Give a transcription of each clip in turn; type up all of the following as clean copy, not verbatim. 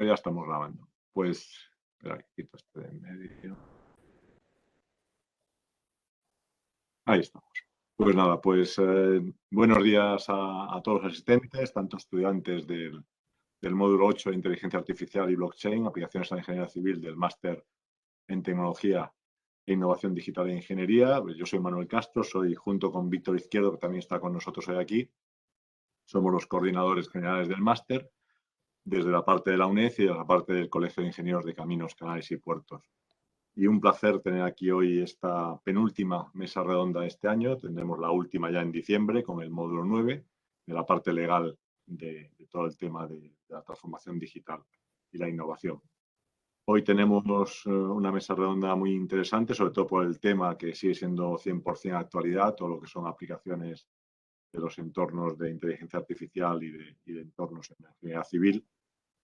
Ya estamos grabando. Pues, espera, quito este de en medio. Ahí estamos. Pues nada, pues buenos días a todos los asistentes, tanto estudiantes del módulo 8 de Inteligencia Artificial y Blockchain, aplicaciones a la ingeniería civil del máster en Tecnología e Innovación Digital e Ingeniería. Pues yo soy Manuel Castro, soy junto con Víctor Izquierdo, que también está con nosotros hoy aquí. Somos los coordinadores generales del máster, desde la parte de la UNED y de la parte del Colegio de Ingenieros de Caminos, Canales y Puertos. Y un placer tener aquí hoy esta penúltima mesa redonda de este año. Tendremos la última ya en diciembre con el módulo 9 de la parte legal de todo el tema de la transformación digital y la innovación. Hoy tenemos una mesa redonda muy interesante, sobre todo por el tema que sigue siendo 100% actualidad, todo lo que son aplicaciones de los entornos de inteligencia artificial y de entornos en la ingeniería civil.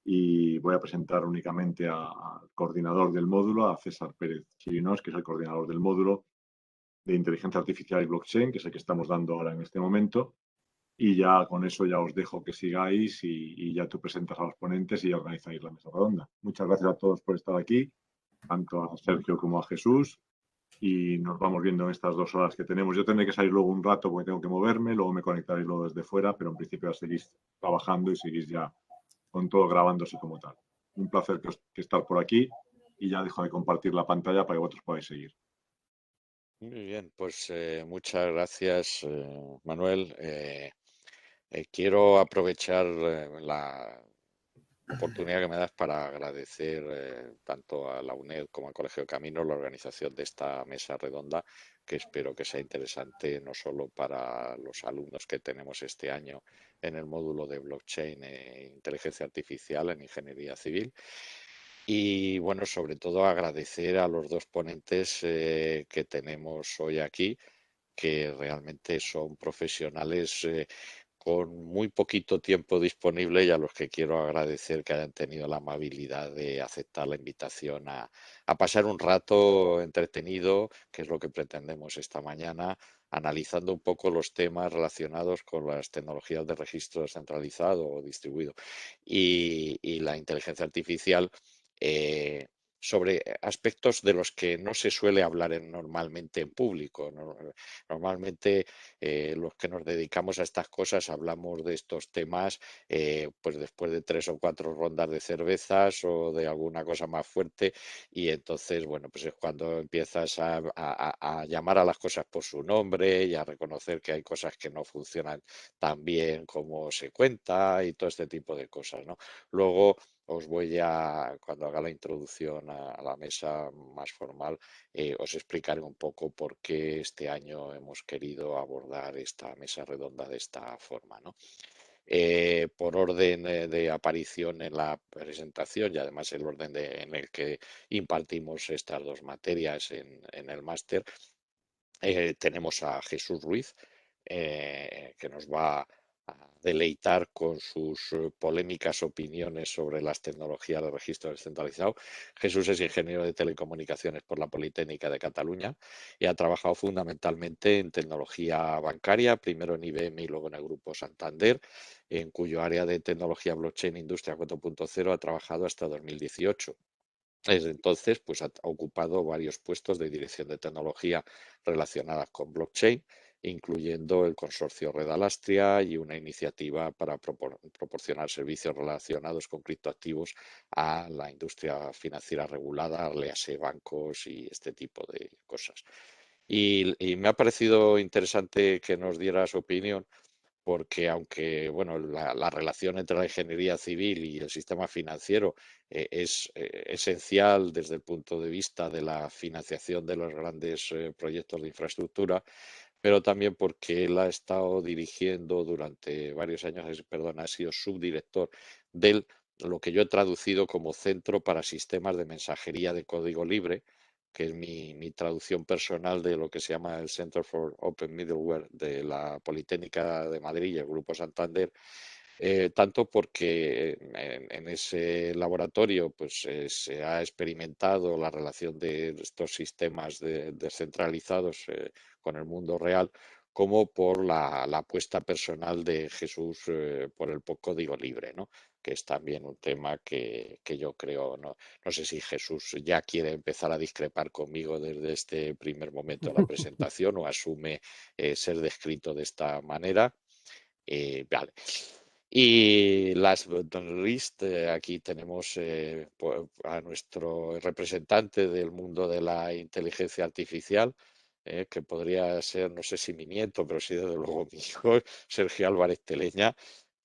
Y voy a presentar únicamente al coordinador del módulo, a César Pérez Chirinos, que es el coordinador del módulo de inteligencia artificial y blockchain, que es el que estamos dando ahora en este momento. Y ya con eso ya os dejo que sigáis y ya tú presentas a los ponentes y organizáis la mesa redonda. Muchas gracias a todos por estar aquí, tanto a Sergio como a Jesús. Y nos vamos viendo en estas 2 horas que tenemos. Yo tendré que salir luego un rato porque tengo que moverme, luego me conectaré luego desde fuera, pero en principio ya seguís trabajando y seguís ya con todo grabándose como tal. Un placer que estar por aquí y ya dejo de compartir la pantalla para que vosotros podáis seguir. Muy bien, pues muchas gracias, Manuel. Quiero aprovechar la oportunidad que me das para agradecer tanto a la UNED como al Colegio de Caminos la organización de esta mesa redonda, que espero que sea interesante no solo para los alumnos que tenemos este año en el módulo de blockchain e inteligencia artificial en ingeniería civil. Y bueno, sobre todo agradecer a los dos ponentes que tenemos hoy aquí, que realmente son profesionales con muy poquito tiempo disponible y a los que quiero agradecer que hayan tenido la amabilidad de aceptar la invitación a pasar un rato entretenido, que es lo que pretendemos esta mañana, analizando un poco los temas relacionados con las tecnologías de registro descentralizado o distribuido y la inteligencia artificial. eh, sobre aspectos de los que no se suele hablar normalmente en público. Normalmente los que nos dedicamos a estas cosas hablamos de estos temas pues después de 3 o 4 rondas de cervezas o de alguna cosa más fuerte, y entonces, bueno, pues es cuando empiezas a llamar a las cosas por su nombre y a reconocer que hay cosas que no funcionan tan bien como se cuenta y todo este tipo de cosas, ¿no? Luego os voy cuando haga la introducción a la mesa más formal, os explicaré un poco por qué este año hemos querido abordar esta mesa redonda de esta forma, ¿no? Por orden de aparición en la presentación y además el orden en el que impartimos estas dos materias en el máster, tenemos a Jesús Ruiz, que nos va a deleitar con sus polémicas opiniones sobre las tecnologías de registro descentralizado. Jesús es ingeniero de telecomunicaciones por la Politécnica de Cataluña y ha trabajado fundamentalmente en tecnología bancaria, primero en IBM y luego en el Grupo Santander, en cuyo área de tecnología blockchain Industria 4.0 ha trabajado hasta 2018. Desde entonces, pues ha ocupado varios puestos de dirección de tecnología relacionadas con blockchain, incluyendo el consorcio Red Alastria y una iniciativa para proporcionar servicios relacionados con criptoactivos a la industria financiera regulada, léase bancos y este tipo de cosas. Y me ha parecido interesante que nos diera su opinión porque aunque bueno, la relación entre la ingeniería civil y el sistema financiero es esencial desde el punto de vista de la financiación de los grandes proyectos de infraestructura, pero también porque él ha estado dirigiendo durante varios años, perdón, ha sido subdirector del lo que yo he traducido como Centro para Sistemas de Mensajería de Código Libre, que es mi traducción personal de lo que se llama el Center for Open Middleware de la Politécnica de Madrid y el Grupo Santander, tanto porque en ese laboratorio pues, se ha experimentado la relación de estos sistemas descentralizados con el mundo real, como por la apuesta personal de Jesús por el código libre, ¿no? que es también un tema que yo creo, no sé si Jesús ya quiere empezar a discrepar conmigo desde este primer momento de la presentación o asume ser descrito de esta manera. Vale. Y last but not least, aquí tenemos a nuestro representante del mundo de la inteligencia artificial, que podría ser, no sé si mi nieto, pero sí desde luego mi hijo, Sergio Álvarez Teleña,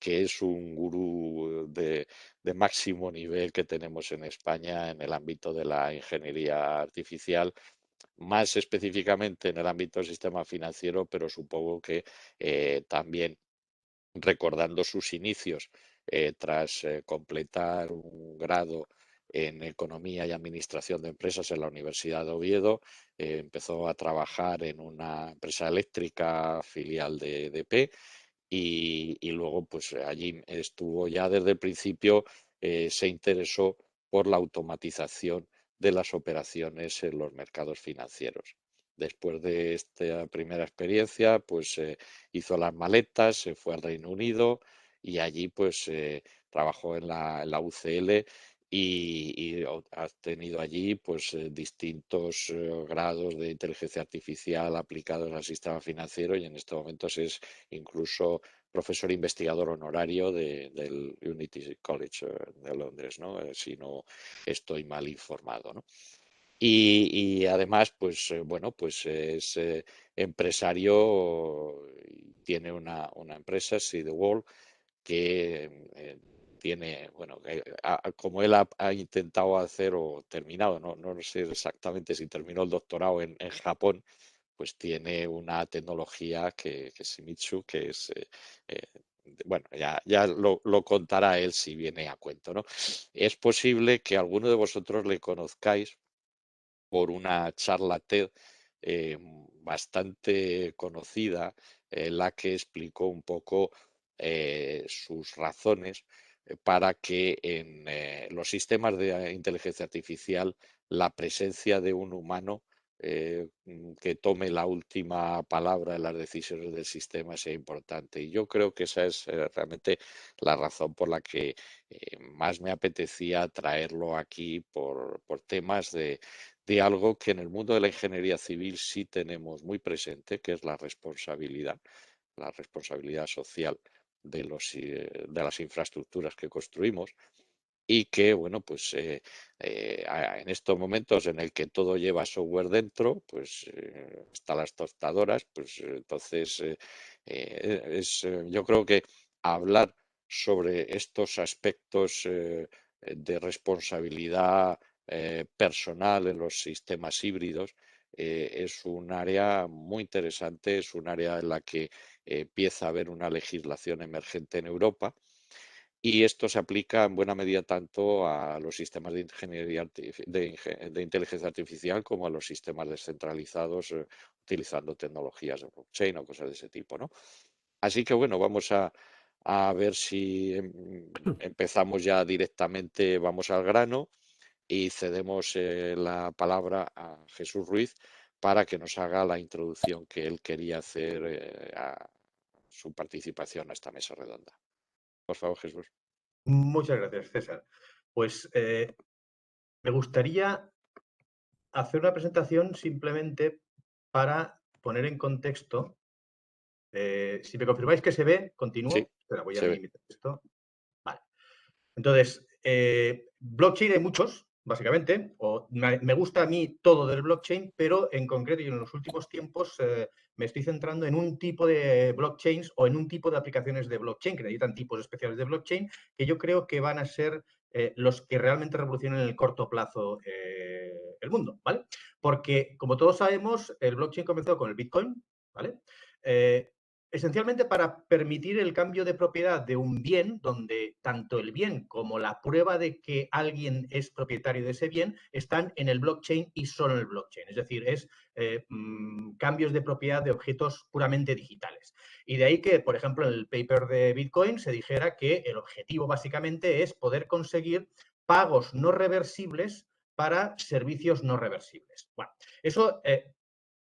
que es un gurú de máximo nivel que tenemos en España en el ámbito de la ingeniería artificial, más específicamente en el ámbito del sistema financiero, pero supongo que también recordando sus inicios tras completar un grado en Economía y Administración de Empresas en la Universidad de Oviedo. Empezó a trabajar en una empresa eléctrica filial de EDP y luego pues allí estuvo ya desde el principio, se interesó por la automatización de las operaciones en los mercados financieros. Después de esta primera experiencia, pues hizo las maletas, se fue al Reino Unido y allí pues trabajó en la UCL y ha tenido allí pues distintos grados de inteligencia artificial aplicados al sistema financiero y en estos momentos es incluso profesor investigador honorario del Unity College de Londres, ¿no? Si no estoy mal informado, ¿no? Y además, pues bueno, pues es empresario, tiene una empresa, See the World, que tiene, bueno, como él ha intentado hacer o terminado, no sé exactamente si terminó el doctorado en Japón, pues tiene una tecnología que es Shimizu, que es, eh, bueno, ya lo contará él si viene a cuento, ¿no? Es posible que alguno de vosotros le conozcáis por una charla TED bastante conocida, en la que explicó un poco sus razones para que en los sistemas de inteligencia artificial la presencia de un humano que tome la última palabra en las decisiones del sistema sea importante. Y yo creo que esa es realmente la razón por la que más me apetecía traerlo aquí por temas de algo que en el mundo de la ingeniería civil sí tenemos muy presente, que es la responsabilidad social de las infraestructuras que construimos y que, bueno, pues en estos momentos en el que todo lleva software dentro, pues están las tostadoras, pues entonces yo creo que hablar sobre estos aspectos de responsabilidad personal en los sistemas híbridos es un área muy interesante, es un área en la que empieza a haber una legislación emergente en Europa y esto se aplica en buena medida tanto a los sistemas de ingeniería de inteligencia artificial como a los sistemas descentralizados utilizando tecnologías de blockchain o cosas de ese tipo, ¿no? Así que bueno, vamos a ver si empezamos ya directamente, vamos al grano y cedemos la palabra a Jesús Ruiz para que nos haga la introducción que él quería hacer a su participación a esta mesa redonda. Por favor, Jesús. Muchas gracias, César. Pues me gustaría hacer una presentación simplemente para poner en contexto. Si me confirmáis que se ve, Sí, continúo. Espera, voy a se ve. mi texto. Vale. Entonces, blockchain hay muchos, básicamente. Me gusta a mí todo del blockchain, pero en concreto y en los últimos tiempos me estoy centrando en un tipo de blockchains o en un tipo de aplicaciones de blockchain que necesitan tipos especiales de blockchain que yo creo que van a ser los que realmente revolucionen en el corto plazo el mundo, ¿vale? Porque, como todos sabemos, el blockchain comenzó con el Bitcoin, ¿vale? Esencialmente para permitir el cambio de propiedad de un bien, donde tanto el bien como la prueba de que alguien es propietario de ese bien están en el blockchain y solo en el blockchain. Es decir, es cambios de propiedad de objetos puramente digitales. Y de ahí que, por ejemplo, en el paper de Bitcoin se dijera que el objetivo básicamente es poder conseguir pagos no reversibles para servicios no reversibles. Bueno, eso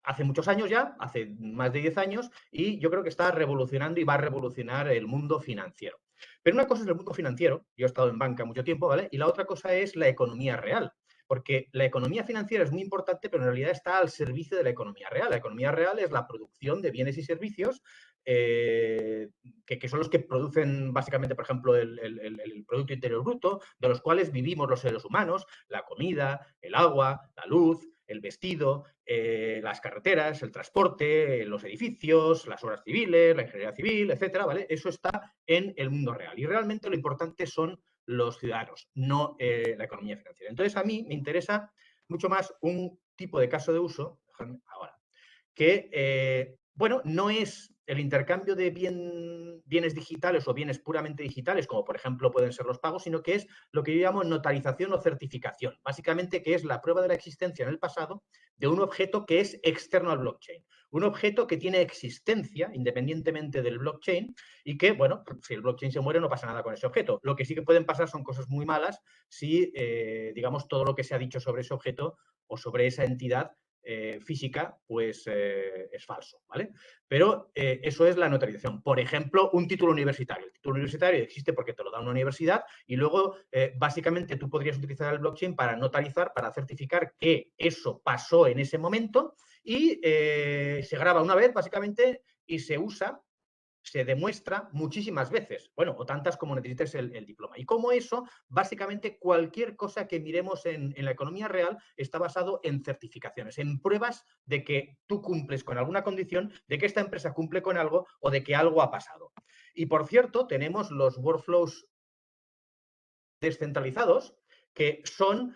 hace muchos años ya, hace más de 10 años, y yo creo que está revolucionando y va a revolucionar el mundo financiero. Pero una cosa es el mundo financiero, yo he estado en banca mucho tiempo, ¿vale? Y la otra cosa es la economía real. Porque la economía financiera es muy importante, pero en realidad está al servicio de la economía real. La economía real es la producción de bienes y servicios que son los que producen básicamente, por ejemplo, el Producto Interior Bruto, de los cuales vivimos los seres humanos, la comida, el agua, la luz, el vestido, las carreteras, el transporte, los edificios, las obras civiles, la ingeniería civil, etcétera, ¿vale? Eso está en el mundo real. Y realmente lo importante son los ciudadanos, no la economía financiera. Entonces, a mí me interesa mucho más un tipo de caso de uso, ahora, que, bueno, no es el intercambio de bienes digitales o bienes puramente digitales, como por ejemplo pueden ser los pagos, sino que es lo que yo llamo notarización o certificación. Básicamente, que es la prueba de la existencia en el pasado de un objeto que es externo al blockchain. Un objeto que tiene existencia independientemente del blockchain y que, bueno, si el blockchain se muere no pasa nada con ese objeto. Lo que sí que pueden pasar son cosas muy malas si, digamos, todo lo que se ha dicho sobre ese objeto o sobre esa entidad física, pues es falso, ¿vale? Pero eso es la notarización. Por ejemplo, un título universitario. El título universitario existe porque te lo da una universidad y luego, básicamente, tú podrías utilizar el blockchain para notarizar, para certificar que eso pasó en ese momento y se graba una vez, básicamente, y se usa, se demuestra muchísimas veces, bueno, o tantas como necesites el diploma. Y como eso, básicamente cualquier cosa que miremos en la economía real está basado en certificaciones, en pruebas de que tú cumples con alguna condición, de que esta empresa cumple con algo o de que algo ha pasado. Y por cierto, tenemos los workflows descentralizados que son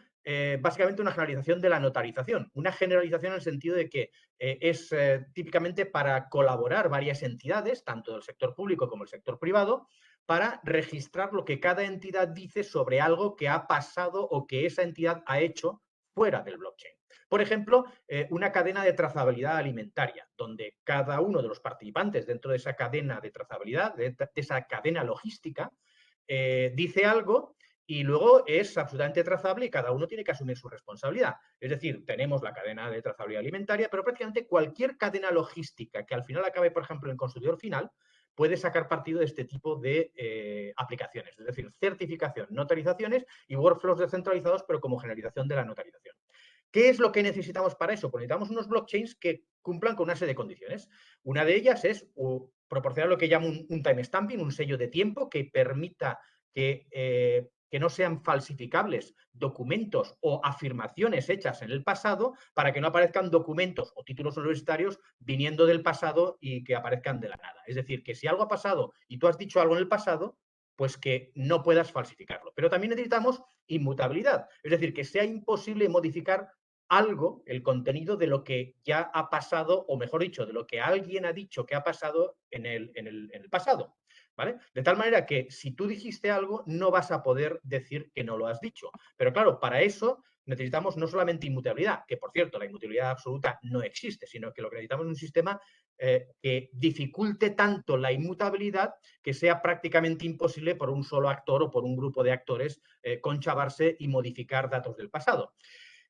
básicamente una generalización de la notarización. Una generalización en el sentido de que es típicamente para colaborar varias entidades, tanto del sector público como del sector privado, para registrar lo que cada entidad dice sobre algo que ha pasado o que esa entidad ha hecho fuera del blockchain. Por ejemplo, una cadena de trazabilidad alimentaria, donde cada uno de los participantes dentro de esa cadena de trazabilidad, de esa cadena logística, dice algo y luego es absolutamente trazable y cada uno tiene que asumir su responsabilidad. Es decir, tenemos la cadena de trazabilidad alimentaria, pero prácticamente cualquier cadena logística que al final acabe, por ejemplo, en el consumidor final, puede sacar partido de este tipo de aplicaciones. Es decir, certificación, notarizaciones y workflows descentralizados, pero como generalización de la notarización. ¿Qué es lo que necesitamos para eso? Pues necesitamos unos blockchains que cumplan con una serie de condiciones. Una de ellas es proporcionar lo que llamo un timestamping, un sello de tiempo que permita que no sean falsificables documentos o afirmaciones hechas en el pasado para que no aparezcan documentos o títulos universitarios viniendo del pasado y que aparezcan de la nada. Es decir, que si algo ha pasado y tú has dicho algo en el pasado, pues que no puedas falsificarlo. Pero también necesitamos inmutabilidad, es decir, que sea imposible modificar algo, el contenido de lo que ya ha pasado, o mejor dicho, de lo que alguien ha dicho que ha pasado en el pasado. ¿Vale? De tal manera que si tú dijiste algo, no vas a poder decir que no lo has dicho. Pero claro, para eso necesitamos no solamente inmutabilidad, que por cierto, la inmutabilidad absoluta no existe, sino que lo que necesitamos es un sistema que dificulte tanto la inmutabilidad que sea prácticamente imposible por un solo actor o por un grupo de actores conchavarse y modificar datos del pasado.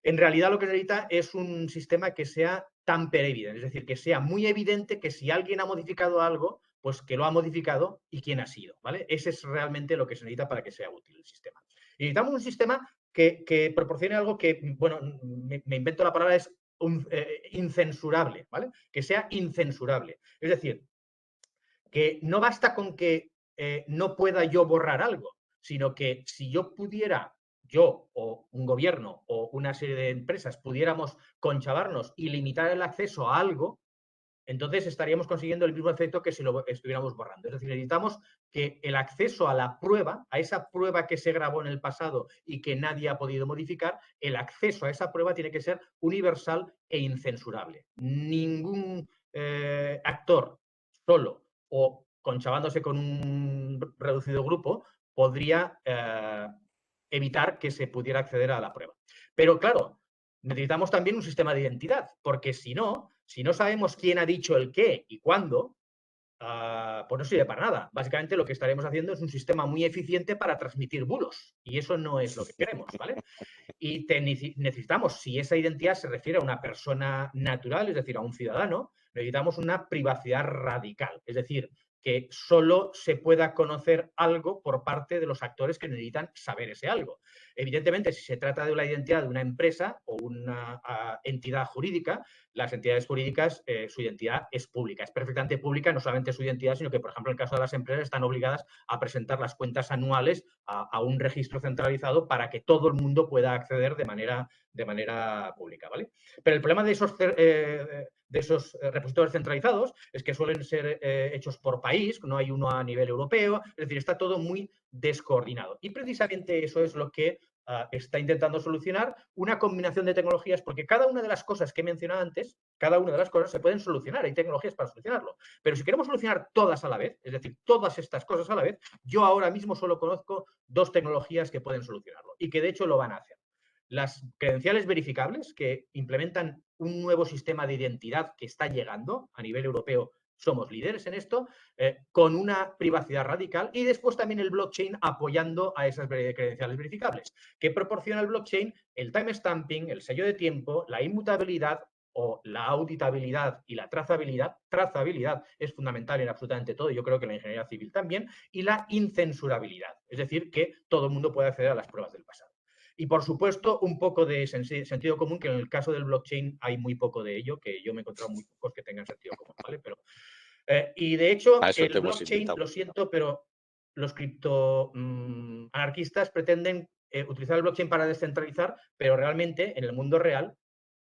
En realidad lo que necesita es un sistema que sea tamper evident, es decir, que sea muy evidente que si alguien ha modificado algo, pues que lo ha modificado y quién ha sido, ¿vale? Ese es realmente lo que se necesita para que sea útil el sistema. Y necesitamos un sistema que proporcione algo que, bueno, me invento la palabra, es incensurable, ¿vale? Que sea incensurable. Es decir, que no basta con que no pueda yo borrar algo, sino que si yo pudiera, yo o un gobierno o una serie de empresas pudiéramos conchavarnos y limitar el acceso a algo, entonces estaríamos consiguiendo el mismo efecto que si lo estuviéramos borrando. Es decir, necesitamos que el acceso a la prueba, a esa prueba que se grabó en el pasado y que nadie ha podido modificar, el acceso a esa prueba tiene que ser universal e incensurable. Ningún actor solo o conchavándose con un reducido grupo podría evitar que se pudiera acceder a la prueba. Pero claro, necesitamos también un sistema de identidad, porque si no sabemos quién ha dicho el qué y cuándo, pues no sirve para nada. Básicamente lo que estaremos haciendo es un sistema muy eficiente para transmitir bulos y eso no es lo que queremos, ¿vale? Y necesitamos, si esa identidad se refiere a una persona natural, es decir, a un ciudadano, necesitamos una privacidad radical. Es decir, que solo se pueda conocer algo por parte de los actores que necesitan saber ese algo. Evidentemente, si se trata de la identidad de una empresa o una entidad jurídica, las entidades jurídicas, su identidad es pública, es perfectamente pública, no solamente su identidad, sino que, por ejemplo, en el caso de las empresas, están obligadas a presentar las cuentas anuales a un registro centralizado para que todo el mundo pueda acceder de manera pública, ¿vale? Pero el problema de esos repositorios centralizados es que suelen ser hechos por país, no hay uno a nivel europeo, es decir, está todo muy descoordinado. Y precisamente eso es lo que está intentando solucionar una combinación de tecnologías, porque cada una de las cosas que he mencionado antes, cada una de las cosas se pueden solucionar, hay tecnologías para solucionarlo. Pero si queremos solucionar todas a la vez, es decir, todas estas cosas a la vez, yo ahora mismo solo conozco 2 tecnologías que pueden solucionarlo y que de hecho lo van a hacer. Las credenciales verificables, que implementan un nuevo sistema de identidad que está llegando a nivel europeo, somos líderes en esto, con una privacidad radical, y después también el blockchain apoyando a esas credenciales verificables, que proporciona el blockchain el timestamping, el sello de tiempo, la inmutabilidad o la auditabilidad y la trazabilidad. Trazabilidad es fundamental en absolutamente todo, yo creo que la ingeniería civil también, y la incensurabilidad, es decir, que todo el mundo puede acceder a las pruebas del pasado. Y, por supuesto, un poco de sentido común, que en el caso del blockchain hay muy poco de ello, que yo me he encontrado muy pocos que tengan sentido común, ¿vale? Pero, y, de hecho, A eso te el hemos blockchain, invitado. lo siento, pero los criptoanarquistas pretenden utilizar el blockchain para descentralizar, pero realmente en el mundo real,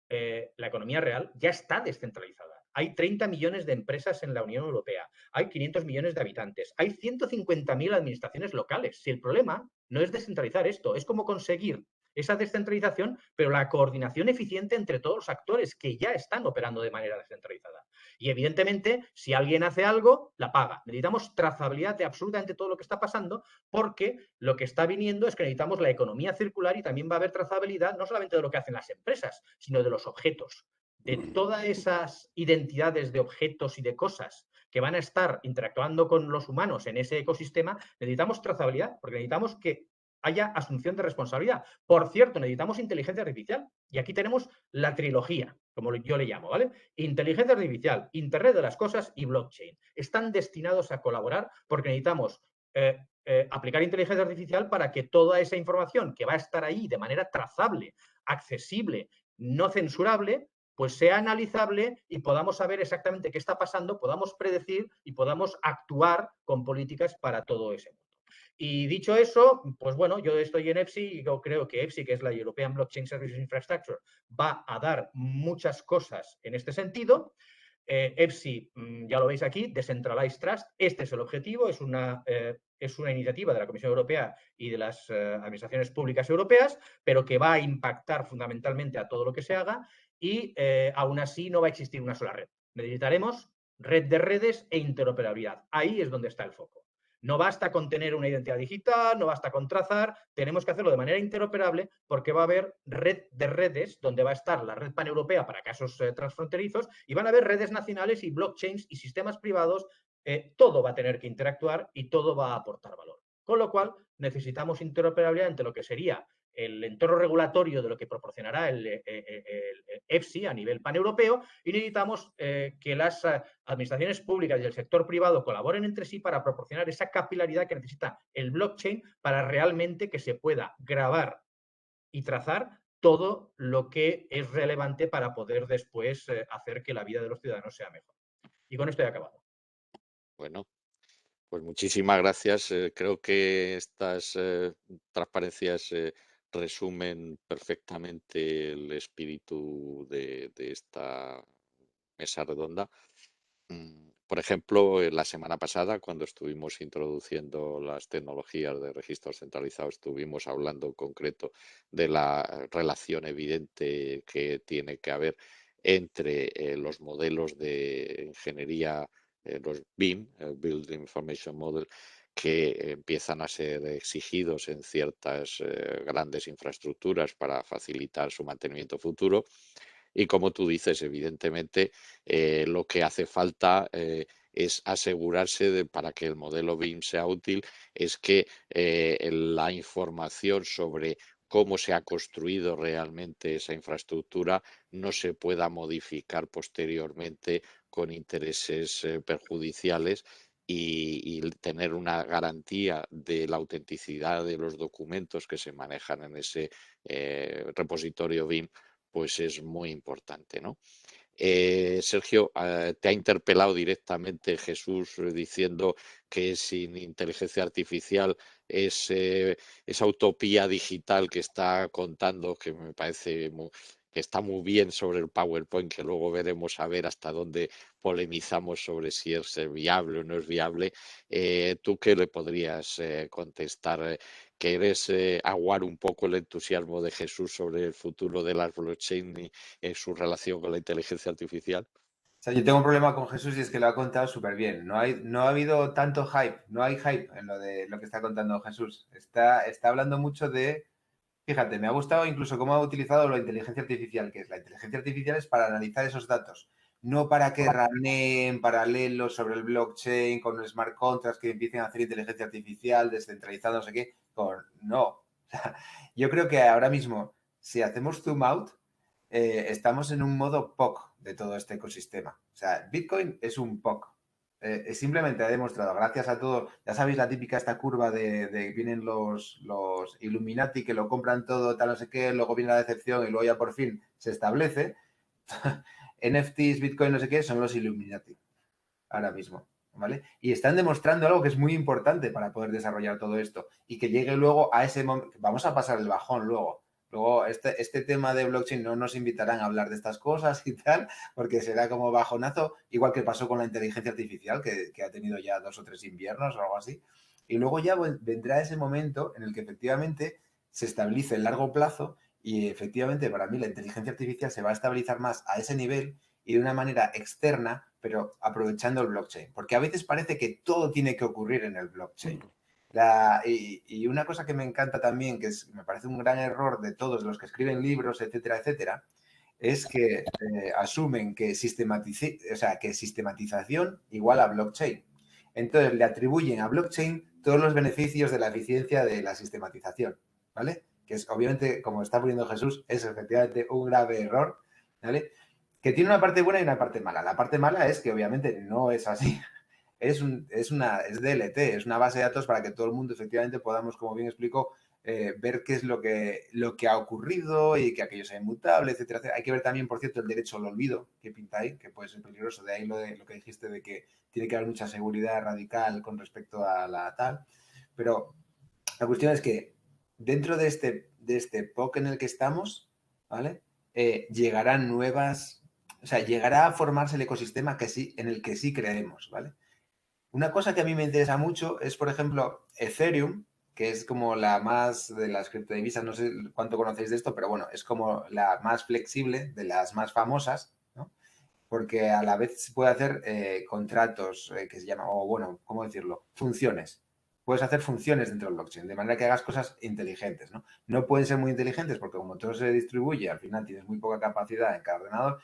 la economía real ya está descentralizada. Hay 30 millones de empresas en la Unión Europea, hay 500 millones de habitantes, hay 150.000 administraciones locales. Si el problema no es descentralizar esto, es cómo conseguir esa descentralización, pero la coordinación eficiente entre todos los actores que ya están operando de manera descentralizada. Y, evidentemente, si alguien hace algo, la paga. Necesitamos trazabilidad de absolutamente todo lo que está pasando, porque lo que está viniendo es que necesitamos la economía circular, y también va a haber trazabilidad no solamente de lo que hacen las empresas, sino de los objetos, de todas esas identidades de objetos y de cosas que van a estar interactuando con los humanos en ese ecosistema. Necesitamos trazabilidad, porque necesitamos que haya asunción de responsabilidad. Por cierto, necesitamos inteligencia artificial. Y aquí tenemos la trilogía, como yo le llamo, ¿vale? Inteligencia artificial, Internet de las cosas y blockchain. Están destinados a colaborar, porque necesitamos aplicar inteligencia artificial para que toda esa información que va a estar ahí de manera trazable, accesible, no censurable, pues sea analizable y podamos saber exactamente qué está pasando, podamos predecir y podamos actuar con políticas para todo ese mundo. Y, dicho eso, pues bueno, yo estoy en EPSI y yo creo que EPSI, que es la European Blockchain Services Infrastructure, va a dar muchas cosas en este sentido. EPSI, ya lo veis aquí, Decentralized Trust, este es el objetivo, es una iniciativa de la Comisión Europea y de las administraciones públicas europeas, pero que va a impactar fundamentalmente a todo lo que se haga, y aún así no va a existir una sola red. Necesitaremos red de redes e interoperabilidad. Ahí es donde está el foco. No basta con tener una identidad digital, no basta con trazar, tenemos que hacerlo de manera interoperable, porque va a haber red de redes donde va a estar la red paneuropea para casos transfronterizos, y van a haber redes nacionales y blockchains y sistemas privados. Todo va a tener que interactuar y todo va a aportar valor. Con lo cual, necesitamos interoperabilidad entre lo que sería el entorno regulatorio de lo que proporcionará el EFSI a nivel paneuropeo, y necesitamos que las administraciones públicas y el sector privado colaboren entre sí para proporcionar esa capilaridad que necesita el blockchain para realmente que se pueda grabar y trazar todo lo que es relevante para poder después hacer que la vida de los ciudadanos sea mejor. Y con esto he acabado. Bueno, pues muchísimas gracias. Creo que estas transparencias resumen perfectamente el espíritu de esta mesa redonda. Por ejemplo, la semana pasada, cuando estuvimos introduciendo las tecnologías de registro centralizado, estuvimos hablando en concreto de la relación evidente que tiene que haber entre los modelos de ingeniería, los BIM, Build Information Model, que empiezan a ser exigidos en ciertas grandes infraestructuras para facilitar su mantenimiento futuro. Y, como tú dices, evidentemente lo que hace falta es asegurarse para que el modelo BIM sea útil, es que la información sobre cómo se ha construido realmente esa infraestructura no se pueda modificar posteriormente con intereses perjudiciales, y tener una garantía de la autenticidad de los documentos que se manejan en ese repositorio BIM, pues es muy importante, ¿no? Sergio, te ha interpelado directamente Jesús diciendo que sin inteligencia artificial esa utopía digital que está contando, que me parece que está muy bien sobre el PowerPoint, que luego veremos a ver hasta dónde polemizamos sobre si es viable o no es viable. ¿Tú qué le podrías contestar? ¿Quieres aguar un poco el entusiasmo de Jesús sobre el futuro de las blockchain y en su relación con la inteligencia artificial? O sea, yo tengo un problema con Jesús y es que lo ha contado súper bien. No ha habido tanto hype, no hay hype en lo de lo que está contando Jesús. Está hablando mucho de, fíjate, me ha gustado incluso cómo ha utilizado la inteligencia artificial, que es la inteligencia artificial es para analizar esos datos, no para que raneen paralelos sobre el blockchain con smart contracts que empiecen a hacer inteligencia artificial descentralizada, no sé qué. No. Yo creo que ahora mismo, si hacemos zoom out, estamos en un modo POC de todo este ecosistema. O sea, Bitcoin es un POC. Simplemente ha demostrado, gracias a todo, ya sabéis la típica esta curva de vienen los Illuminati que lo compran todo, tal no sé qué, luego viene la decepción y luego ya por fin se establece. NFTs, Bitcoin, no sé qué, son los Illuminati ahora mismo, ¿vale? Y están demostrando algo que es muy importante para poder desarrollar todo esto y que llegue luego a ese momento. Vamos a pasar el bajón luego. Luego, este tema de blockchain no nos invitarán a hablar de estas cosas y tal, porque será como bajonazo, igual que pasó con la inteligencia artificial, que ha tenido ya 2 o 3 inviernos o algo así. Y luego ya vendrá ese momento en el que efectivamente se estabilice el largo plazo y efectivamente para mí la inteligencia artificial se va a estabilizar más a ese nivel y de una manera externa, pero aprovechando el blockchain. Porque a veces parece que todo tiene que ocurrir en el blockchain. Y una cosa que me encanta también, me parece un gran error de todos los que escriben libros, etcétera, etcétera, es que asumen que, que sistematización igual a blockchain. Entonces le atribuyen a blockchain todos los beneficios de la eficiencia de la sistematización, ¿vale? Que es obviamente, como está poniendo Jesús, es efectivamente un grave error, ¿vale? Que tiene una parte buena y una parte mala. La parte mala es que obviamente no es así. Es DLT, es una base de datos para que todo el mundo efectivamente podamos, como bien explico, ver qué es lo que ha ocurrido y que aquello sea inmutable, etcétera, etcétera. Hay que ver también, por cierto, el derecho al olvido que pinta ahí, que puede ser peligroso. De ahí lo que dijiste de que tiene que haber mucha seguridad radical con respecto a la tal. Pero la cuestión es que dentro de este POC en el que estamos, ¿vale? Llegarán nuevas, o sea, llegará a formarse el ecosistema en el que sí creemos, ¿vale? Una cosa que a mí me interesa mucho es, por ejemplo, Ethereum, que es como la más de las criptodivisas, no sé cuánto conocéis de esto, pero bueno, es como la más flexible de las más famosas, ¿no? Porque a la vez se puede hacer contratos que se llaman, o bueno, ¿cómo decirlo? Funciones. Puedes hacer funciones dentro del blockchain, de manera que hagas cosas inteligentes, ¿no? No pueden ser muy inteligentes porque como todo se distribuye, al final tienes muy poca capacidad en cada ordenador,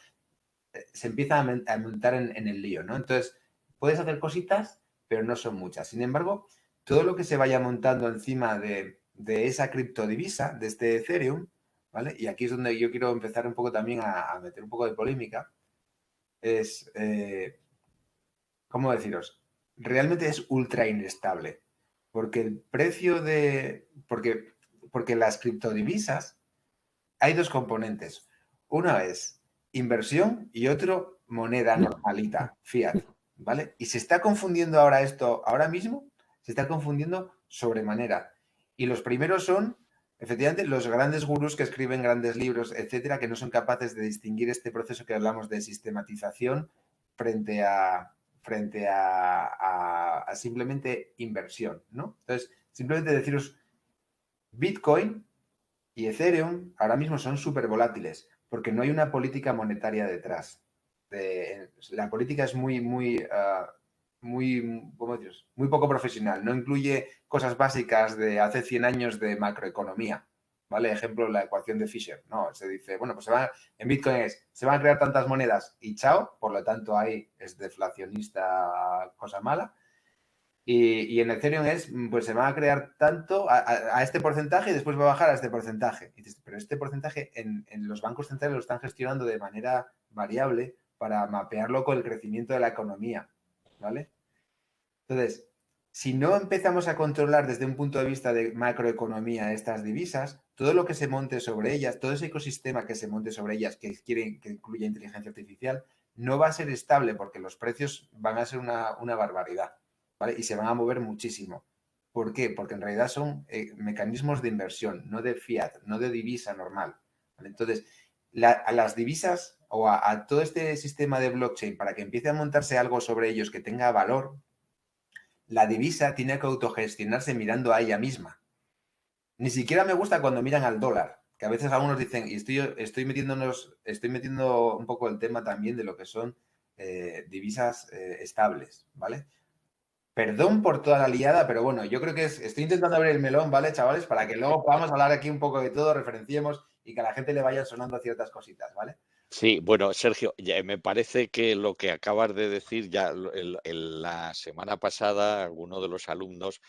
se empieza a montar en el lío, ¿no? Entonces, puedes hacer cositas, pero no son muchas. Sin embargo, todo lo que se vaya montando encima de esa criptodivisa, de este Ethereum, ¿vale? Y aquí es donde yo quiero empezar un poco también a meter un poco de polémica, es, ¿cómo deciros? Realmente es ultra inestable, porque el precio porque las criptodivisas hay dos componentes. Una es inversión y otro moneda normalita, fiat, ¿vale? Y se está confundiendo ahora esto, ahora mismo, se está confundiendo sobremanera. Y los primeros son, efectivamente, los grandes gurús que escriben grandes libros, etcétera, que no son capaces de distinguir este proceso que hablamos de sistematización frente a simplemente inversión, ¿no? Entonces, simplemente deciros, Bitcoin y Ethereum ahora mismo son súper volátiles porque no hay una política monetaria detrás. La política es ¿cómo decir? Muy poco profesional. No incluye cosas básicas de hace 100 años de macroeconomía. ¿Vale? Ejemplo, la ecuación de Fisher. No, se dice, bueno, pues en Bitcoin se van a crear tantas monedas y chao, por lo tanto ahí es deflacionista, cosa mala. Y en Ethereum pues se va a crear tanto a este porcentaje y después va a bajar a este porcentaje. Y dices, pero este porcentaje en los bancos centrales lo están gestionando de manera variable para mapearlo con el crecimiento de la economía, ¿vale? Entonces, si no empezamos a controlar desde un punto de vista de macroeconomía estas divisas, todo lo que se monte sobre ellas, todo ese ecosistema que se monte sobre ellas, que quieren que incluya inteligencia artificial, no va a ser estable porque los precios van a ser una barbaridad, ¿vale? Y se van a mover muchísimo. ¿Por qué? Porque en realidad son mecanismos de inversión, no de fiat, no de divisa normal, ¿vale? Entonces, a las divisas o a todo este sistema de blockchain, para que empiece a montarse algo sobre ellos que tenga valor, la divisa tiene que autogestionarse mirando a ella misma. Ni siquiera me gusta cuando miran al dólar, que a veces algunos dicen, y estoy metiendo un poco el tema también de lo que son divisas estables, ¿vale? Perdón por toda la liada, pero bueno, yo creo que estoy intentando abrir el melón, ¿vale, chavales? Para que luego podamos hablar aquí un poco de todo, referenciemos y que a la gente le vayan sonando ciertas cositas, ¿vale? Sí, bueno, Sergio, me parece que lo que acabas de decir ya la semana pasada, alguno de los alumnos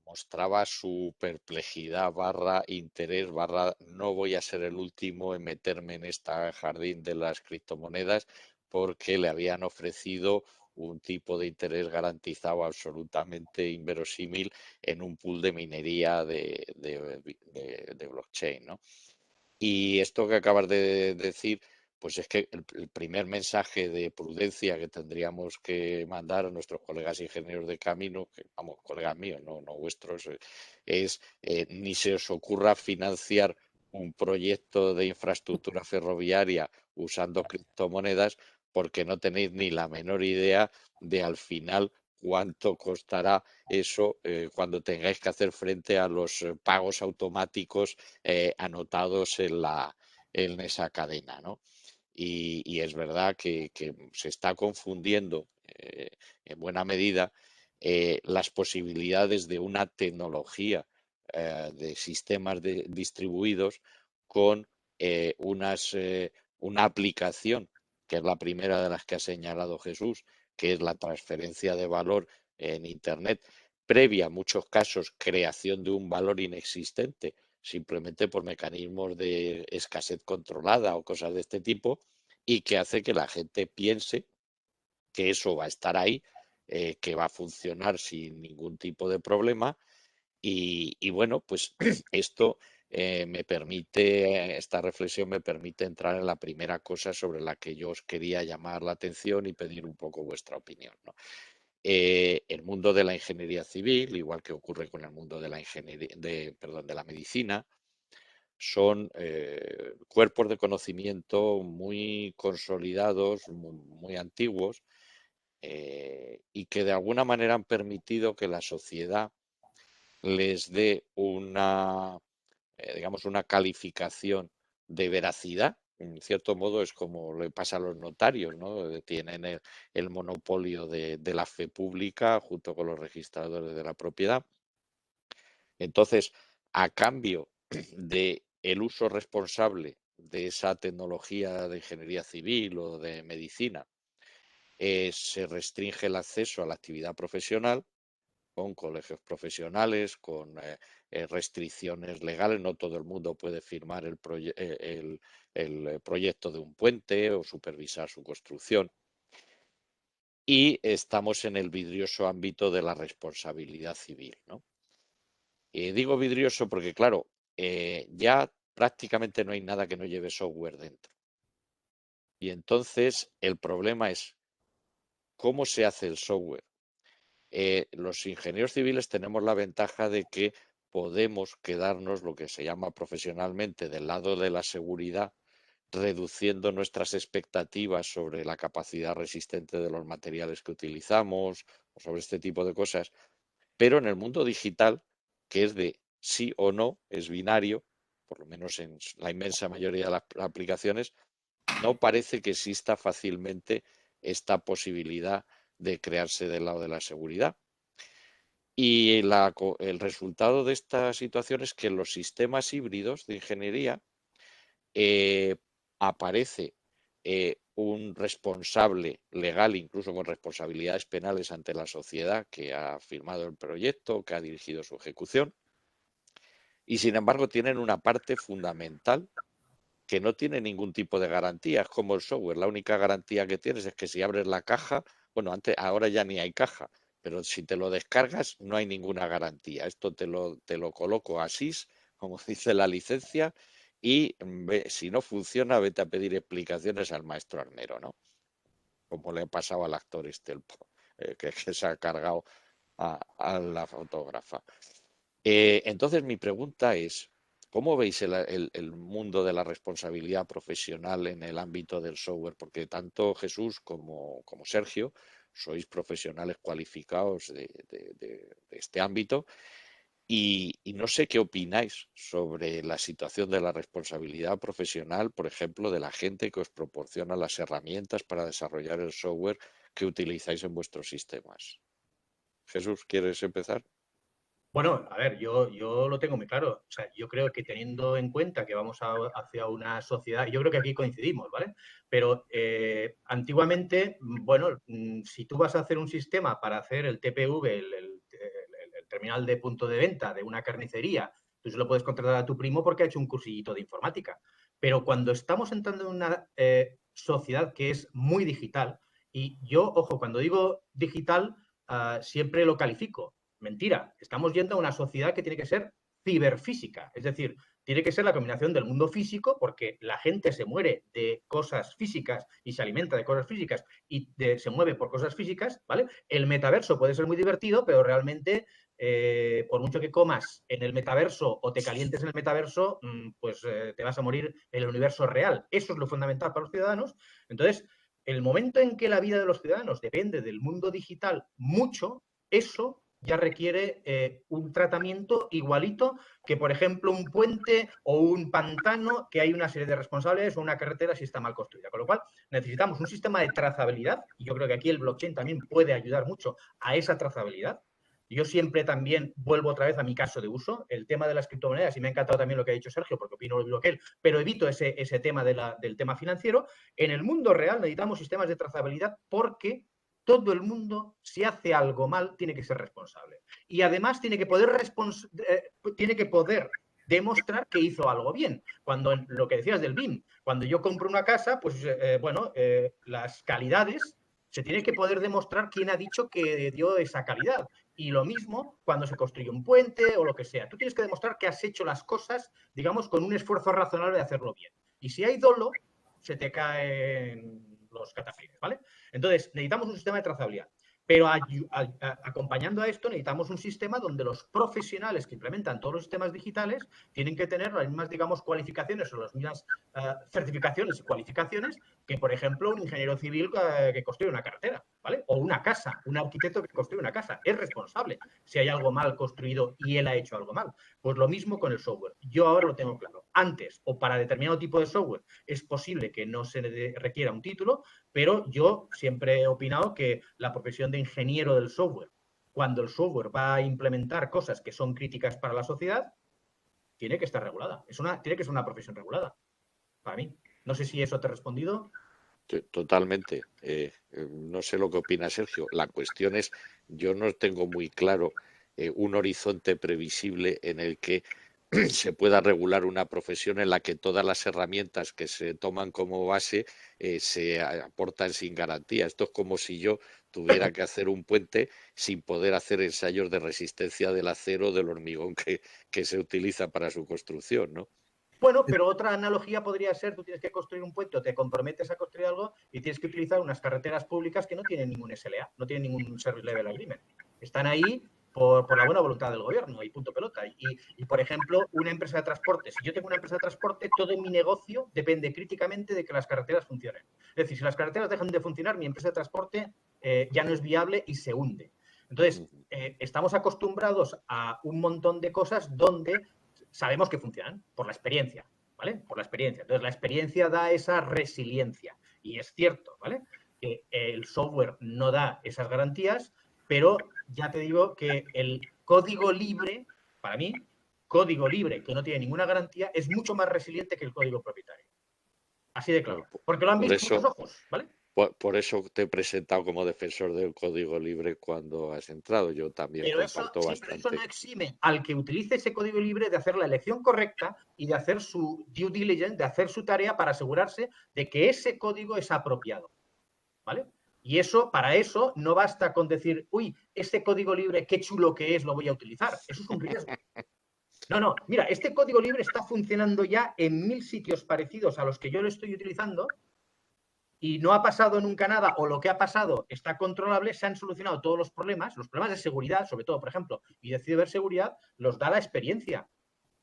mostraba su perplejidad barra interés barra no voy a ser el último en meterme en este jardín de las criptomonedas porque le habían ofrecido un tipo de interés garantizado absolutamente inverosímil en un pool de minería de blockchain, ¿no? Y esto que acabas de decir, pues es que el primer mensaje de prudencia que tendríamos que mandar a nuestros colegas ingenieros de camino, que, vamos, colegas míos, no vuestros, es ni se os ocurra financiar un proyecto de infraestructura ferroviaria usando criptomonedas porque no tenéis ni la menor idea de al final cuánto costará eso cuando tengáis que hacer frente a los pagos automáticos anotados en esa cadena, ¿no? Y es verdad que se está confundiendo en buena medida las posibilidades de una tecnología de sistemas distribuidos con una aplicación, que es la primera de las que ha señalado Jesús, que es la transferencia de valor en Internet, previa, en muchos casos, creación de un valor inexistente, simplemente por mecanismos de escasez controlada o cosas de este tipo, y que hace que la gente piense que eso va a estar ahí, que va a funcionar sin ningún tipo de problema. Y bueno, pues esto esta reflexión me permite entrar en la primera cosa sobre la que yo os quería llamar la atención y pedir un poco vuestra opinión, ¿no? El mundo de la ingeniería civil, igual que ocurre con el mundo de la de la medicina, son cuerpos de conocimiento muy consolidados, muy antiguos, y que de alguna manera han permitido que la sociedad les dé digamos, una calificación de veracidad. En cierto modo es como le pasa a los notarios, ¿no? Tienen el monopolio de la fe pública junto con los registradores de la propiedad. Entonces, a cambio de el uso responsable de esa tecnología de ingeniería civil o de medicina, se restringe el acceso a la actividad profesional con colegios profesionales, con restricciones legales. No todo el mundo puede firmar el proyecto de un puente o supervisar su construcción. Y estamos en el vidrioso ámbito de la responsabilidad civil, ¿no? Digo vidrioso porque, claro, ya prácticamente no hay nada que no lleve software dentro. Y entonces el problema es cómo se hace el software. Los ingenieros civiles tenemos la ventaja de que podemos quedarnos, lo que se llama profesionalmente, del lado de la seguridad, reduciendo nuestras expectativas sobre la capacidad resistente de los materiales que utilizamos o sobre este tipo de cosas. Pero en el mundo digital, que es de sí o no, es binario, por lo menos en la inmensa mayoría de las aplicaciones, no parece que exista fácilmente esta posibilidad de crearse del lado de la seguridad. Y el resultado de esta situación es que en los sistemas híbridos de ingeniería aparece un responsable legal, incluso con responsabilidades penales ante la sociedad que ha firmado el proyecto, que ha dirigido su ejecución, y sin embargo tienen una parte fundamental que no tiene ningún tipo de garantía. Es como el software, la única garantía que tienes es que si abres la caja bueno, antes, ahora ya ni hay caja, pero si te lo descargas no hay ninguna garantía. Esto te lo coloco así, como dice la licencia, y si no funciona, vete a pedir explicaciones al maestro armero, ¿no? Como le pasaba al actor que se ha cargado a la fotógrafa. Entonces mi pregunta es, ¿cómo veis el mundo de la responsabilidad profesional en el ámbito del software? Porque tanto Jesús como Sergio sois profesionales cualificados de este ámbito y no sé qué opináis sobre la situación de la responsabilidad profesional, por ejemplo, de la gente que os proporciona las herramientas para desarrollar el software que utilizáis en vuestros sistemas. Jesús, ¿quieres empezar? Bueno, a ver, yo lo tengo muy claro. O sea, yo creo que teniendo en cuenta que vamos hacia una sociedad, yo creo que aquí coincidimos, ¿vale? Pero antiguamente, bueno, si tú vas a hacer un sistema para hacer el TPV, el terminal de punto de venta de una carnicería, tú se lo puedes contratar a tu primo porque ha hecho un cursillito de informática. Pero cuando estamos entrando en una sociedad que es muy digital, y yo, ojo, cuando digo digital, siempre lo califico. Mentira, estamos yendo a una sociedad que tiene que ser ciberfísica, es decir, tiene que ser la combinación del mundo físico, porque la gente se muere de cosas físicas y se alimenta de cosas físicas y se mueve por cosas físicas, ¿vale? El metaverso puede ser muy divertido, pero realmente, por mucho que comas en el metaverso o te calientes en el metaverso, pues te vas a morir en el universo real. Eso es lo fundamental para los ciudadanos. Entonces, el momento en que la vida de los ciudadanos depende del mundo digital mucho, eso ya requiere un tratamiento igualito que, por ejemplo, un puente o un pantano, que hay una serie de responsables, o una carretera si está mal construida. Con lo cual, necesitamos un sistema de trazabilidad, y yo creo que aquí el blockchain también puede ayudar mucho a esa trazabilidad. Yo siempre también vuelvo otra vez a mi caso de uso, el tema de las criptomonedas, y me ha encantado también lo que ha dicho Sergio, porque opino lo mismo que él, pero evito ese tema del tema financiero. En el mundo real necesitamos sistemas de trazabilidad porque todo el mundo, si hace algo mal, tiene que ser responsable. Y además tiene que poder demostrar que hizo algo bien. Cuando lo que decías del BIM, cuando yo compro una casa, pues las calidades se tiene que poder demostrar quién ha dicho que dio esa calidad. Y lo mismo cuando se construye un puente o lo que sea. Tú tienes que demostrar que has hecho las cosas, digamos, con un esfuerzo razonable de hacerlo bien. Y si hay dolo, se te caen los cataflines, ¿vale? Entonces, necesitamos un sistema de trazabilidad. Pero acompañando a esto, necesitamos un sistema donde los profesionales que implementan todos los sistemas digitales tienen que tener las mismas, digamos, cualificaciones o las mismas certificaciones y cualificaciones que, por ejemplo, un ingeniero civil que construye una carretera, ¿vale? O una casa, un arquitecto que construye una casa. Es responsable si hay algo mal construido y él ha hecho algo mal. Pues lo mismo con el software. Yo ahora lo tengo claro. Antes, o para determinado tipo de software, es posible que no se requiera un título, pero yo siempre he opinado que la profesión de ingeniero del software, cuando el software va a implementar cosas que son críticas para la sociedad, tiene que estar regulada. Tiene que ser una profesión regulada, para mí. No sé si eso te he respondido. Totalmente. No sé lo que opina Sergio. La cuestión es, yo no tengo muy claro un horizonte previsible en el que se pueda regular una profesión en la que todas las herramientas que se toman como base se aportan sin garantía. Esto es como si yo tuviera que hacer un puente sin poder hacer ensayos de resistencia del acero, del hormigón que se utiliza para su construcción, ¿no? Bueno, pero otra analogía podría ser, tú tienes que construir un puente o te comprometes a construir algo y tienes que utilizar unas carreteras públicas que no tienen ningún SLA, no tienen ningún Service Level Agreement. Están ahí por la buena voluntad del gobierno y punto pelota. Y, por ejemplo, una empresa de transporte. Si yo tengo una empresa de transporte, todo mi negocio depende críticamente de que las carreteras funcionen. Es decir, si las carreteras dejan de funcionar, mi empresa de transporte ya no es viable y se hunde. Entonces, estamos acostumbrados a un montón de cosas donde sabemos que funcionan por la experiencia, ¿vale? Por la experiencia. Entonces, la experiencia da esa resiliencia. Y es cierto, ¿vale? Que el software no da esas garantías, pero ya te digo que el código libre, para mí, código libre que no tiene ninguna garantía, es mucho más resiliente que el código propietario. Así de claro. Porque lo han visto muchos ojos, ¿vale? Por eso te he presentado como defensor del código libre cuando has entrado. Yo también comparto bastante. Pero eso no exime al que utilice ese código libre de hacer la elección correcta y de hacer su due diligence, de hacer su tarea para asegurarse de que ese código es apropiado, ¿vale? Y eso, para eso, no basta con decir, uy, este código libre, qué chulo que es, lo voy a utilizar. Eso es un riesgo. No, mira, este código libre está funcionando ya en 1000 sitios parecidos a los que yo lo estoy utilizando y no ha pasado nunca nada, o lo que ha pasado está controlable, se han solucionado todos los problemas de seguridad, sobre todo, por ejemplo, y de ciberseguridad, los da la experiencia,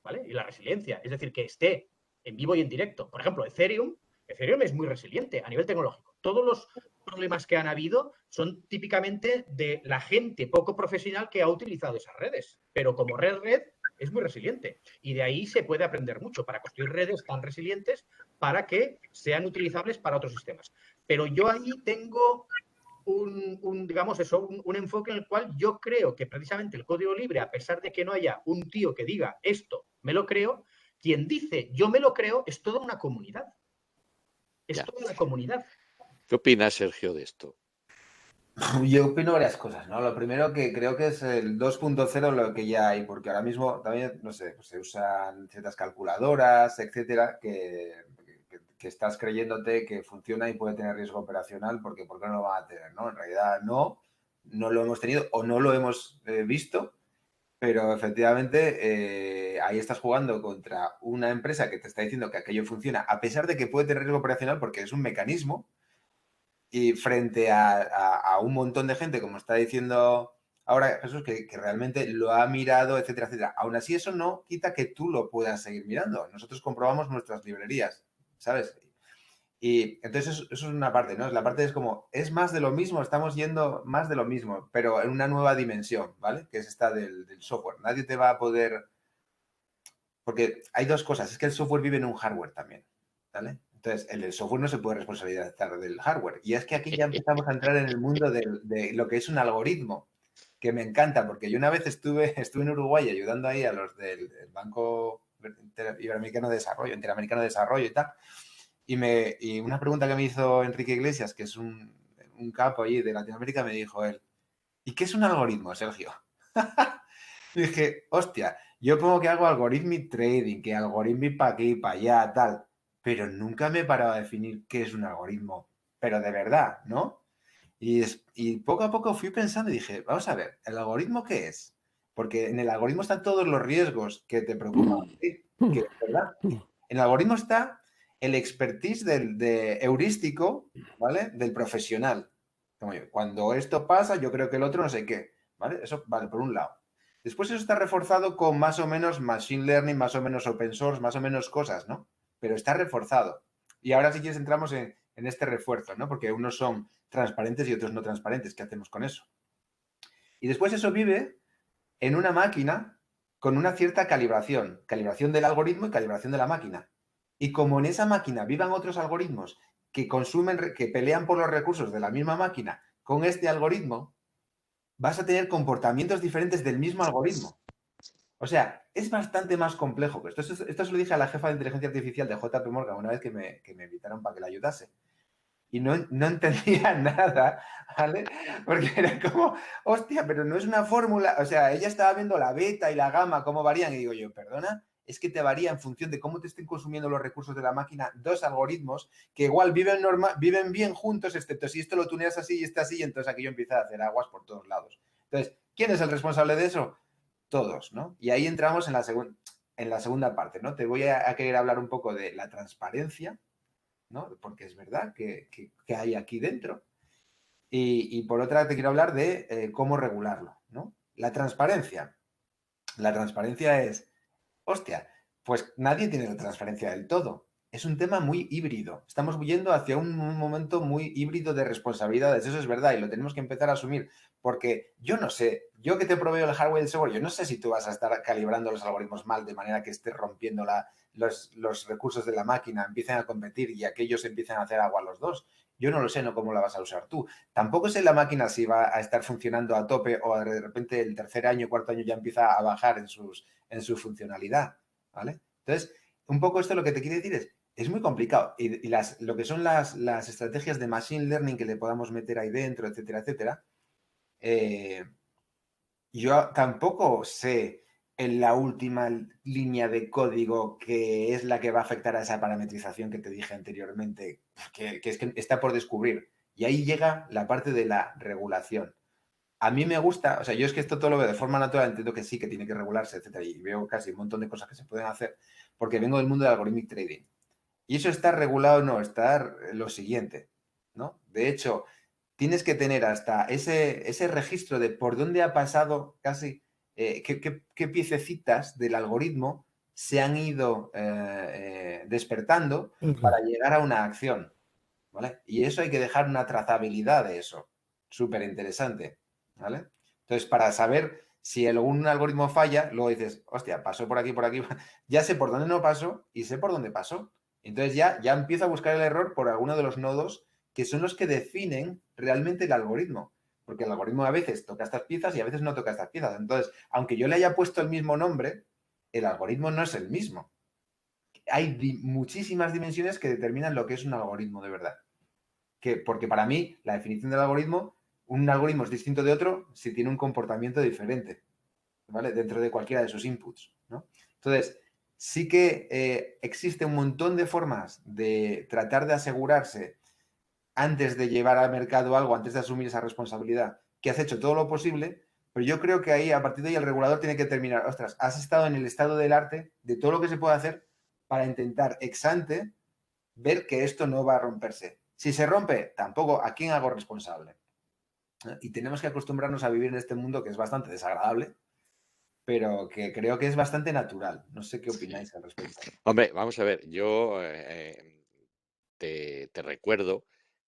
¿vale? Y la resiliencia, es decir, que esté en vivo y en directo. Por ejemplo, Ethereum es muy resiliente a nivel tecnológico. Todos los problemas que han habido son típicamente de la gente poco profesional que ha utilizado esas redes, pero como red es muy resiliente y de ahí se puede aprender mucho para construir redes tan resilientes para que sean utilizables para otros sistemas. Pero yo ahí tengo digamos eso, un enfoque en el cual yo creo que precisamente el código libre, a pesar de que no haya un tío que diga esto, me lo creo, quien dice yo me lo creo es toda una comunidad. Es toda una comunidad. ¿Qué opinas, Sergio, de esto? Yo opino varias cosas, ¿no? Lo primero que creo que es el 2.0 lo que ya hay, porque ahora mismo también, no sé, pues se usan ciertas calculadoras, etcétera, que estás creyéndote que funciona y puede tener riesgo operacional, porque ¿por qué no lo van a tener, no? En realidad no lo hemos tenido o no lo hemos visto, pero efectivamente ahí estás jugando contra una empresa que te está diciendo que aquello funciona, a pesar de que puede tener riesgo operacional porque es un mecanismo. Y frente a un montón de gente, como está diciendo ahora Jesús, que realmente lo ha mirado, etcétera, etcétera. Aún así, eso no quita que tú lo puedas seguir mirando. Nosotros comprobamos nuestras librerías, ¿sabes? Y entonces eso es una parte, ¿no? La parte es como, es más de lo mismo, estamos yendo más de lo mismo, pero en una nueva dimensión, ¿vale? Que es esta del software. Nadie te va a poder... Porque hay dos cosas, es que el software vive en un hardware también, ¿vale? Entonces, el software no se puede responsabilizar del hardware. Y es que aquí ya empezamos a entrar en el mundo de lo que es un algoritmo, que me encanta, porque yo una vez estuve en Uruguay ayudando ahí a los del Banco Interamericano de Desarrollo y tal, y una pregunta que me hizo Enrique Iglesias, que es un capo allí de Latinoamérica, me dijo él, ¿y qué es un algoritmo, Sergio? Y dije, hostia, yo pongo que hago algorithmic trading, que algorithmic para aquí, para allá, tal, pero nunca me he parado a definir qué es un algoritmo, pero de verdad, ¿no? Y poco a poco fui pensando y dije, vamos a ver, ¿el algoritmo qué es? Porque en el algoritmo están todos los riesgos que te preocupan, ¿sí? Que es verdad. En el algoritmo está el expertise de heurístico, ¿vale? Del profesional. Como yo, cuando esto pasa, yo creo que el otro no sé qué, ¿vale? Eso vale, por un lado. Después eso está reforzado con más o menos machine learning, más o menos open source, más o menos cosas, ¿no? Pero está reforzado. Y ahora si quieres entramos en este refuerzo, ¿no? Porque unos son transparentes y otros no transparentes. ¿Qué hacemos con eso? Y después eso vive en una máquina con una cierta calibración del algoritmo y calibración de la máquina. Y como en esa máquina vivan otros algoritmos que consumen, que pelean por los recursos de la misma máquina con este algoritmo, vas a tener comportamientos diferentes del mismo algoritmo. O sea, es bastante más complejo que esto. Esto se lo dije a la jefa de inteligencia artificial de JP Morgan una vez que me invitaron para que la ayudase. Y no entendía nada, ¿vale? Porque era como, hostia, pero no es una fórmula. O sea, ella estaba viendo la beta y la gamma, cómo varían. Y digo yo, perdona, es que te varía en función de cómo te estén consumiendo los recursos de la máquina dos algoritmos que igual viven bien juntos, excepto si esto lo tuneas así y está así, y entonces aquello empieza a hacer aguas por todos lados. Entonces, ¿quién es el responsable de eso? Todos, ¿no? Y ahí entramos en la segunda parte, ¿no? Te voy a querer hablar un poco de la transparencia, ¿no? Porque es verdad que hay aquí dentro. Y por otra te quiero hablar de cómo regularlo, ¿no? La transparencia. La transparencia es, hostia, pues nadie tiene la transparencia del todo. Es un tema muy híbrido. Estamos yendo hacia un momento muy híbrido de responsabilidades. Eso es verdad y lo tenemos que empezar a asumir. Porque yo no sé, yo que te proveo el hardware y el software, yo no sé si tú vas a estar calibrando los algoritmos mal de manera que estés rompiendo los recursos de la máquina, empiecen a competir y aquellos empiecen a hacer agua los dos. Yo no lo sé, no cómo la vas a usar tú. Tampoco sé la máquina si va a estar funcionando a tope o de repente el tercer año, cuarto año ya empieza a bajar en su funcionalidad, ¿vale? Entonces, un poco esto lo que te quiere decir es muy complicado. Y lo que son las estrategias de machine learning que le podamos meter ahí dentro, etcétera, etcétera, yo tampoco sé en la última línea de código que es la que va a afectar a esa parametrización que te dije anteriormente, que es que está por descubrir. Y ahí llega la parte de la regulación. A mí me gusta, o sea, yo es que esto todo lo veo de forma natural, entiendo que sí, que tiene que regularse, etcétera, y veo casi un montón de cosas que se pueden hacer, porque vengo del mundo del algorithmic trading. Y eso está regulado, no, está lo siguiente, ¿no? De hecho, tienes que tener hasta ese registro de por dónde ha pasado casi, qué piececitas del algoritmo se han ido despertando para llegar a una acción, ¿vale? Y eso hay que dejar una trazabilidad de eso, súper interesante, ¿vale? Entonces, para saber si algún algoritmo falla, luego dices, hostia, pasó por aquí, ya sé por dónde no pasó y sé por dónde pasó. Entonces ya empiezo a buscar el error por alguno de los nodos que son los que definen realmente el algoritmo. Porque el algoritmo a veces toca estas piezas y a veces no toca estas piezas. Entonces, aunque yo le haya puesto el mismo nombre, el algoritmo no es el mismo. Hay muchísimas dimensiones que determinan lo que es un algoritmo de verdad. Porque para mí, la definición del algoritmo, un algoritmo es distinto de otro si tiene un comportamiento diferente, ¿vale? Dentro de cualquiera de sus inputs, ¿no? Entonces, sí que existe un montón de formas de tratar de asegurarse antes de llevar al mercado algo, antes de asumir esa responsabilidad, que has hecho todo lo posible, pero yo creo que ahí, a partir de ahí, el regulador tiene que terminar, ostras, has estado en el estado del arte de todo lo que se puede hacer para intentar ex ante ver que esto no va a romperse. Si se rompe, tampoco, ¿a quién hago responsable? Y tenemos que acostumbrarnos a vivir en este mundo que es bastante desagradable, pero que creo que es bastante natural. No sé qué Sí. opináis al respecto. Hombre, vamos a ver, yo te recuerdo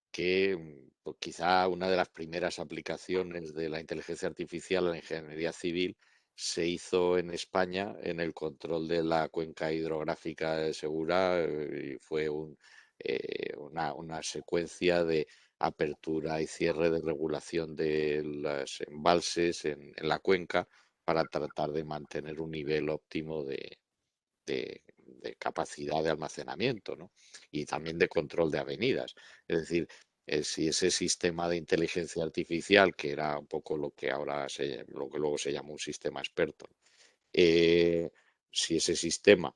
que pues quizá una de las primeras aplicaciones de la inteligencia artificial en la ingeniería civil se hizo en España en el control de la cuenca hidrográfica de Segura y fue una secuencia de apertura y cierre de regulación de los embalses en la cuenca para tratar de mantener un nivel óptimo de capacidad de almacenamiento, ¿no? Y también de control de avenidas. Es decir, si ese sistema de inteligencia artificial, que era un poco lo que lo que luego se llama un sistema experto, eh, si ese sistema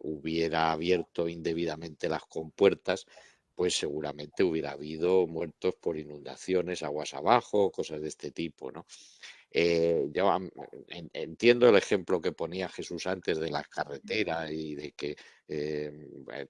hubiera abierto indebidamente las compuertas, pues seguramente hubiera habido muertos por inundaciones, aguas abajo, cosas de este tipo, ¿no? Yo entiendo el ejemplo que ponía Jesús antes de las carreteras y de que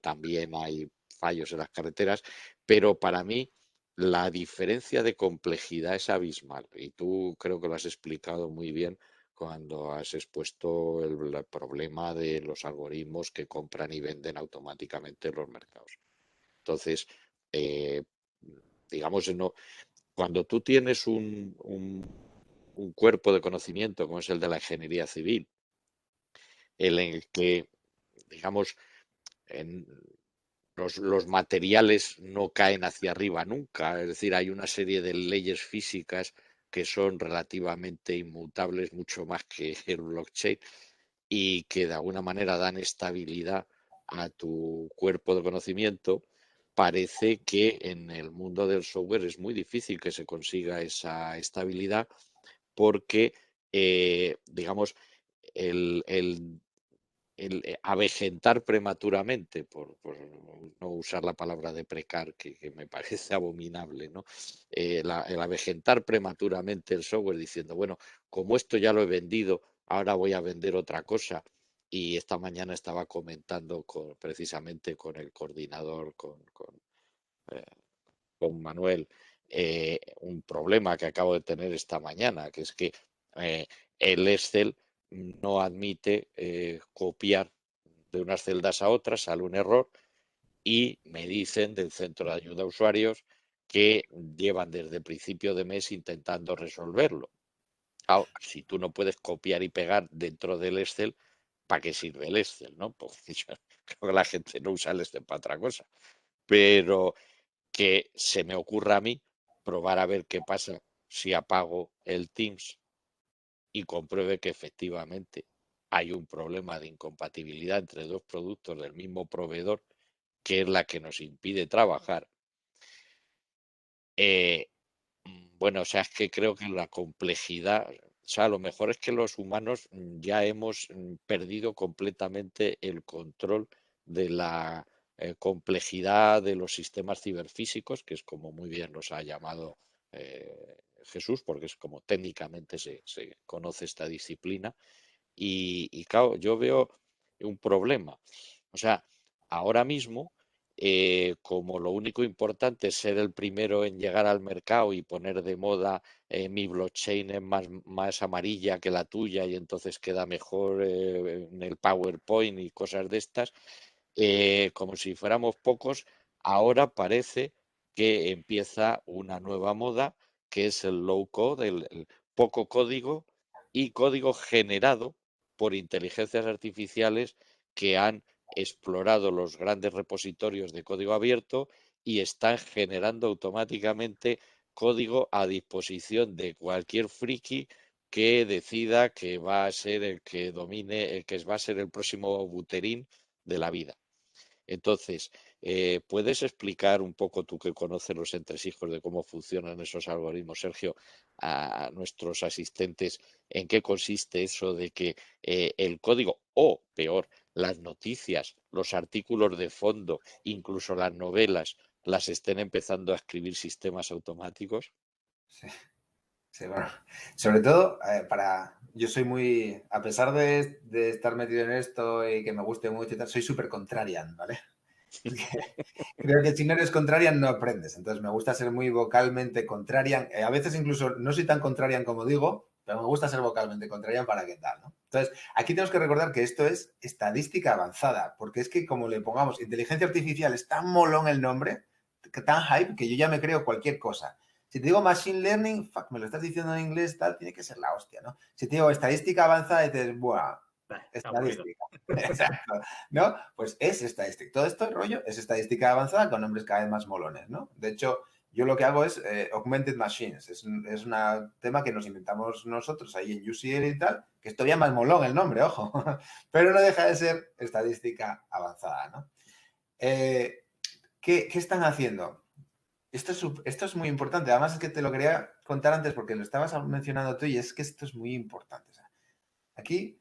también hay fallos en las carreteras, pero para mí la diferencia de complejidad es abismal y tú creo que lo has explicado muy bien cuando has expuesto el problema de los algoritmos que compran y venden automáticamente en los mercados. Entonces, eh, digamos, no, cuando tú tienes un cuerpo de conocimiento como es el de la ingeniería civil, en el que, digamos, en los materiales no caen hacia arriba nunca, es decir, hay una serie de leyes físicas que son relativamente inmutables, mucho más que el blockchain, y que de alguna manera dan estabilidad a tu cuerpo de conocimiento. Parece que en el mundo del software es muy difícil que se consiga esa estabilidad porque, digamos, el avejentar prematuramente, por no usar la palabra deprecar, que me parece abominable, ¿no? El avejentar prematuramente el software diciendo, bueno, como esto ya lo he vendido, ahora voy a vender otra cosa. Y esta mañana estaba comentando precisamente con el coordinador, eh, con Manuel, un problema que acabo de tener esta mañana, que es que eh, el Excel no admite copiar de unas celdas a otras, sale un error y me dicen del centro de ayuda a usuarios que llevan desde el principio de mes intentando resolverlo. Si tú no puedes copiar y pegar dentro del Excel, ¿para qué sirve el Excel? ¿No? Porque yo creo que la gente no usa el Excel para otra cosa. Pero que se me ocurra a mí probar a ver qué pasa si apago el Teams y compruebe que efectivamente hay un problema de incompatibilidad entre dos productos del mismo proveedor, que es la que nos impide trabajar. Eh, bueno, o sea, es que creo que la complejidad, o sea, lo mejor es que los humanos ya hemos perdido completamente el control de la complejidad de los sistemas ciberfísicos, que es como muy bien los ha llamado Jesús, porque es como técnicamente se conoce esta disciplina. Y claro, yo veo un problema. O sea, ahora mismo, como lo único importante es ser el primero en llegar al mercado y poner de moda mi blockchain es más amarilla que la tuya y entonces queda mejor en el PowerPoint y cosas de estas, como si fuéramos pocos, ahora parece que empieza una nueva moda que es el low code, el poco código y código generado por inteligencias artificiales que han explorado los grandes repositorios de código abierto y están generando automáticamente código a disposición de cualquier friki que decida que va a ser el que domine, el que va a ser el próximo Buterin de la vida. Entonces, ¿puedes explicar un poco, tú que conoces los entresijos de cómo funcionan esos algoritmos, Sergio, a nuestros asistentes, en qué consiste eso de que el código, o peor, las noticias, los artículos de fondo, incluso las novelas, las estén empezando a escribir sistemas automáticos? Sí, sí, bueno, sobre todo yo soy muy, a pesar de estar metido en esto y que me guste mucho y tal, soy súper contrarian, ¿vale? Creo que si no eres contrarian no aprendes, entonces me gusta ser muy vocalmente contrarian, a veces incluso no soy tan contrarian como digo, pero me gusta ser vocalmente contrarian para qué tal, ¿no? Entonces, aquí tenemos que recordar que esto es estadística avanzada, porque es que como le pongamos inteligencia artificial, es tan molón el nombre, tan hype, que yo ya me creo cualquier cosa. Si te digo machine learning, fuck, me lo estás diciendo en inglés, tal, tiene que ser la hostia, ¿no? Si te digo estadística avanzada, dices, buah, estadística. Exacto, ¿no? Pues es estadística. Todo esto rollo es estadística avanzada con nombres cada vez más molones, ¿no? De hecho, yo lo que hago es Augmented Machines. Es un tema que nos inventamos nosotros ahí en UCL y tal, que es todavía más molón el nombre, ojo. Pero no deja de ser estadística avanzada, ¿no? ¿Qué están haciendo? Esto es muy importante. Además es que te lo quería contar antes porque lo estabas mencionando tú y es que esto es muy importante. O sea, aquí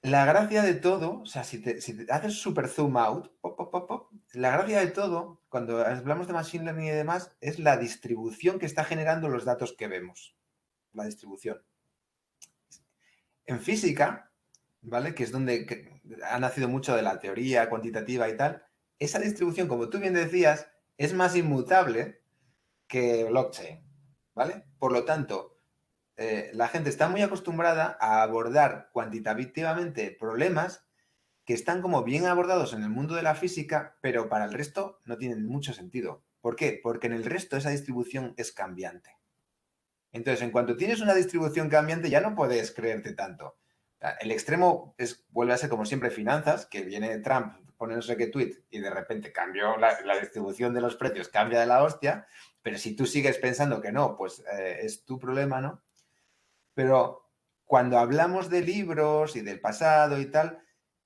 la gracia de todo, o sea, si te haces super zoom out, pop, pop, pop, pop, la gracia de todo, cuando hablamos de machine learning y demás, es la distribución que está generando los datos que vemos. La distribución. En física, ¿vale? Que es donde ha nacido mucho de la teoría cuantitativa y tal, esa distribución, como tú bien decías, es más inmutable que blockchain, ¿vale? Por lo tanto, la gente está muy acostumbrada a abordar cuantitativamente problemas que están como bien abordados en el mundo de la física, pero para el resto no tienen mucho sentido. ¿Por qué? Porque en el resto esa distribución es cambiante. Entonces, en cuanto tienes una distribución cambiante, ya no puedes creerte tanto. El extremo vuelve a ser, como siempre, finanzas, que viene Trump, pone no sé qué tweet y de repente cambió la distribución de los precios, cambia de la hostia, pero si tú sigues pensando que no, pues es tu problema, ¿no? Pero cuando hablamos de libros y del pasado y tal,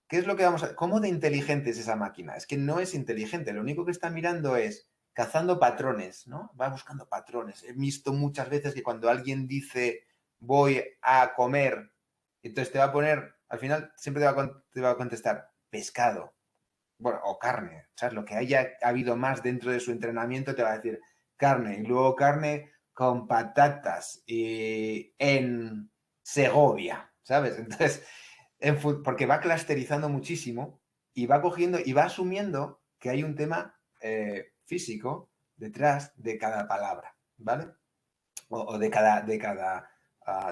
¿qué es lo que vamos a... ¿Cómo de inteligente es esa máquina? Es que no es inteligente, lo único que está mirando es cazando patrones, ¿no? Va buscando patrones. He visto muchas veces que cuando alguien dice voy a comer, entonces te va a poner, al final siempre te va a contestar pescado, bueno, o carne, ¿sabes? Lo que haya habido más dentro de su entrenamiento te va a decir carne, y luego carne con patatas y en Segovia, ¿sabes? Entonces, porque va clusterizando muchísimo y va cogiendo y va asumiendo que hay un tema físico detrás de cada palabra, ¿vale? O de cada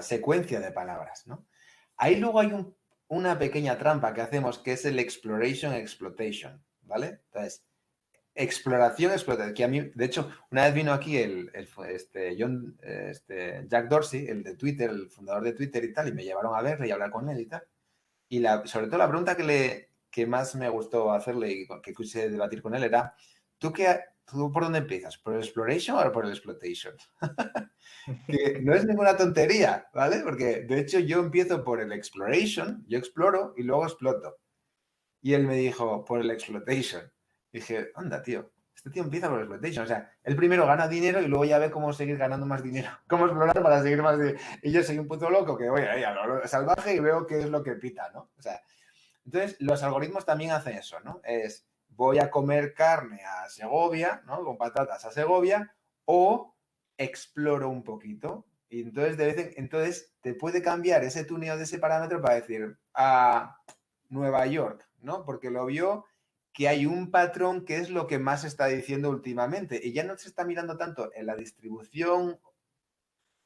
secuencia de palabras, ¿no? Ahí luego hay una pequeña trampa que hacemos que es el exploration exploitation, ¿vale? Entonces, exploración, explotación, que a mí, de hecho, una vez vino aquí Jack Dorsey, el de Twitter, el fundador de Twitter y tal, y me llevaron a verle y a hablar con él y tal. Y sobre todo la pregunta que más me gustó hacerle y que quise debatir con él era, ¿tú por dónde empiezas? ¿Por el exploration o por el exploitation? Que no es ninguna tontería, ¿vale? Porque de hecho yo empiezo por el exploration, yo exploro y luego exploto. Y él me dijo, por el exploitation. Dije, anda, tío, este tío empieza por el exploitation. O sea, él primero gana dinero y luego ya ve cómo seguir ganando más dinero. Cómo explorar para seguir más dinero. Y yo soy un puto loco que voy ahí a lo salvaje y veo qué es lo que pita, ¿no? O sea, entonces los algoritmos también hacen eso, ¿no? Es, voy a comer carne a Segovia, ¿no? Con patatas a Segovia, o exploro un poquito. Y entonces, entonces te puede cambiar ese tuneo de ese parámetro para decir a Nueva York, ¿no? Porque lo vio que hay un patrón que es lo que más está diciendo últimamente. Y ya no se está mirando tanto en la distribución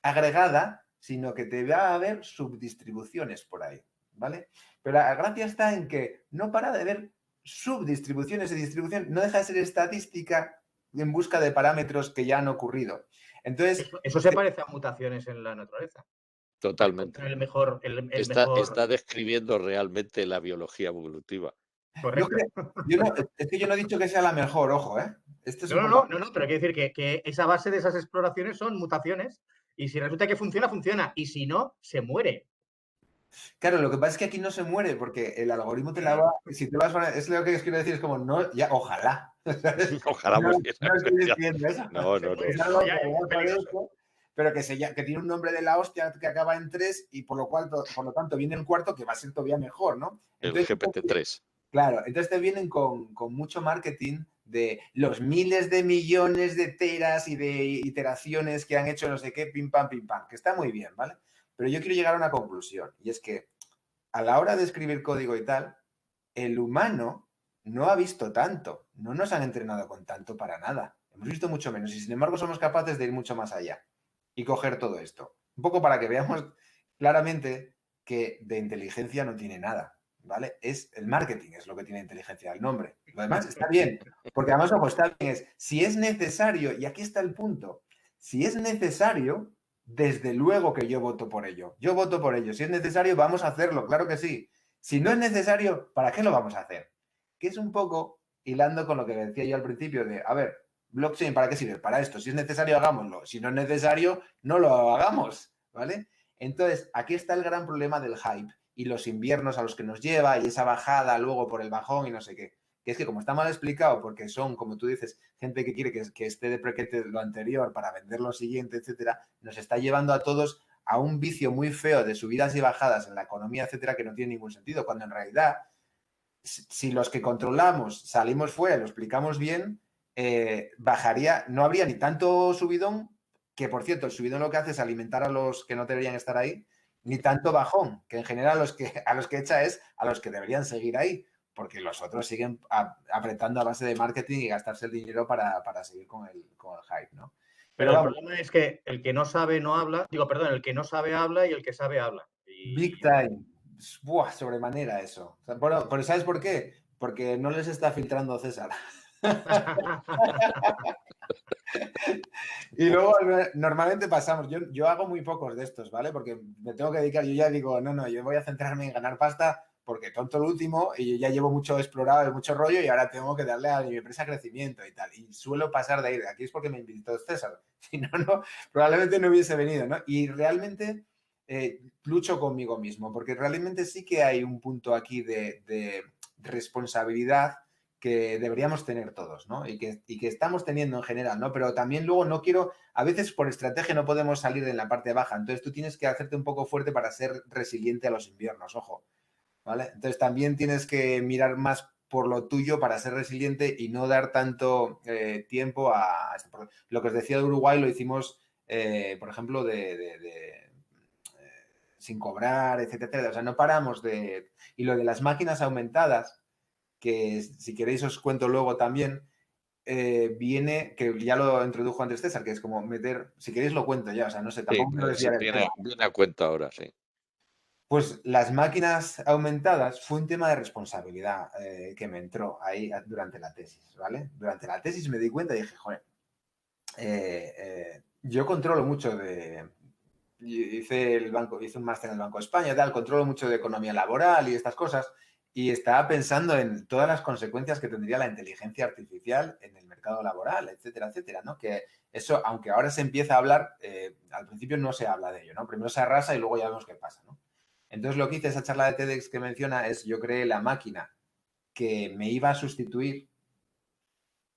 agregada, sino que te va a haber subdistribuciones por ahí, ¿vale? Pero la gracia está en que no para de haber subdistribuciones y distribución, no deja de ser estadística en busca de parámetros que ya han ocurrido. Entonces, Eso se parece a mutaciones en la naturaleza. Totalmente. El mejor. Está describiendo realmente la biología evolutiva. Correcto. Es que yo no he dicho que sea la mejor, ojo, ¿eh? No, pero quiero decir que esa base de esas exploraciones son mutaciones y si resulta que funciona, funciona. Y si no, se muere. Claro, lo que pasa es que aquí no se muere porque el algoritmo te la va... Si te vas a... Es lo que os quiero decir, es como, no, ya, ojalá. Ojalá muriera. No estoy diciendo eso. No. Es algo pero que tiene un nombre de la hostia que acaba en 3 y por lo tanto viene el cuarto que va a ser todavía mejor, ¿no? Entonces, el GPT-3. Claro, entonces te vienen con mucho marketing de los miles de millones de teras y de iteraciones que han hecho no sé qué, pim, pam, que está muy bien, ¿vale? Pero yo quiero llegar a una conclusión y es que a la hora de escribir código y tal, el humano no ha visto tanto, no nos han entrenado con tanto para nada. Hemos visto mucho menos y sin embargo somos capaces de ir mucho más allá y coger todo esto. Un poco para que veamos claramente que de inteligencia no tiene nada, ¿vale? Es el marketing, es lo que tiene inteligencia, el nombre. Lo demás está bien, porque además, ojo, está bien, es si es necesario, y aquí está el punto, si es necesario, desde luego que yo voto por ello. Yo voto por ello. Si es necesario, vamos a hacerlo, claro que sí. Si no es necesario, ¿para qué lo vamos a hacer? Que es un poco hilando con lo que decía yo al principio de, a ver, blockchain, ¿para qué sirve? Para esto. Si es necesario, hagámoslo. Si no es necesario, no lo hagamos, ¿vale? Entonces, aquí está el gran problema del hype y los inviernos a los que nos lleva y esa bajada luego por el bajón y no sé qué. Que es que como está mal explicado, porque son, como tú dices, gente que quiere que esté deprecated lo anterior para vender lo siguiente, etcétera, nos está llevando a todos a un vicio muy feo de subidas y bajadas en la economía, etcétera, que no tiene ningún sentido, cuando en realidad, si los que controlamos salimos fuera y lo explicamos bien, bajaría, no habría ni tanto subidón, que por cierto, el subidón lo que hace es alimentar a los que no deberían estar ahí, ni tanto bajón, que en general a los que echa es a los que deberían seguir ahí, porque los otros siguen apretando a base de marketing y gastarse el dinero para seguir con el hype, ¿no? Pero el problema es que el que no sabe no habla, el que no sabe habla y el que sabe habla. Big time. Buah, sobremanera eso. Bueno, pero ¿sabes por qué? Porque no les está filtrando César. Y luego normalmente pasamos, yo hago muy pocos de estos, ¿vale? Porque me tengo que dedicar, yo ya digo, no, yo voy a centrarme en ganar pasta porque tonto el último y yo ya llevo mucho explorado y mucho rollo y ahora tengo que darle a mi empresa crecimiento y tal. Y suelo pasar de ahí. Aquí es porque me invitó César. Si no, probablemente no hubiese venido, ¿no? Y realmente lucho conmigo mismo porque realmente sí que hay un punto aquí de responsabilidad que deberíamos tener todos, ¿no? Y que estamos teniendo en general, ¿no? Pero también luego no quiero, a veces por estrategia no podemos salir de la parte baja, entonces tú tienes que hacerte un poco fuerte para ser resiliente a los inviernos, ojo, ¿vale? Entonces también tienes que mirar más por lo tuyo para ser resiliente y no dar tanto tiempo a esto. Lo que os decía de Uruguay lo hicimos, por ejemplo, sin cobrar, etcétera, etcétera. O sea, no paramos de... Y lo de las máquinas aumentadas, que si queréis os cuento luego también, viene, que ya lo introdujo antes César, que es como meter, si queréis lo cuento ya, o sea, no sé, tampoco me lo decía. Viene a cuenta ahora, sí. Pues las máquinas aumentadas fue un tema de responsabilidad que me entró ahí durante la tesis, ¿vale? Durante la tesis me di cuenta y dije, joder, yo controlo mucho hice un máster en el Banco de España y tal, controlo mucho de economía laboral y estas cosas, y estaba pensando en todas las consecuencias que tendría la inteligencia artificial en el mercado laboral, etcétera, etcétera, ¿no? Que eso, aunque ahora se empieza a hablar, al principio no se habla de ello, ¿no? Primero se arrasa y luego ya vemos qué pasa, ¿no? Entonces lo que hice, esa charla de TEDx que menciona, es yo creé la máquina que me iba a sustituir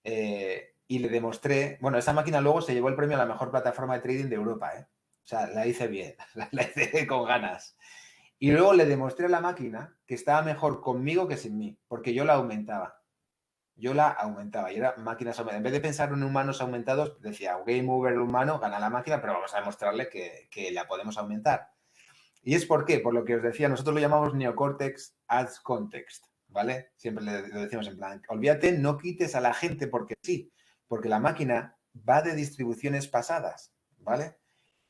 y le demostré, bueno, esa máquina luego se llevó el premio a la mejor plataforma de trading de Europa, ¿eh? O sea, la hice bien, la hice con ganas. Y luego le demostré a la máquina que estaba mejor conmigo que sin mí, porque yo la aumentaba. yo la aumentaba y era máquinas aumentadas. En vez de pensar en humanos aumentados, decía, game over el humano, gana la máquina, pero vamos a demostrarle que la podemos aumentar. ¿Y es por qué? Por lo que os decía, nosotros lo llamamos Neocortex Adds Context, ¿vale? Siempre lo decimos en plan, olvídate, no quites a la gente porque sí, porque la máquina va de distribuciones pasadas, ¿vale?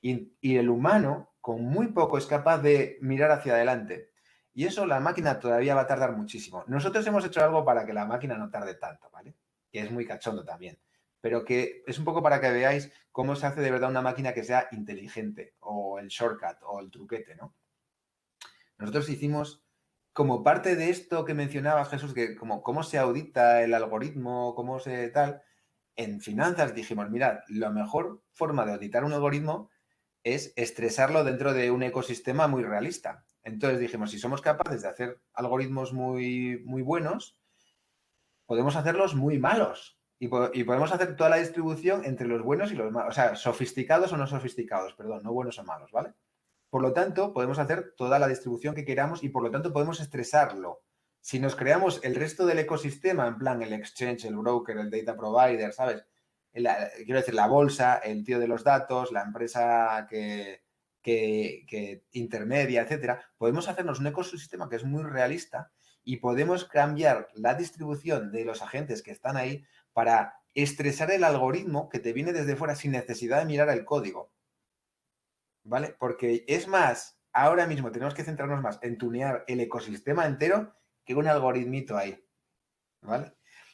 Y el humano, con muy poco, es capaz de mirar hacia adelante. Y eso la máquina todavía va a tardar muchísimo. Nosotros hemos hecho algo para que la máquina no tarde tanto, ¿vale? Que es muy cachondo también. Pero que es un poco para que veáis cómo se hace de verdad una máquina que sea inteligente, o el shortcut, o el truquete, ¿no? Nosotros hicimos, como parte de esto que mencionabas, Jesús, que como cómo se audita el algoritmo, cómo se tal, en finanzas dijimos, mirad, la mejor forma de auditar un algoritmo es estresarlo dentro de un ecosistema muy realista. Entonces dijimos, si somos capaces de hacer algoritmos muy, muy buenos, podemos hacerlos muy malos. Y podemos hacer toda la distribución entre los buenos y los malos. O sea, sofisticados o no sofisticados, perdón, no buenos o malos, ¿vale? Por lo tanto, podemos hacer toda la distribución que queramos y por lo tanto podemos estresarlo. Si nos creamos el resto del ecosistema, en plan el exchange, el broker, el data provider, ¿sabes? Quiero decir, la bolsa, el tío de los datos, la empresa que intermedia, etcétera, podemos hacernos un ecosistema que es muy realista y podemos cambiar la distribución de los agentes que están ahí para estresar el algoritmo que te viene desde fuera sin necesidad de mirar el código. ¿Vale? Porque es más, ahora mismo tenemos que centrarnos más en tunear el ecosistema entero que un algoritmito ahí, ¿vale?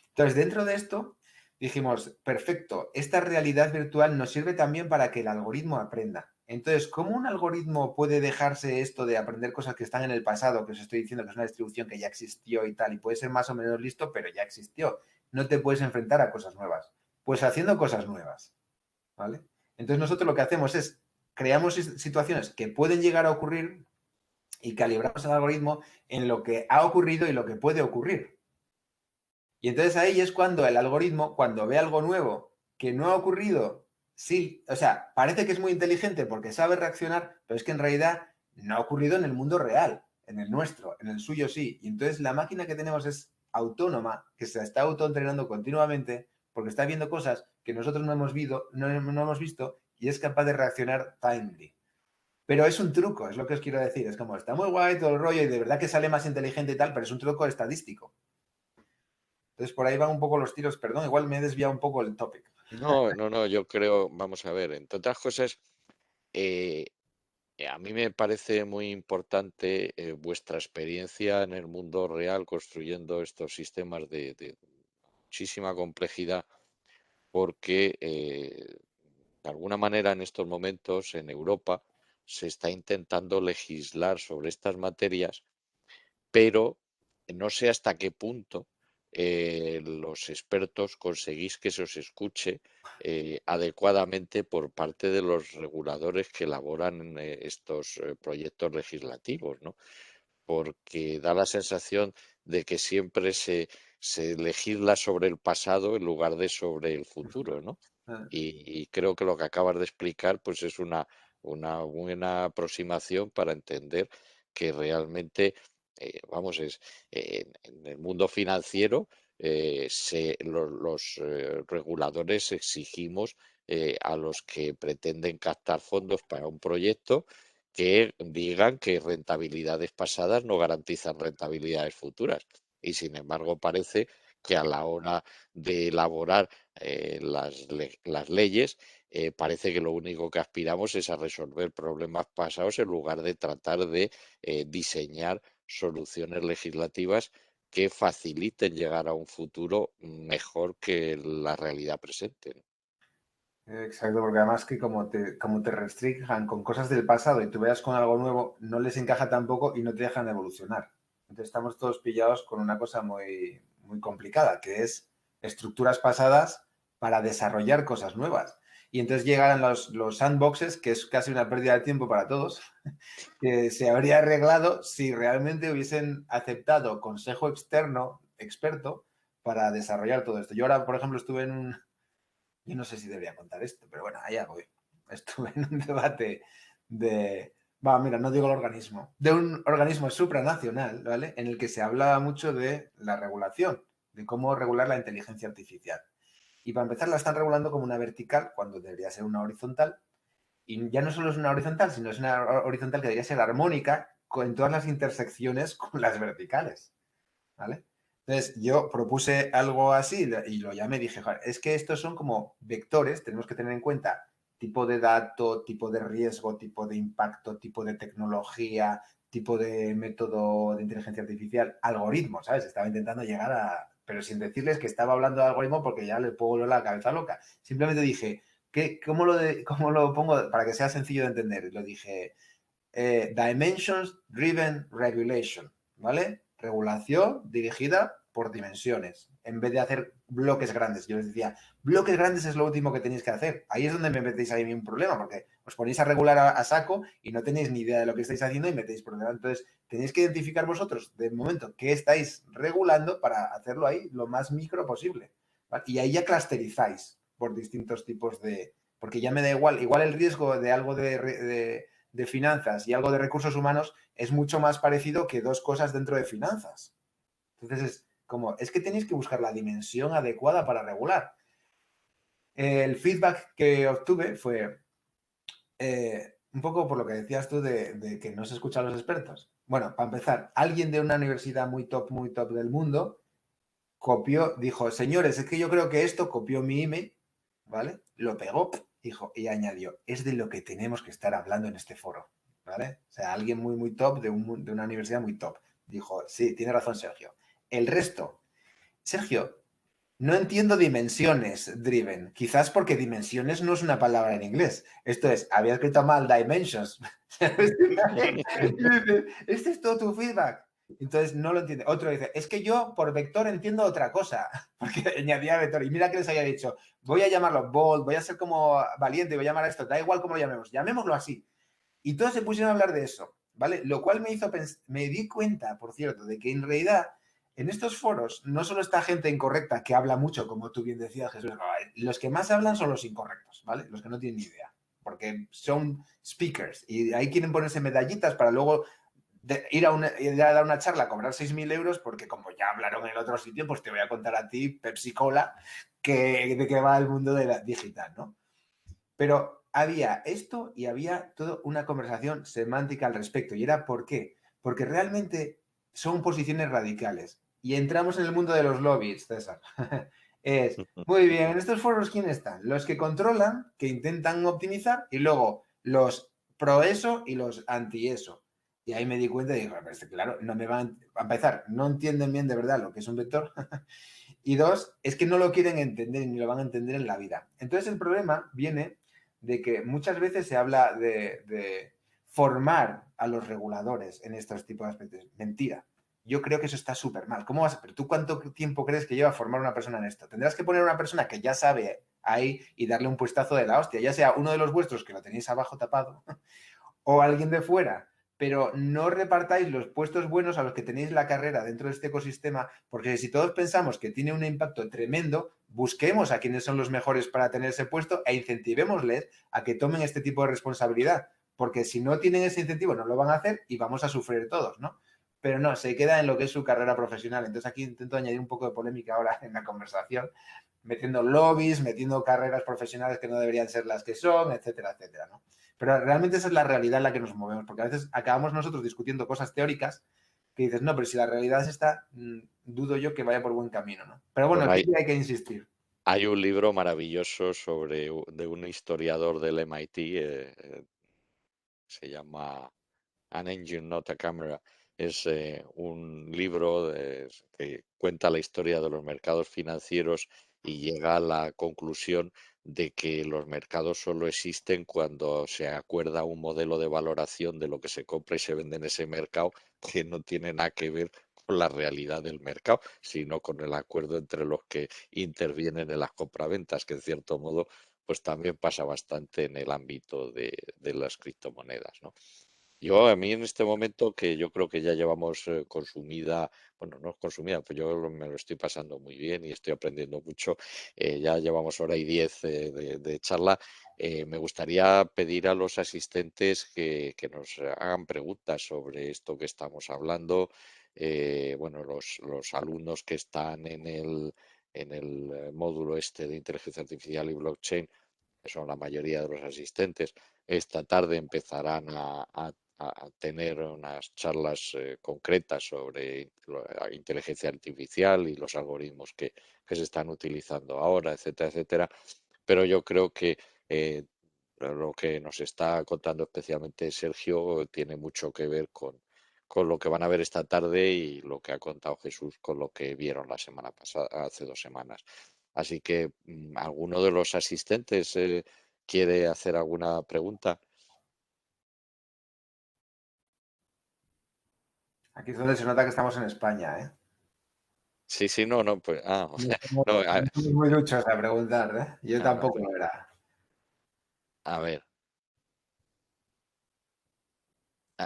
Entonces, dentro de esto, dijimos, perfecto, esta realidad virtual nos sirve también para que el algoritmo aprenda. Entonces, ¿cómo un algoritmo puede dejarse esto de aprender cosas que están en el pasado, que os estoy diciendo que es una distribución que ya existió y tal, y puede ser más o menos listo, pero ya existió? No te puedes enfrentar a cosas nuevas. Pues haciendo cosas nuevas, ¿vale? Entonces, nosotros lo que hacemos es creamos situaciones que pueden llegar a ocurrir y calibramos el algoritmo en lo que ha ocurrido y lo que puede ocurrir. Y entonces ahí es cuando el algoritmo, cuando ve algo nuevo que no ha ocurrido, sí, o sea, parece que es muy inteligente porque sabe reaccionar, pero es que en realidad no ha ocurrido en el mundo real, en el nuestro, en el suyo sí. Y entonces la máquina que tenemos es autónoma, que se está autoentrenando continuamente porque está viendo cosas que nosotros no hemos visto y es capaz de reaccionar timely. Pero es un truco, es lo que os quiero decir. Es como, está muy guay todo el rollo y de verdad que sale más inteligente y tal, pero es un truco estadístico. Entonces, por ahí van un poco los tiros. Perdón, igual me he desviado un poco el topic. No, yo creo, vamos a ver, entre otras cosas, eh, a mí me parece muy importante vuestra experiencia en el mundo real construyendo estos sistemas de muchísima complejidad, porque de alguna manera en estos momentos en Europa se está intentando legislar sobre estas materias, pero no sé hasta qué punto los expertos conseguís que se os escuche adecuadamente por parte de los reguladores que elaboran estos proyectos legislativos, ¿no? Porque da la sensación de que siempre se legisla sobre el pasado en lugar de sobre el futuro, ¿no? Y creo que lo que acabas de explicar pues es una buena aproximación para entender que realmente, vamos, en el mundo financiero los reguladores exigimos a los que pretenden captar fondos para un proyecto que digan que rentabilidades pasadas no garantizan rentabilidades futuras. Y sin embargo parece que a la hora de elaborar las leyes, parece que lo único que aspiramos es a resolver problemas pasados en lugar de tratar de diseñar soluciones legislativas que faciliten llegar a un futuro mejor que la realidad presente, ¿no? Exacto, porque además que como te restrinjan con cosas del pasado y tú veas con algo nuevo, no les encaja tampoco y no te dejan evolucionar. Entonces estamos todos pillados con una cosa muy, muy complicada, que es estructuras pasadas para desarrollar cosas nuevas. Y entonces llegan los sandboxes, que es casi una pérdida de tiempo para todos, que se habría arreglado si realmente hubiesen aceptado consejo externo, experto, para desarrollar todo esto. Yo ahora, por ejemplo, estuve en un... Yo no sé si debería contar esto, pero bueno, allá voy. Estuve en un debate mira, no digo el organismo, de un organismo supranacional, ¿vale? En el que se hablaba mucho de la regulación de cómo regular la inteligencia artificial. Y para empezar la están regulando como una vertical cuando debería ser una horizontal. Y ya no solo es una horizontal, sino es una horizontal que debería ser armónica en todas las intersecciones con las verticales, ¿vale? Entonces yo propuse algo así y lo llamé, dije, joder, es que estos son como vectores, tenemos que tener en cuenta tipo de dato, tipo de riesgo, tipo de impacto, tipo de tecnología, tipo de método de inteligencia artificial, algoritmos, ¿sabes? Estaba intentando llegar a... Pero sin decirles que estaba hablando de algoritmo porque ya les puedo volver la cabeza loca. Simplemente dije, ¿cómo lo pongo para que sea sencillo de entender? Lo dije, Dimensions Driven Regulation, ¿vale? Regulación dirigida por dimensiones, en vez de hacer bloques grandes. Yo les decía, bloques grandes es lo último que tenéis que hacer. Ahí es donde me metéis ahí un problema, porque os ponéis a regular a saco y no tenéis ni idea de lo que estáis haciendo y metéis problemas. Entonces, tenéis que identificar vosotros, de momento, qué estáis regulando para hacerlo ahí lo más micro posible, ¿vale? Y ahí ya clusterizáis por distintos tipos de... Porque ya me da igual el riesgo de algo de finanzas y algo de recursos humanos es mucho más parecido que dos cosas dentro de finanzas. Entonces, es que tenéis que buscar la dimensión adecuada para regular. El feedback que obtuve fue un poco por lo que decías tú de que no se escuchan los expertos. Bueno, para empezar, alguien de una universidad muy top del mundo copió, dijo, señores, es que yo creo que esto copió mi email, ¿vale? Lo pegó, dijo, y añadió, es de lo que tenemos que estar hablando en este foro, ¿vale? O sea, alguien muy top de una universidad muy top. Dijo, sí, tiene razón Sergio. El resto, Sergio, no entiendo dimensiones driven. Quizás porque dimensiones no es una palabra en inglés. Esto es, había escrito mal dimensions. Este es todo tu feedback. Entonces no lo entiende. Otro dice, es que yo por vector entiendo otra cosa. Porque añadía vector. Y mira que les había dicho, voy a llamarlo bold, voy a ser como valiente, voy a llamar a esto, da igual cómo lo llamemos, llamémoslo así. Y todos se pusieron a hablar de eso, ¿vale? Lo cual me hizo pensar, me di cuenta, por cierto, de que en realidad en estos foros no solo está gente incorrecta que habla mucho, como tú bien decías, Jesús, los que más hablan son los incorrectos, ¿vale? Los que no tienen ni idea, porque son speakers y ahí quieren ponerse medallitas para luego ir a dar una charla, cobrar 6.000 euros, porque como ya hablaron en el otro sitio, pues te voy a contar a ti, Pepsi Cola, de qué va el mundo de la digital, ¿no? Pero había esto y había toda una conversación semántica al respecto. ¿Y era por qué? Porque realmente son posiciones radicales. Y entramos en el mundo de los lobbies, César. Muy bien, en estos foros, ¿quién están? Los que controlan, que intentan optimizar, y luego los pro eso y los anti eso. Y ahí me di cuenta y dije, pues, claro, no me van a empezar, no entienden bien de verdad lo que es un vector. Y dos, es que no lo quieren entender ni lo van a entender en la vida. Entonces el problema viene de que muchas veces se habla de formar a los reguladores en estos tipos de aspectos. Mentira. Yo creo que eso está súper mal. ¿Cómo vas a...? Pero tú, ¿cuánto tiempo crees que lleva formar una persona en esto? Tendrás que poner a una persona que ya sabe ahí y darle un puestazo de la hostia, ya sea uno de los vuestros que lo tenéis abajo tapado o alguien de fuera, pero no repartáis los puestos buenos a los que tenéis la carrera dentro de este ecosistema, porque si todos pensamos que tiene un impacto tremendo, busquemos a quienes son los mejores para tener ese puesto e incentivémosles a que tomen este tipo de responsabilidad, porque si no tienen ese incentivo no lo van a hacer y vamos a sufrir todos, ¿no? Pero no, se queda en lo que es su carrera profesional. Entonces aquí intento añadir un poco de polémica ahora en la conversación, metiendo lobbies, metiendo carreras profesionales que no deberían ser las que son, etcétera, etcétera, ¿no? Pero realmente esa es la realidad en la que nos movemos, porque a veces acabamos nosotros discutiendo cosas teóricas que dices, no, pero si la realidad es esta, dudo yo que vaya por buen camino, ¿no? Pero bueno, Bueno, sí que hay que insistir. hay un libro maravilloso de un historiador del MIT, se llama An Engine, Not a Camera. Es un libro que cuenta la historia de los mercados financieros y llega a la conclusión de que los mercados solo existen cuando se acuerda un modelo de valoración de lo que se compra y se vende en ese mercado que no tiene nada que ver con la realidad del mercado, sino con el acuerdo entre los que intervienen en las compraventas, que en cierto modo pues también pasa bastante en el ámbito de las criptomonedas, ¿no? A mí en este momento que yo creo que ya llevamos consumida, bueno, no consumida, pues me lo estoy pasando muy bien y estoy aprendiendo mucho. Ya llevamos hora y 10 de charla. Me gustaría pedir a los asistentes que nos hagan preguntas sobre esto que estamos hablando. bueno, los alumnos que están en el módulo este de inteligencia artificial y blockchain, que son la mayoría de los asistentes, esta tarde empezarán a tener unas charlas concretas sobre la inteligencia artificial y los algoritmos que se están utilizando ahora, etcétera, etcétera. Pero yo creo que lo que nos está contando especialmente Sergio tiene mucho que ver con lo que van a ver esta tarde y lo que ha contado Jesús con lo que vieron la semana pasada, hace 2 semanas. Así que, ¿alguno de los asistentes quiere hacer alguna pregunta? Aquí es donde se nota que estamos en España, ¿eh? Sí, sí, no, no, pues, No somos, no, no somos muy duchos a preguntar, ¿eh? Yo tampoco vale. lo era. A ver,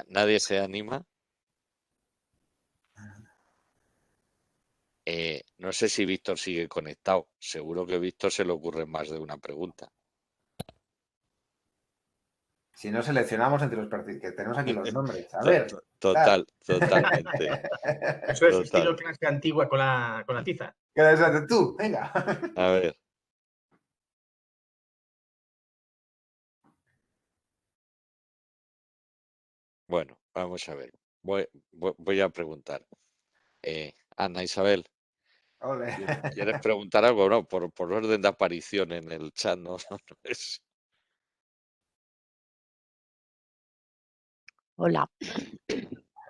¿nadie se anima? No sé si Víctor sigue conectado. Seguro que a Víctor se le ocurre más de una pregunta. Si no seleccionamos entre los partidos, que tenemos aquí los nombres. A ver. Totalmente. Eso es Total. estilo clase antigua con la tiza. Quédate tú, venga. A ver. Bueno, vamos a ver. Voy a preguntar. Ana Isabel, Ole. ¿quieres preguntar algo? No, por orden de aparición en el chat, no, no es. Hola,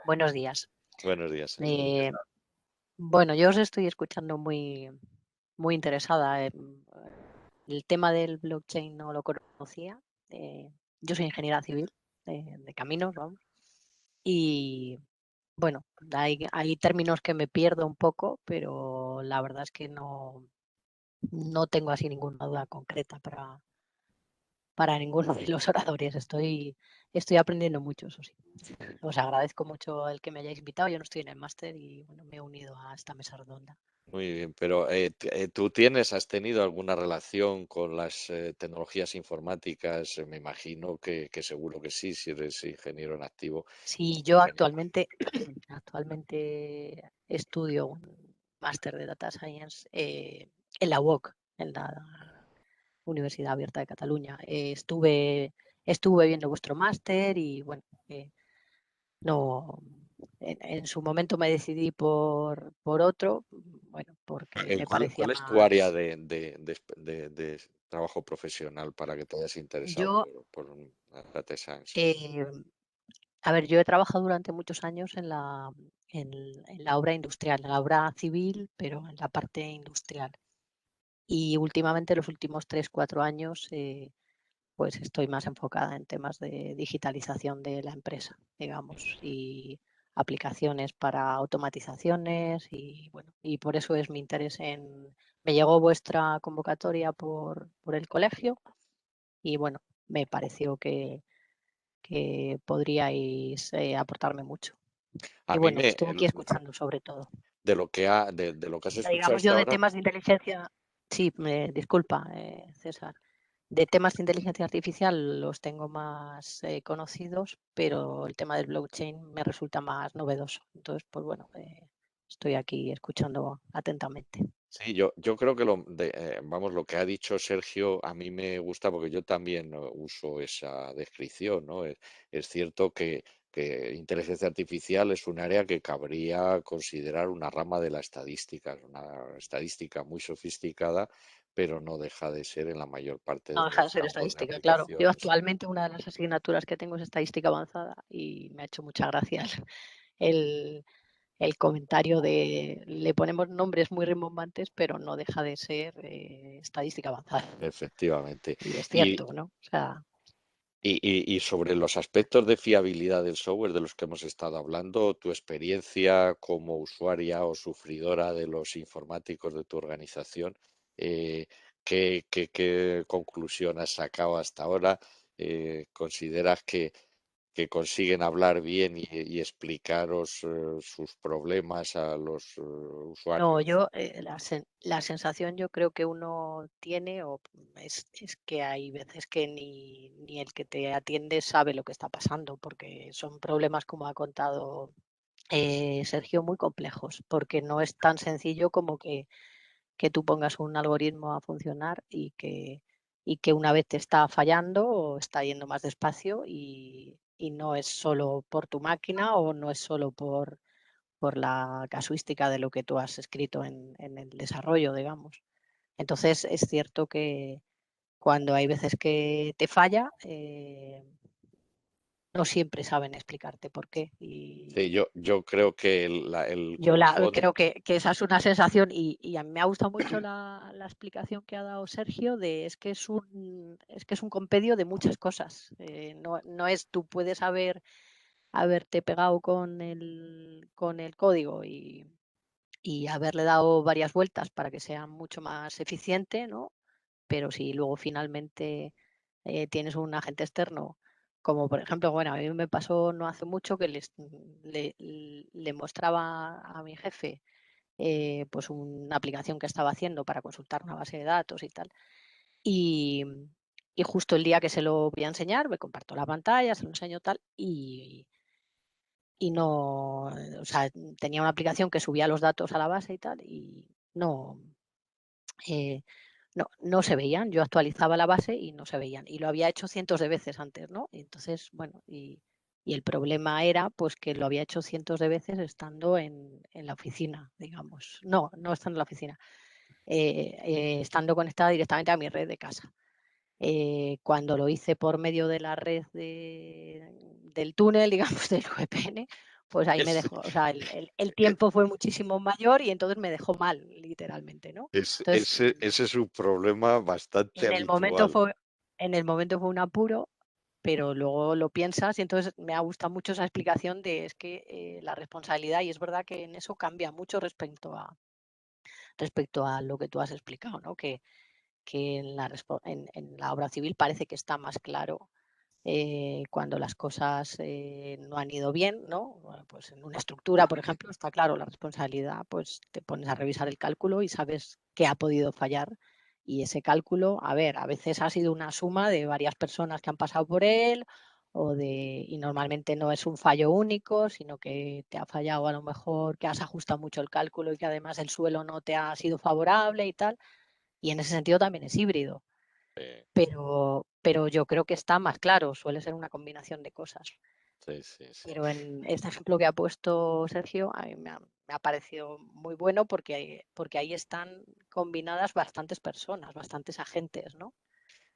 buenos días. Buenos días. Bueno, yo os estoy escuchando muy interesada. El tema del blockchain no lo conocía. Yo soy ingeniera civil de caminos, vamos. Y bueno, hay términos que me pierdo un poco, pero la verdad es que no tengo así ninguna duda concreta para ninguno de los oradores. Estoy aprendiendo mucho, eso sí. Os agradezco mucho el que me hayáis invitado. Yo no estoy en el máster y bueno, me he unido a esta mesa redonda. Muy bien, pero ¿tú has tenido alguna relación con las tecnologías informáticas? Me imagino que seguro que sí, si eres ingeniero en activo. Sí, yo actualmente estudio un máster de Data Science en la UOC, en la Universidad Abierta de Cataluña. Estuve viendo vuestro máster y bueno, no, en su momento me decidí por otro, bueno, porque me parecía ¿Cuál es tu área más. de trabajo profesional para que te hayas interesado Yo, por un data science? a ver, yo he trabajado durante muchos años en la obra industrial, en la obra civil, pero en la parte industrial. Y últimamente, los últimos 3, 4 años, pues estoy más enfocada en temas de digitalización de la empresa, digamos, y aplicaciones para automatizaciones y bueno, y por eso es mi interés me llegó vuestra convocatoria por el colegio y bueno, me pareció que podríais aportarme mucho. A Y mí bueno, estuve aquí escuchando sobre todo. de lo que has escuchado Digamos, yo hasta de ahora, temas de inteligencia, sí, disculpa, César. De temas de inteligencia artificial los tengo más conocidos, pero el tema del blockchain me resulta más novedoso. Entonces, pues bueno, estoy aquí escuchando atentamente. sí, yo creo que lo que ha dicho Sergio a mí me gusta porque yo también uso esa descripción, ¿no? Es cierto que inteligencia artificial es un área que cabría considerar una rama de la estadística, es una estadística muy sofisticada, pero no deja de ser en la mayor parte No de deja de los ser campos de estadística, claro. Yo aplicaciones. actualmente una de las asignaturas que tengo es estadística avanzada y me ha hecho mucha gracia el, el comentario de le ponemos nombres muy rimbombantes, pero no deja de ser estadística avanzada. Efectivamente. Y es Y, cierto, ¿no? O sea, y sobre los aspectos de fiabilidad del software de los que hemos estado hablando, tu experiencia como usuaria o sufridora de los informáticos de tu organización, eh, ¿qué conclusión has sacado hasta ahora? ¿Consideras que consiguen hablar bien y explicaros sus problemas a los no, usuarios? yo la sensación yo creo que uno tiene es que hay veces que ni el que te atiende sabe lo que está pasando, porque son problemas como ha contado Sergio, muy complejos, porque no es tan sencillo como que tú pongas un algoritmo a funcionar y que una vez te está fallando o está yendo más despacio y no es solo por tu máquina o no es solo por la casuística de lo que tú has escrito en el desarrollo, digamos. Entonces, es cierto que cuando hay veces que te falla, no siempre saben explicarte por qué. Y Sí, yo creo que el yo colofón, creo que esa es una sensación y a mí me ha gustado mucho la explicación que ha dado Sergio de es que es un compendio de muchas cosas. No es tú puedes haberte pegado con el código y haberle dado varias vueltas para que sea mucho más eficiente, ¿no? Pero si luego finalmente tienes un agente externo, como por ejemplo, bueno, a mí me pasó no hace mucho que le mostraba a mi jefe pues una aplicación que estaba haciendo para consultar una base de datos y tal. Y, y justo el día que se lo voy a enseñar, me comparto la pantalla, se lo enseño tal y no, o sea, tenía una aplicación que subía los datos a la base y tal y eh, no se veían. Yo actualizaba la base y no se veían. Y lo había hecho cientos de veces antes, ¿no? Y entonces, bueno, y el problema era pues que lo había hecho cientos de veces estando en la oficina, digamos. No estando en la oficina, estando conectada directamente a mi red de casa. Cuando lo hice por medio de la red del túnel, digamos, del VPN, pues ahí me dejó, o sea, el tiempo fue muchísimo mayor y entonces me dejó mal, literalmente, ¿no? Entonces, ese es un problema bastante en el momento habitual. fue, un apuro, pero luego lo piensas y entonces me ha gustado mucho esa explicación de es que la responsabilidad, y es verdad que en eso cambia mucho respecto a lo que tú has explicado, ¿no? Que en la obra civil parece que está más claro cuando las cosas no han ido bien, ¿no? Bueno, pues en una estructura, por ejemplo, está claro la responsabilidad, pues te pones a revisar el cálculo y sabes qué ha podido fallar. Y ese cálculo, a ver, a veces ha sido una suma de varias personas que han pasado por él y normalmente no es un fallo único, sino que te ha fallado a lo mejor que has ajustado mucho el cálculo y que además el suelo no te ha sido favorable y tal. Y en ese sentido también es híbrido, Eh, pero yo creo que está más claro, suele ser una combinación de cosas. sí, sí, sí. Pero en este ejemplo que ha puesto Sergio, a mí me ha parecido muy bueno porque ahí están combinadas bastantes personas, bastantes agentes, ¿no?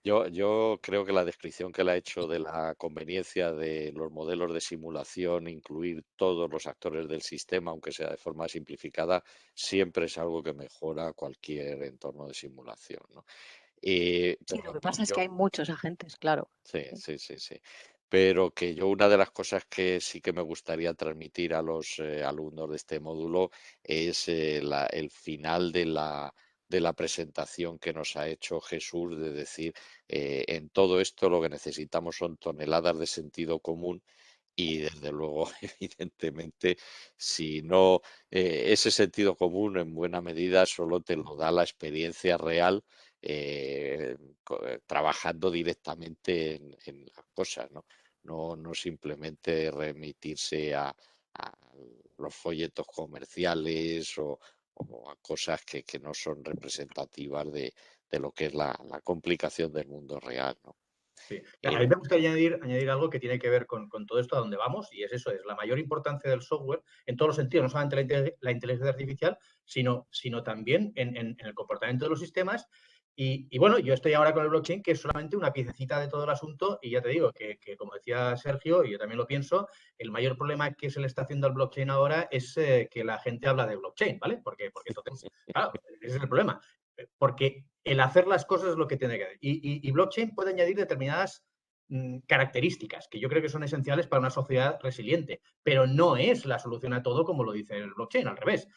Yo creo que la descripción que le ha hecho de la conveniencia de los modelos de simulación, incluir todos los actores del sistema, aunque sea de forma simplificada, siempre es algo que mejora cualquier entorno de simulación, ¿no? Sí, lo Pero que pasa es que yo, hay muchos agentes, claro. sí, Sí. sí, sí, sí. Pero que yo una de las cosas que sí que me gustaría transmitir a los alumnos de este módulo es el final de la presentación que nos ha hecho Jesús, de decir, en todo esto lo que necesitamos son toneladas de sentido común y desde luego, evidentemente, si no, ese sentido común en buena medida solo te lo da la experiencia real trabajando directamente en las cosas, ¿no? No simplemente remitirse a los folletos comerciales o a cosas que no son representativas de lo que es la complicación del mundo real, ¿no? Sí. A Eh, mí me gustaría añadir algo que tiene que ver con todo esto a dónde vamos, y es eso, es la mayor importancia del software en todos los sentidos, no solamente la inteligencia artificial, sino también en el comportamiento de los sistemas. Y bueno, yo estoy ahora con el blockchain, que es solamente una piececita de todo el asunto, y ya te digo que como decía Sergio, y yo también lo pienso, el mayor problema que se le está haciendo al blockchain ahora es que la gente habla de blockchain, ¿vale? Porque entonces, claro, ese es el problema. Porque el hacer las cosas es lo que tiene que hacer. Y blockchain puede añadir determinadas características que yo creo que son esenciales para una sociedad resiliente, pero no es la solución a todo como lo dice el blockchain, al revés.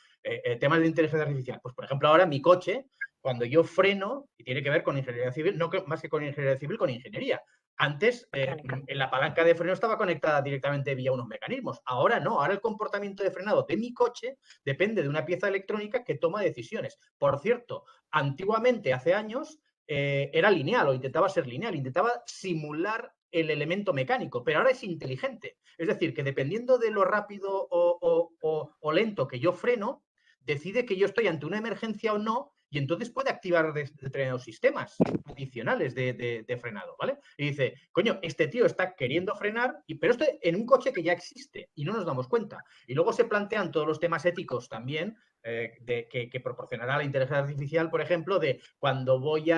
Temas de inteligencia artificial, pues por ejemplo ahora mi coche, cuando yo freno, y tiene que ver con ingeniería civil, no más que con ingeniería civil, con ingeniería. Antes, Mecánica. la palanca de freno estaba conectada directamente vía unos mecanismos. Ahora no, ahora el comportamiento de frenado de mi coche depende de una pieza electrónica que toma decisiones. Por cierto, antiguamente, hace años, era lineal o intentaba ser lineal, intentaba simular el elemento mecánico, pero ahora es inteligente. Es decir, que dependiendo de lo rápido o lento que yo freno, decide que yo estoy ante una emergencia o no, y entonces puede activar determinados sistemas adicionales de frenado, ¿vale? Y dice, coño, este tío está queriendo frenar, pero esto en un coche que ya existe y no nos damos cuenta. Y luego se plantean todos los temas éticos también que proporcionará la inteligencia artificial, por ejemplo, de cuando voy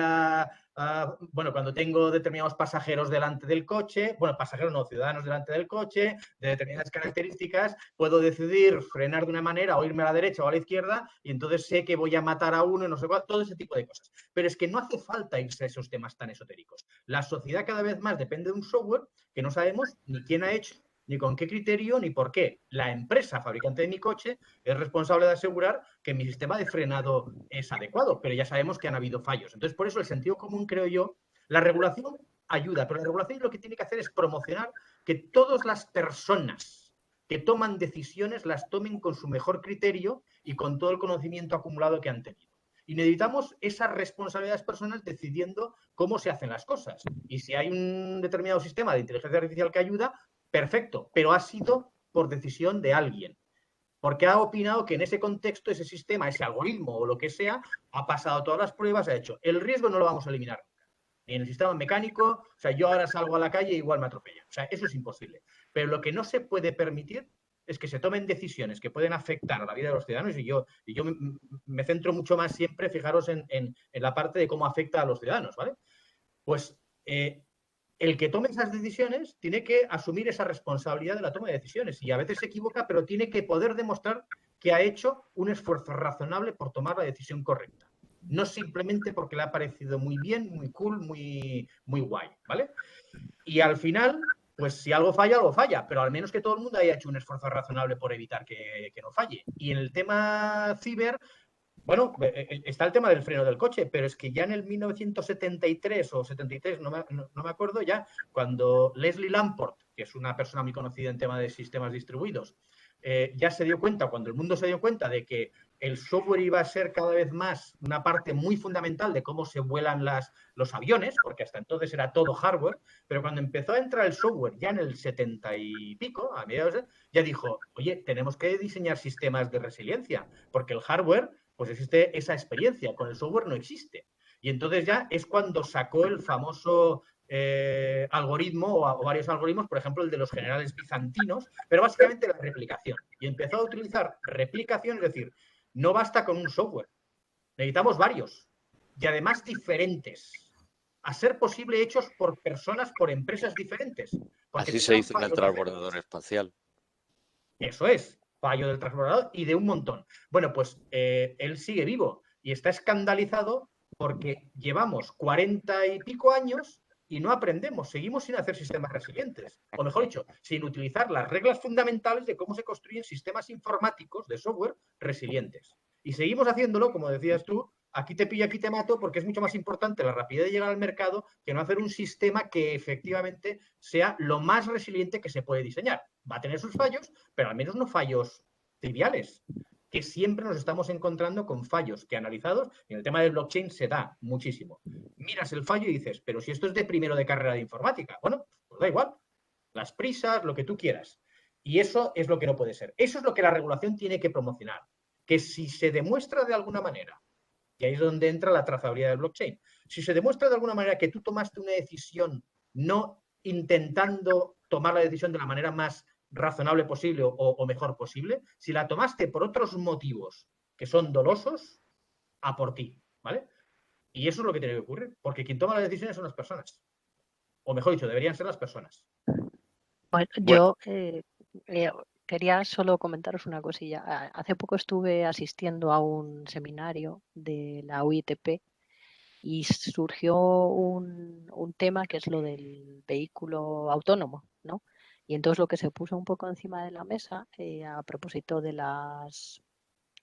bueno, cuando tengo determinados pasajeros delante del coche, bueno, pasajeros no, ciudadanos delante del coche, de determinadas características, puedo decidir frenar de una manera o irme a la derecha o a la izquierda y entonces sé que voy a matar a uno y no sé cuál, todo ese tipo de cosas. Pero es que no hace falta irse a esos temas tan esotéricos. La sociedad cada vez más depende de un software que no sabemos ni quién ha hecho, ni con qué criterio, ni por qué. La empresa fabricante de mi coche es responsable de asegurar que mi sistema de frenado es adecuado, pero ya sabemos que han habido fallos. Entonces, por eso el sentido común, creo yo, la regulación ayuda, pero la regulación lo que tiene que hacer es promocionar que todas las personas que toman decisiones las tomen con su mejor criterio y con todo el conocimiento acumulado que han tenido. Y necesitamos esas responsabilidades personales decidiendo cómo se hacen las cosas. Y si hay un determinado sistema de inteligencia artificial que ayuda, perfecto, pero ha sido por decisión de alguien, porque ha opinado que en ese contexto, ese sistema, ese algoritmo o lo que sea, ha pasado todas las pruebas, ha hecho. El riesgo no lo vamos a eliminar nunca. Ni en el sistema mecánico, o sea, yo ahora salgo a la calle y igual me atropellan. O sea, eso es imposible. Pero lo que no se puede permitir es que se tomen decisiones que pueden afectar a la vida de los ciudadanos y yo me centro mucho más siempre, fijaros en la parte de cómo afecta a los ciudadanos, ¿vale? Pues el que tome esas decisiones tiene que asumir esa responsabilidad de la toma de decisiones y a veces se equivoca, pero tiene que poder demostrar que ha hecho un esfuerzo razonable por tomar la decisión correcta. No simplemente porque le ha parecido muy bien, muy cool, muy guay, ¿vale? Y al final, pues si algo falla, pero al menos que todo el mundo haya hecho un esfuerzo razonable por evitar que no falle. Y en el tema ciber, bueno, está el tema del freno del coche, pero es que ya en el 1973 o 73, no me acuerdo ya, cuando Leslie Lamport, que es una persona muy conocida en tema de sistemas distribuidos, ya se dio cuenta, cuando el mundo se dio cuenta de que el software iba a ser cada vez más una parte muy fundamental de cómo se vuelan los aviones, porque hasta entonces era todo hardware, pero cuando empezó a entrar el software ya en el 70 y pico, a mediados, ya dijo, oye, tenemos que diseñar sistemas de resiliencia, porque el hardware pues existe esa experiencia, con el software no existe. Y entonces ya es cuando sacó el famoso algoritmo o varios algoritmos, por ejemplo, el de los generales bizantinos, pero básicamente la replicación. Y empezó a utilizar replicación, es decir, no basta con un software, necesitamos varios y además diferentes, a ser posible hechos por personas, por empresas diferentes. Así se hizo en el transbordador espacial. Eso es, fallo del transbordador y de un montón. Bueno, pues él sigue vivo y está escandalizado porque llevamos 40 y pico años y no aprendemos, seguimos sin hacer sistemas resilientes, o mejor dicho, sin utilizar las reglas fundamentales de cómo se construyen sistemas informáticos de software resilientes. Y seguimos haciéndolo, como decías tú, aquí te pillo, aquí te mato, porque es mucho más importante la rapidez de llegar al mercado que no hacer un sistema que efectivamente sea lo más resiliente que se puede diseñar. Va a tener sus fallos, pero al menos no fallos triviales, que siempre nos estamos encontrando con fallos que analizados, en el tema del blockchain se da muchísimo. Miras el fallo y dices, pero si esto es de primero de carrera de informática, bueno, pues da igual, las prisas, lo que tú quieras. Y eso es lo que no puede ser. Eso es lo que la regulación tiene que promocionar. Que si se demuestra de alguna manera, y ahí es donde entra la trazabilidad del blockchain, si se demuestra de alguna manera que tú tomaste una decisión no intentando tomar la decisión de la manera más razonable posible o mejor posible, si la tomaste por otros motivos que son dolosos, a por ti, ¿vale? Y eso es lo que tiene que ocurrir, porque quien toma las decisiones son las personas. O mejor dicho, deberían ser las personas. Bueno, yo quería solo comentaros una cosilla. Hace poco estuve asistiendo a un seminario de la UITP y surgió un tema que es lo del vehículo autónomo, ¿no? Y entonces lo que se puso un poco encima de la mesa a propósito de las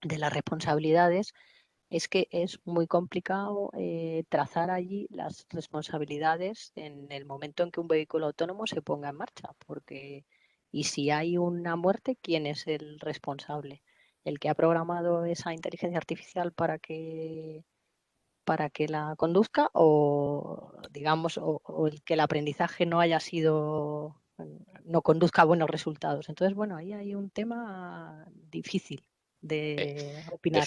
responsabilidades es que es muy complicado trazar allí las responsabilidades en el momento en que un vehículo autónomo se ponga en marcha, porque y si hay una muerte, ¿quién es el responsable? ¿El que ha programado esa inteligencia artificial para que para que la conduzca o, digamos, o el que el aprendizaje no haya sido, no conduzca a buenos resultados. Entonces, bueno, ahí hay un tema difícil de opinar.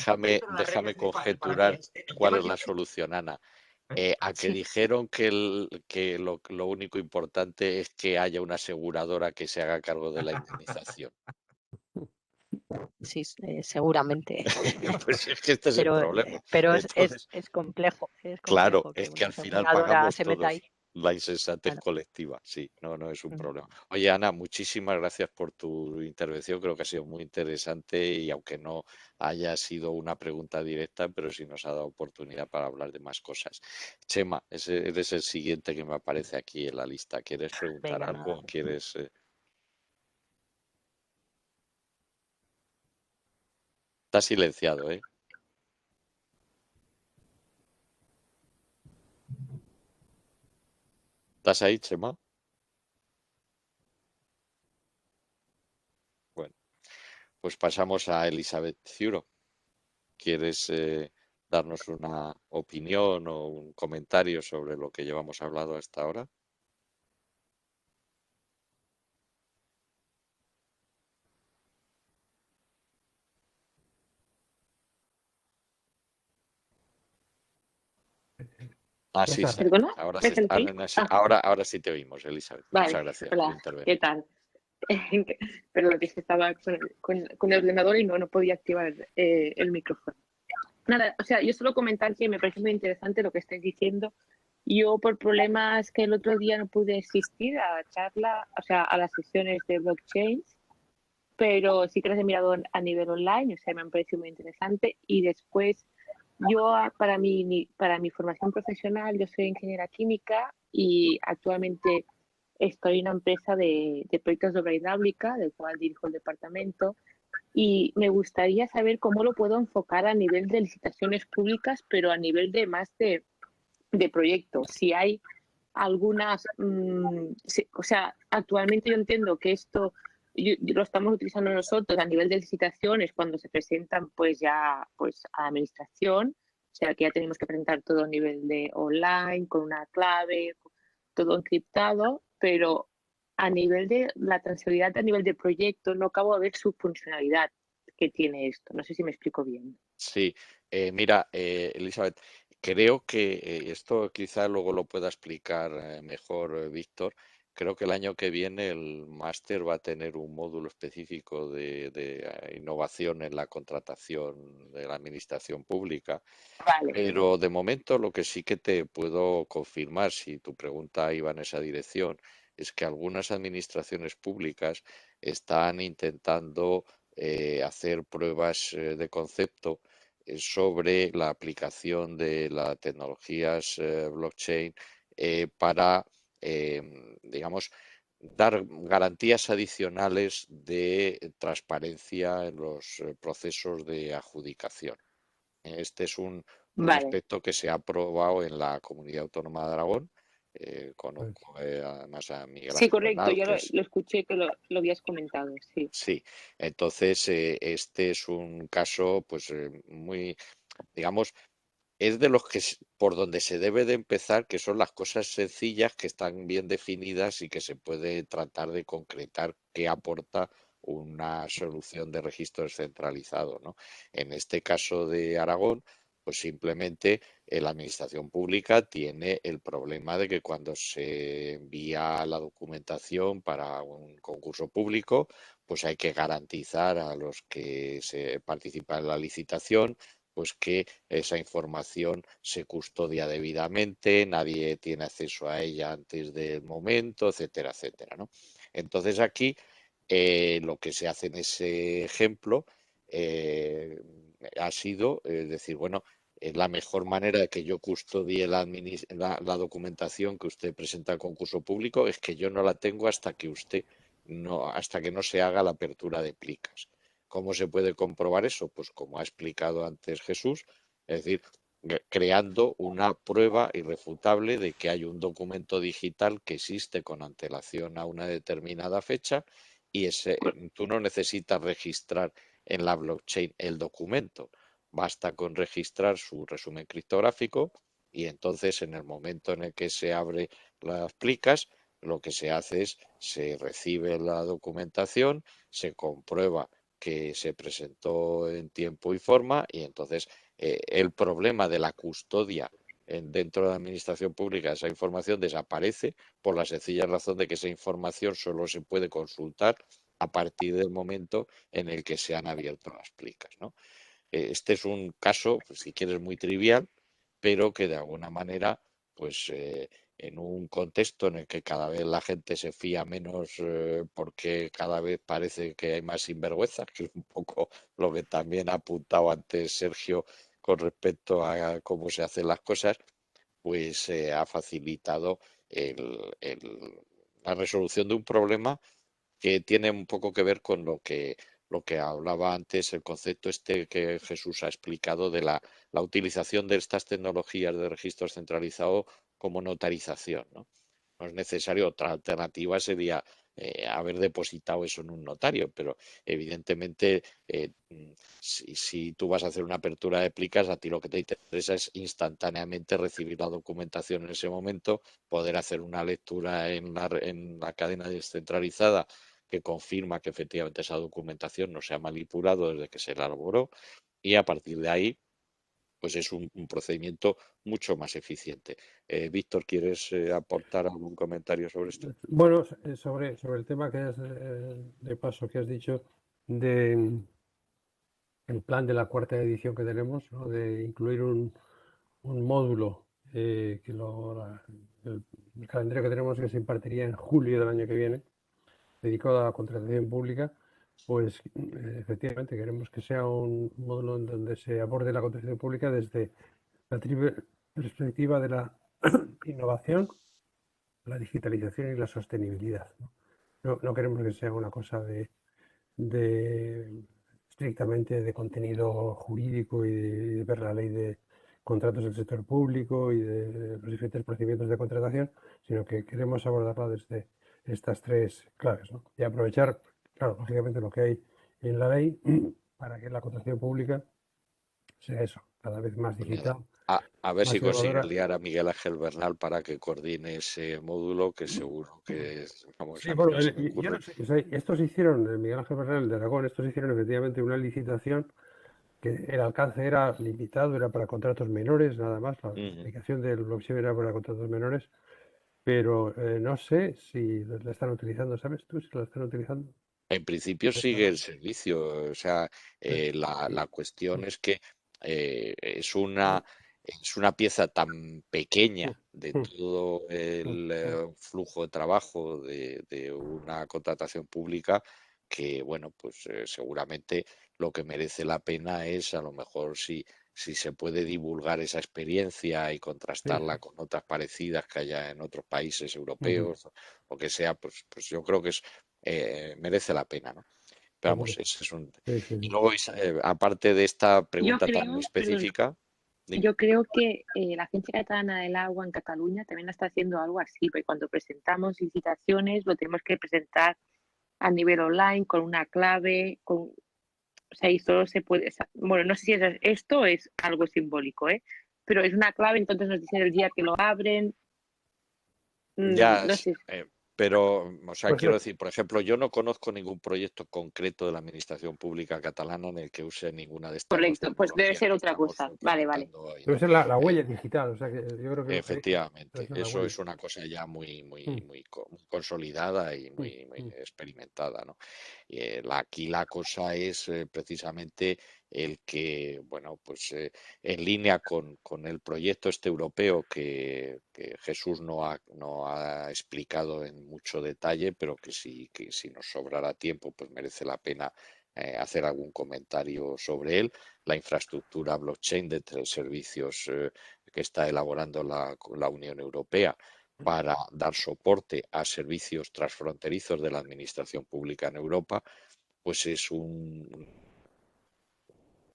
Déjame conjeturar cuál es la solución, Ana. A que Sí. dijeron que lo único importante es que haya una aseguradora que se haga cargo de la indemnización. Sí, seguramente. Pues es que este es el problema. Pero Entonces, es complejo. Es claro, complejo es que que una al final aseguradora pagamos se meta todos ahí. la insensatez Claro. colectiva. Sí, no es un Mm. problema. Oye, Ana, muchísimas gracias por tu intervención. Creo que ha sido muy interesante y aunque no haya sido una pregunta directa, pero sí nos ha dado oportunidad para hablar de más cosas. Chema, eres el siguiente que me aparece aquí en la lista. ¿Quieres preguntar Venga, algo? nada. ¿Quieres...? Está silenciado, ¿eh? ¿Estás ahí, Chema? Bueno, pues pasamos a Elizabeth Ciuro. ¿Quieres darnos una opinión o un comentario sobre lo que llevamos hablado hasta ahora? Ah, Ya sí, está. sí. ¿Perdona? Ahora ¿Me sí, sentéis? sí. Ah, Ahora sí te oímos, Elizabeth. vale. Muchas gracias por Hola, intervenir. ¿qué tal? Perdón, que estaba con el ordenador y no podía activar el micrófono. Nada, o sea, yo solo comentar que me parece muy interesante lo que estáis diciendo. Yo por problemas que el otro día no pude asistir a la charla, o sea, a las sesiones de blockchain, pero sí que las he mirado a nivel online, o sea, me han parecido muy interesante. Y después, yo para mi formación profesional, yo soy ingeniera química y actualmente estoy en una empresa de proyectos de obra hidráulica, del cual dirijo el departamento, y me gustaría saber cómo lo puedo enfocar a nivel de licitaciones públicas, pero a nivel de más de proyectos. Si hay algunas, o sea, actualmente yo entiendo que esto lo estamos utilizando nosotros a nivel de licitaciones cuando se presentan pues ya pues a la administración, o sea que ya tenemos que presentar todo a nivel de online, con una clave, todo encriptado, pero a nivel de la trazabilidad a nivel de proyecto no acabo de ver su funcionalidad que tiene esto. No sé si me explico bien. Sí, mira, Elizabeth, creo que esto quizá luego lo pueda explicar mejor Víctor. Creo que el año que viene el máster va a tener un módulo específico de innovación en la contratación de la administración pública. Vale, Pero de momento lo que sí que te puedo confirmar, si tu pregunta iba en esa dirección, es que algunas administraciones públicas están intentando hacer pruebas de concepto sobre la aplicación de las tecnologías blockchain para, digamos, dar garantías adicionales de transparencia en los procesos de adjudicación. Este es un vale. aspecto que se ha aprobado en la Comunidad Autónoma de Aragón. Pues, Conozco además a Miguel Sí, Ángel correcto, Bernal, yo que es... lo escuché que lo habías comentado, sí. Sí, entonces este es un caso pues muy, digamos, es de los que por donde se debe de empezar, que son las cosas sencillas que están bien definidas y que se puede tratar de concretar qué aporta una solución de registro descentralizado, ¿no? En este caso de Aragón, pues simplemente la administración pública tiene el problema de que cuando se envía la documentación para un concurso público, pues hay que garantizar a los que se participan en la licitación pues que esa información se custodia debidamente, nadie tiene acceso a ella antes del momento, etcétera, etcétera, ¿no? Entonces aquí lo que se hace en ese ejemplo ha sido decir, bueno, la mejor manera de que yo custodie la documentación que usted presenta al concurso público es que yo no la tengo hasta que no se haga la apertura de plicas. ¿Cómo se puede comprobar eso? Pues como ha explicado antes Jesús, es decir, creando una prueba irrefutable de que hay un documento digital que existe con antelación a una determinada fecha y tú no necesitas registrar en la blockchain el documento. basta con registrar su resumen criptográfico y entonces en el momento en el que se abre las plicas, lo que se hace es se recibe la documentación, se comprueba que se presentó en tiempo y forma y entonces el problema de la custodia dentro de la administración pública de esa información desaparece por la sencilla razón de que esa información solo se puede consultar a partir del momento en el que se han abierto las plicas, ¿no? Este es un caso, pues, si quieres, muy trivial, pero que de alguna manera, pues en un contexto en el que cada vez la gente se fía menos porque cada vez parece que hay más sinvergüenzas, que es un poco lo que también ha apuntado antes Sergio con respecto a cómo se hacen las cosas, pues ha facilitado la resolución de un problema que tiene un poco que ver con lo que hablaba antes, el concepto este que Jesús ha explicado de la utilización de estas tecnologías de registro centralizado como notarización, ¿no? No es necesario, otra alternativa sería haber depositado eso en un notario, pero evidentemente si tú vas a hacer una apertura de plicas, a ti lo que te interesa es instantáneamente recibir la documentación en ese momento, poder hacer una lectura en la cadena descentralizada que confirma que efectivamente esa documentación no se ha manipulado desde que se elaboró y a partir de ahí pues es un procedimiento mucho más eficiente. Víctor, ¿quieres aportar algún comentario sobre esto? Bueno, sobre el tema que has, de paso que has dicho de el plan de la cuarta edición que tenemos, ¿no? De incluir un módulo el calendario que tenemos que se impartiría en julio del año que viene, dedicado a la contratación pública, pues efectivamente queremos que sea un módulo en donde se aborde la contratación pública desde la triple perspectiva de la innovación, la digitalización y la sostenibilidad, ¿no? No queremos que sea una cosa de estrictamente de contenido jurídico y de ver la ley de contratos del sector público y de los diferentes procedimientos de contratación, sino que queremos abordarla desde estas tres claves, ¿no? Y aprovechar, claro, lógicamente lo que hay en la ley para que la contratación pública sea eso, cada vez más Pues nada, digital, a ver si más consigues innovadora. liar a Miguel Ángel Bernal para que coordine ese módulo, que seguro que vamos, Sí, a mí bueno, no se me yo ocurre. no sé, o sea, estos hicieron, Miguel Ángel Bernal de Aragón, estos hicieron efectivamente una licitación que el alcance era limitado, era para contratos menores, nada más. La Ujú. aplicación del blockchain era para contratos menores, pero no sé si la están utilizando, ¿sabes tú si la están utilizando? En principio sigue el servicio, o sea, la cuestión es que es una pieza tan pequeña de todo el flujo de trabajo de una contratación pública que, bueno, pues seguramente lo que merece la pena es a lo mejor si se puede divulgar esa experiencia y contrastarla con otras parecidas que haya en otros países europeos o que sea, pues yo creo que merece la pena, ¿no? Pero vamos, ese es un... Sí, sí, Y sí. luego, aparte de esta Yo pregunta tan creo, perdón, específica, dime. yo creo que la Agencia Catalana del Agua en Cataluña también está haciendo algo así, porque cuando presentamos licitaciones lo tenemos que presentar a nivel online con una clave, o sea, y solo se puede, bueno, no sé si esto es algo simbólico, ¿eh? Pero es una clave, entonces nos dicen el día que lo abren, Ya, no sé, pero, o sea, Pues quiero decir, por ejemplo, yo no conozco ningún proyecto concreto de la Administración Pública catalana en el que use ninguna de estas dos correcto, pues debe tecnologías ser que otra estamos cosa, vale, vale. comentando hoy, debe ¿no? ser la Eh, huella digital, o sea que yo creo que lo que hay debe Efectivamente, ser la eso huella. es una cosa ya muy, muy, Mm, muy consolidada y mm, muy mm. experimentada, ¿no? Aquí la cosa es precisamente el que, bueno, pues en línea con el proyecto este europeo que Jesús no ha explicado en mucho detalle, pero que si nos sobrara tiempo, pues merece la pena hacer algún comentario sobre él. La infraestructura blockchain de servicios que está elaborando la Unión Europea para dar soporte a servicios transfronterizos de la administración pública en Europa, pues es un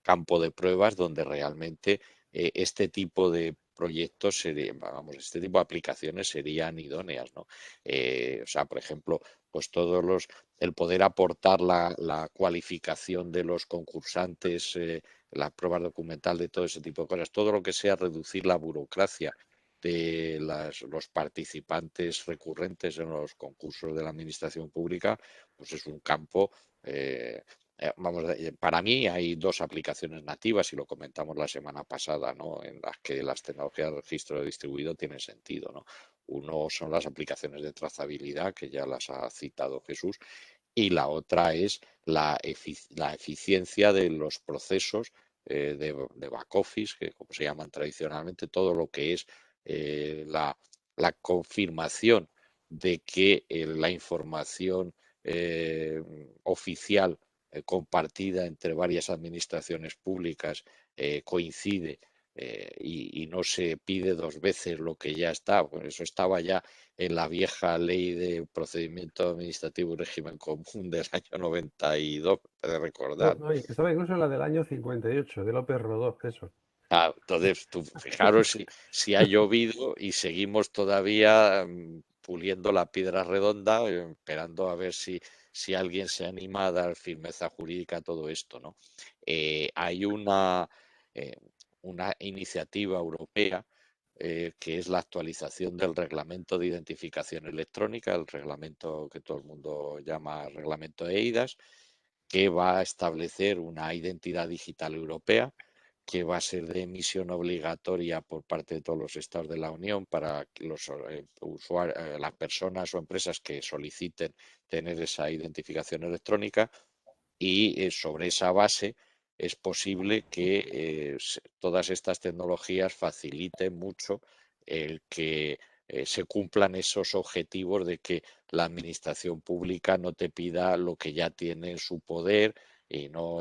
campo de pruebas donde realmente este tipo de proyectos, vamos, este tipo de aplicaciones serían idóneas, ¿no? O sea, por ejemplo, pues el poder aportar la cualificación de los concursantes, las pruebas documentales, de todo ese tipo de cosas, todo lo que sea reducir la burocracia de los participantes recurrentes en los concursos de la administración pública, pues es un campo, para mí hay dos aplicaciones nativas, y lo comentamos la semana pasada, ¿no?, en las que las tecnologías de registro distribuido tienen sentido, ¿no? Uno son las aplicaciones de trazabilidad, que ya las ha citado Jesús, y la otra es la eficiencia de los procesos de back office, que como se llaman tradicionalmente, todo lo que es la confirmación de que la información oficial compartida entre varias administraciones públicas coincide, y no se pide dos veces lo que ya está. Bueno, eso estaba ya en la vieja ley de procedimiento administrativo y régimen común del año 92, de recordar. No, y estaba incluso en la del año 58, de López Rodó, eso. Entonces, fijaros si ha llovido y seguimos todavía puliendo la piedra redonda, esperando a ver si alguien se anima a dar firmeza jurídica a todo esto, ¿no? Hay una iniciativa europea que es la actualización del reglamento de identificación electrónica, el reglamento que todo el mundo llama reglamento EIDAS, que va a establecer una identidad digital europea, que va a ser de emisión obligatoria por parte de todos los estados de la Unión para los usuarios, las personas o empresas que soliciten tener esa identificación electrónica, y sobre esa base es posible que todas estas tecnologías faciliten mucho el que se cumplan esos objetivos de que la administración pública no te pida lo que ya tiene en su poder, y no,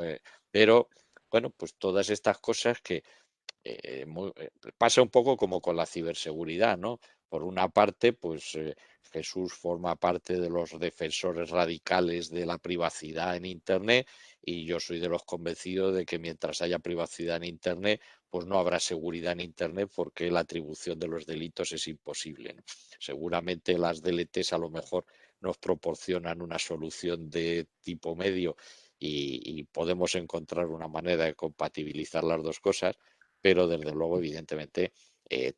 pero bueno, pues todas estas cosas que pasa un poco como con la ciberseguridad, ¿no? Por una parte, pues Jesús forma parte de los defensores radicales de la privacidad en Internet, y yo soy de los convencidos de que mientras haya privacidad en Internet, pues no habrá seguridad en Internet, porque la atribución de los delitos es imposible, ¿no? Seguramente las DLTs a lo mejor nos proporcionan una solución de tipo medio, y podemos encontrar una manera de compatibilizar las dos cosas, pero desde luego, evidentemente,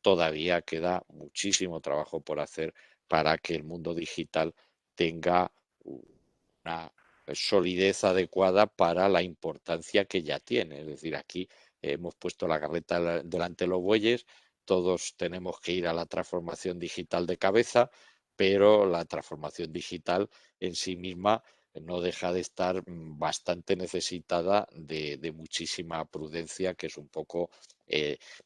todavía queda muchísimo trabajo por hacer para que el mundo digital tenga una solidez adecuada para la importancia que ya tiene. Es decir, aquí hemos puesto la carreta delante de los bueyes, todos tenemos que ir a la transformación digital de cabeza, pero la transformación digital en sí misma no deja de estar bastante necesitada de muchísima prudencia, que es un poco,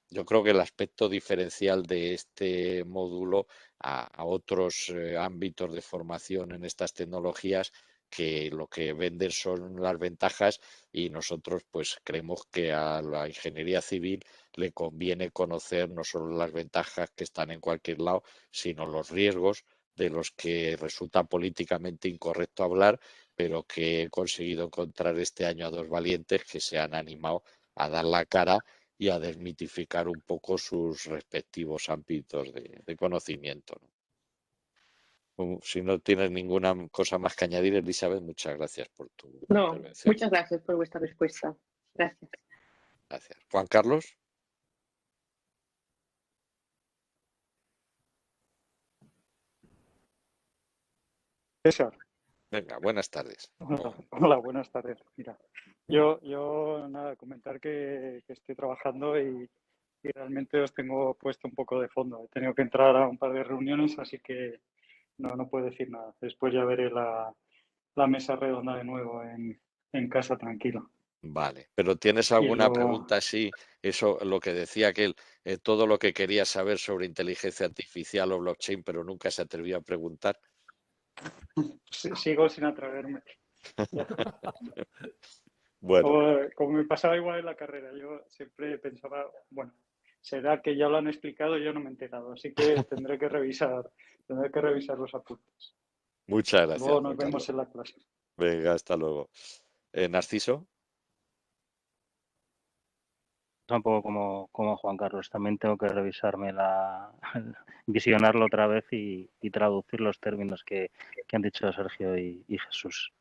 yo creo que el aspecto diferencial de este módulo a otros ámbitos de formación en estas tecnologías, que lo que venden son las ventajas, y nosotros pues creemos que a la ingeniería civil le conviene conocer no solo las ventajas que están en cualquier lado, sino los riesgos de los que resulta políticamente incorrecto hablar, pero que he conseguido encontrar este año a dos valientes que se han animado a dar la cara y a desmitificar un poco sus respectivos ámbitos de conocimiento, ¿no? Si no tienes ninguna cosa más que añadir, Elizabeth, muchas gracias por tu No, intervención. muchas gracias por vuestra respuesta. Gracias. Gracias. Juan Carlos. César. Venga, buenas tardes. Hola, buenas tardes. Mira, yo nada, comentar que estoy trabajando y realmente os tengo puesto un poco de fondo. He tenido que entrar a un par de reuniones, así que no puedo decir nada. Después ya veré la mesa redonda de nuevo en casa tranquilo. Vale, pero ¿tienes alguna pregunta así? Eso, lo que decía aquel, todo lo que quería saber sobre inteligencia artificial o blockchain, pero nunca se atrevió a preguntar. Sigo sin atreverme. Bueno. Como me pasaba igual en la carrera, yo siempre pensaba, bueno, será que ya lo han explicado y yo no me he enterado, así que tendré que revisar los apuntes. Muchas gracias. Luego nos vemos en la clase. Venga, hasta luego. Narciso. un poco como Juan Carlos. También tengo que revisarme visionarlo otra vez y traducir los términos que han dicho Sergio y Jesús.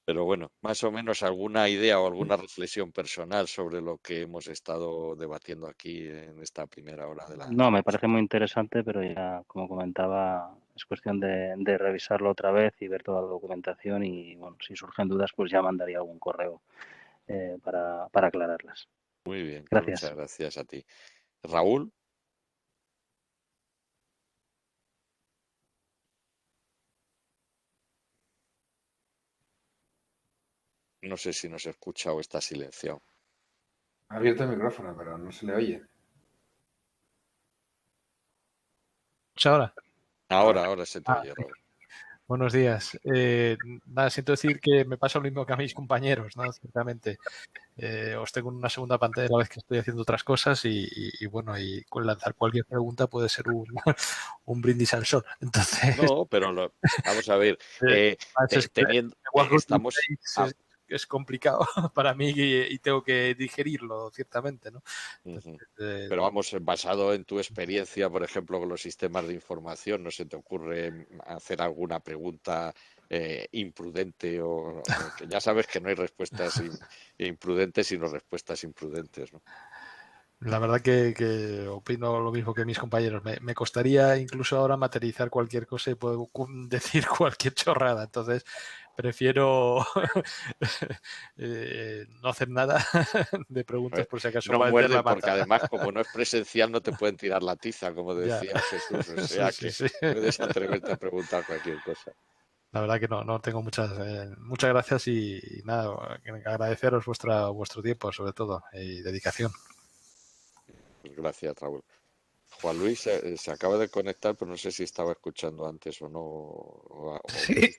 Pero bueno, más o menos alguna idea o alguna reflexión personal sobre lo que hemos estado debatiendo aquí en esta primera hora de la... No, me parece muy interesante, pero ya, como comentaba, es cuestión de revisarlo otra vez y ver toda la documentación y, bueno, si surgen dudas, pues ya mandaría algún correo para aclararlas. Muy bien, pues Gracias. muchas gracias a ti. Raúl. No sé si nos escucha o está silenciado. Ha abierto el micrófono, pero no se le oye. ¿Ahora? Ahora se te oye, Raúl. Buenos días. Nada, siento decir que me pasa lo mismo que a mis compañeros, ¿no? Ciertamente. Os tengo en una segunda pantalla a la vez que estoy haciendo otras cosas y bueno, y lanzar cualquier pregunta puede ser un brindis al sol. Entonces, No, pero vamos a ver. Estamos... es complicado para mí y tengo que digerirlo, ciertamente, ¿no? Entonces, pero vamos, basado en tu experiencia, por ejemplo, con los sistemas de información, ¿no se te ocurre hacer alguna pregunta imprudente o que ya sabes que no hay respuestas imprudentes, sino respuestas imprudentes, ¿no? La verdad que opino lo mismo que mis compañeros. Me costaría incluso ahora materializar cualquier cosa y puedo decir cualquier chorrada. Entonces, prefiero no hacer nada de preguntas por si acaso. No muerde, porque además, como no es presencial, no te pueden tirar la tiza, como decía Jesús. O sea que puedes atreverte a preguntar cualquier cosa. La verdad que no tengo muchas gracias y nada, agradeceros vuestro tiempo, sobre todo, y dedicación. Pues gracias, Raúl. Juan Luis se acaba de conectar, pero no sé si estaba escuchando antes o no. Sí,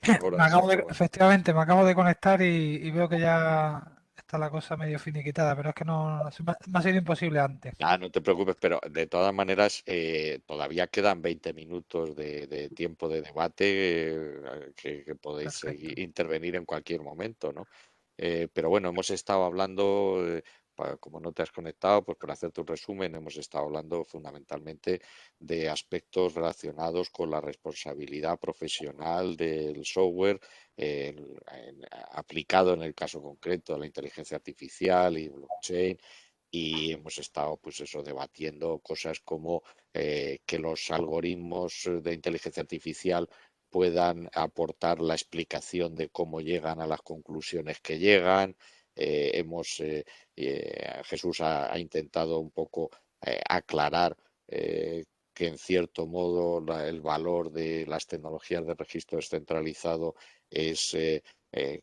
efectivamente, me acabo de conectar y veo que ya está la cosa medio finiquitada, pero es que no me ha sido imposible antes. No te preocupes, pero de todas maneras todavía quedan 20 minutos de tiempo de debate que podéis intervenir en cualquier momento, ¿no? Pero bueno, hemos estado hablando, como no te has conectado, pues por hacerte un resumen, hemos estado hablando fundamentalmente de aspectos relacionados con la responsabilidad profesional del software aplicado en el caso concreto de la inteligencia artificial y blockchain. Y hemos estado, pues eso, debatiendo cosas como que los algoritmos de inteligencia artificial puedan aportar la explicación de cómo llegan a las conclusiones que llegan. Jesús ha intentado un poco aclarar que en cierto modo el valor de las tecnologías de registro descentralizado es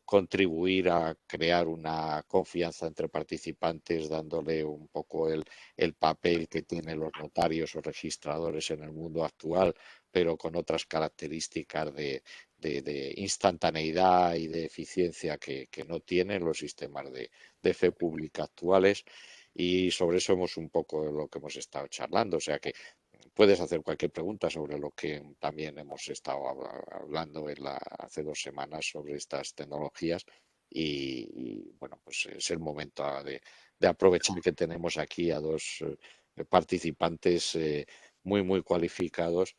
contribuir a crear una confianza entre participantes, dándole un poco el papel que tienen los notarios o registradores en el mundo actual, pero con otras características de instantaneidad y de eficiencia que no tienen los sistemas de fe pública actuales. Y sobre eso hemos un poco lo que hemos estado charlando. O sea que puedes hacer cualquier pregunta sobre lo que también hemos estado hablando hace 2 semanas sobre estas tecnologías y bueno, pues es el momento de aprovechar que tenemos aquí a 2 participantes muy cualificados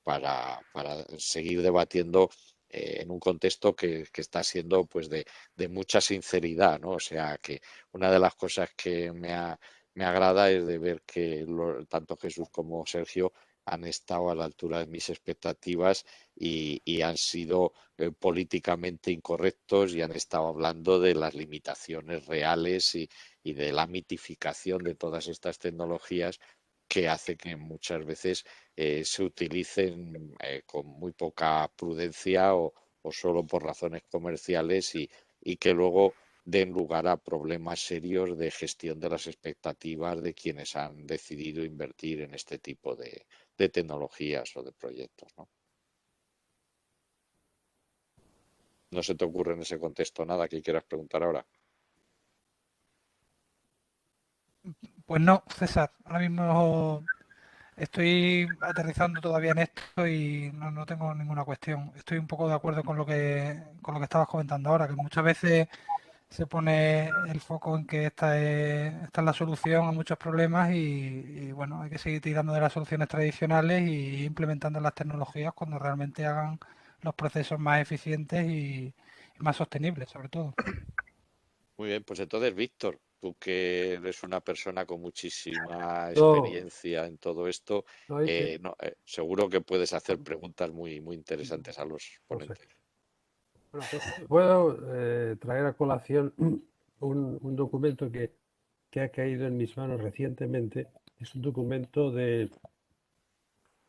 para seguir debatiendo en un contexto que está siendo pues de mucha sinceridad, ¿no? O sea que una de las cosas que me agrada es de ver que tanto Jesús como Sergio han estado a la altura de mis expectativas y han sido políticamente incorrectos y han estado hablando de las limitaciones reales y de la mitificación de todas estas tecnologías que hace que muchas veces se utilicen con muy poca prudencia o solo por razones comerciales y que luego den lugar a problemas serios de gestión de las expectativas de quienes han decidido invertir en este tipo de tecnologías o de proyectos, ¿no? ¿No se te ocurre en ese contexto nada que quieras preguntar ahora? Pues no, César, ahora mismo estoy aterrizando todavía en esto y no tengo ninguna cuestión. Estoy un poco de acuerdo con lo que estabas comentando ahora, que muchas veces se pone el foco en que esta es la solución a muchos problemas y, bueno, hay que seguir tirando de las soluciones tradicionales y implementando las tecnologías cuando realmente hagan los procesos más eficientes y más sostenibles, sobre todo. Muy bien, pues entonces, Víctor, tú que eres una persona con muchísima No, experiencia en todo esto, no seguro que puedes hacer preguntas muy, muy interesantes a los no sé. ponentes. Bueno, puedo traer a colación un documento que ha caído en mis manos recientemente. Es un documento de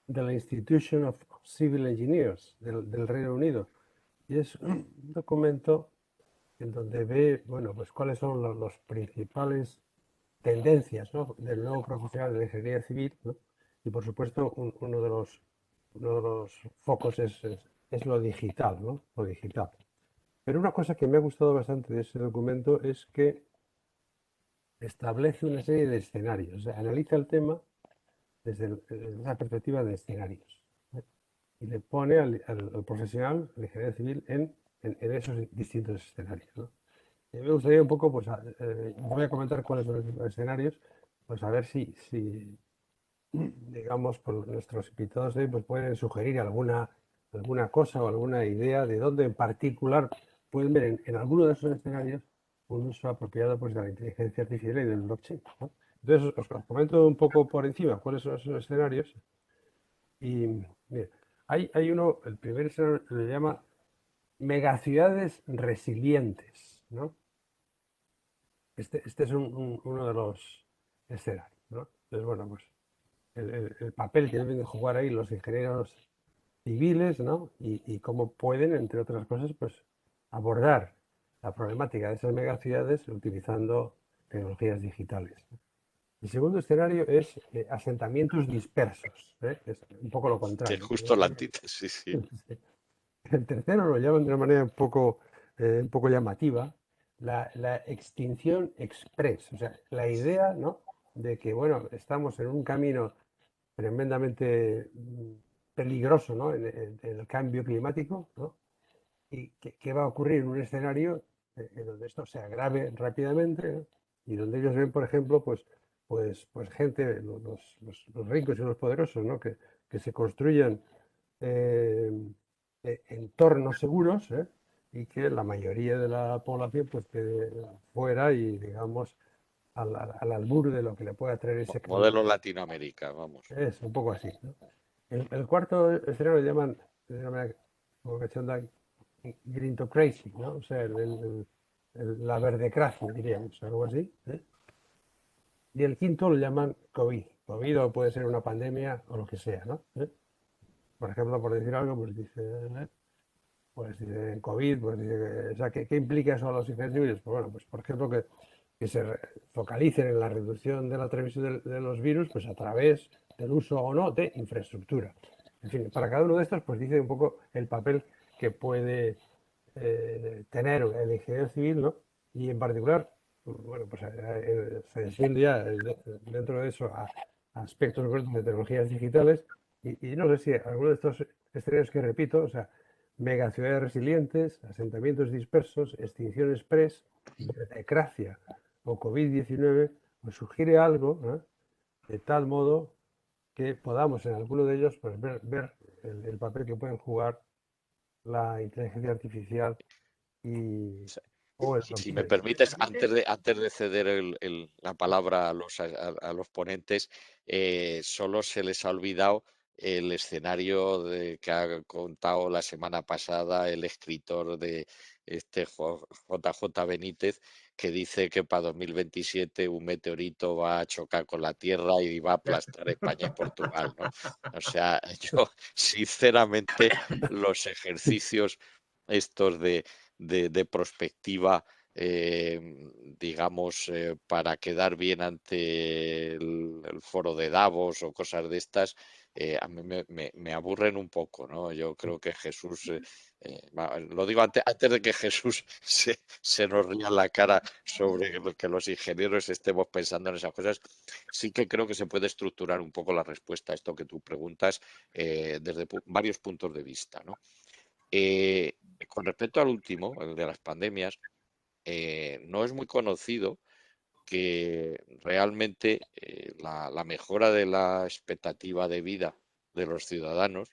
la Institution of Civil Engineers del Reino Unido. Y es un documento en donde ve, bueno, pues cuáles son los principales tendencias, ¿no?, del nuevo profesional de la ingeniería civil, ¿no? Y por supuesto uno de los focos es lo digital, ¿no? Lo digital. Pero una cosa que me ha gustado bastante de ese documento es que establece una serie de escenarios, o sea, analiza el tema desde la perspectiva de escenarios, ¿eh? Y le pone al profesional, al ingeniero civil, en esos distintos escenarios, ¿no? Y me gustaría un poco, pues, voy a comentar cuáles son los escenarios, pues a ver si digamos, por nuestros invitados de hoy, pues pueden sugerir alguna cosa o alguna idea de dónde en particular pueden ver en alguno de esos escenarios un uso apropiado, pues, de la inteligencia artificial y del blockchain, ¿no? Entonces, os comento un poco por encima cuáles son esos escenarios. Y mira, hay uno, el primer escenario le llama megaciudades resilientes, ¿no? Este es uno de los escenarios, ¿no? Entonces, bueno, pues el papel que deben de jugar ahí los ingenieros civiles, ¿no? Y cómo pueden, entre otras cosas, pues abordar la problemática de esas megaciudades utilizando tecnologías digitales. El segundo escenario es asentamientos dispersos, ¿eh? Es un poco lo Que es contrario. justo la antítesis, sí. El tercero lo llaman de una manera un poco llamativa, la extinción express. O sea, la idea, ¿no?, de que, bueno, estamos en un camino tremendamente peligroso, ¿no?, en el cambio climático, ¿no? Y que va a ocurrir en un escenario en donde esto se agrave rápidamente, ¿no? Y donde ellos ven, por ejemplo, pues gente, los ricos y los poderosos, ¿no?, que se construyan eh, entornos seguros, ¿eh?, y que la mayoría de la población pues quede fuera y, digamos, al albur de lo que le pueda traer ese cambio. Modelo Latinoamérica, vamos. Es un poco así, ¿no? El cuarto escenario lo llaman, de una manera como cachonda, Greentocracy, ¿no? O sea, la verdecracia, diríamos, algo así, ¿eh? Y el quinto lo llaman COVID. COVID o puede ser una pandemia o lo que sea, ¿no? ¿Eh? Por ejemplo, por decir algo, pues dice COVID, pues dice o sea, ¿qué implica eso a los ingenieros? Pues bueno, pues por ejemplo que se focalicen en la reducción de la transmisión de los virus, pues a través del uso o no de infraestructura. En fin, para cada uno de estos, pues dice un poco el papel que puede tener el ingeniero civil, ¿no? Y en particular, bueno, pues se extiende ya dentro de eso a aspectos concretos de tecnologías digitales y no sé si alguno de estos escenarios que repito, o sea, megaciudades resilientes, asentamientos dispersos, extinción express, democracia o COVID-19, pues sugiere algo, ¿no?, de tal modo que podamos en alguno de ellos pues, ver el papel que pueden jugar la inteligencia artificial o el Si me blockchain. permites, antes de ceder la palabra a los ponentes, solo se les ha olvidado el escenario que ha contado la semana pasada el escritor de JJ Benítez, que dice que para 2027 un meteorito va a chocar con la Tierra y va a aplastar España y Portugal, ¿no? O sea, yo sinceramente los ejercicios estos de prospectiva, digamos, para quedar bien ante el foro de Davos o cosas de estas, a mí me aburren un poco, ¿no? Yo creo que Jesús, lo digo antes de que Jesús se nos ría en la cara sobre que los ingenieros estemos pensando en esas cosas, sí que creo que se puede estructurar un poco la respuesta a esto que tú preguntas desde varios puntos de vista, ¿no? Con respecto al último, el de las pandemias, no es muy conocido que realmente la mejora de la expectativa de vida de los ciudadanos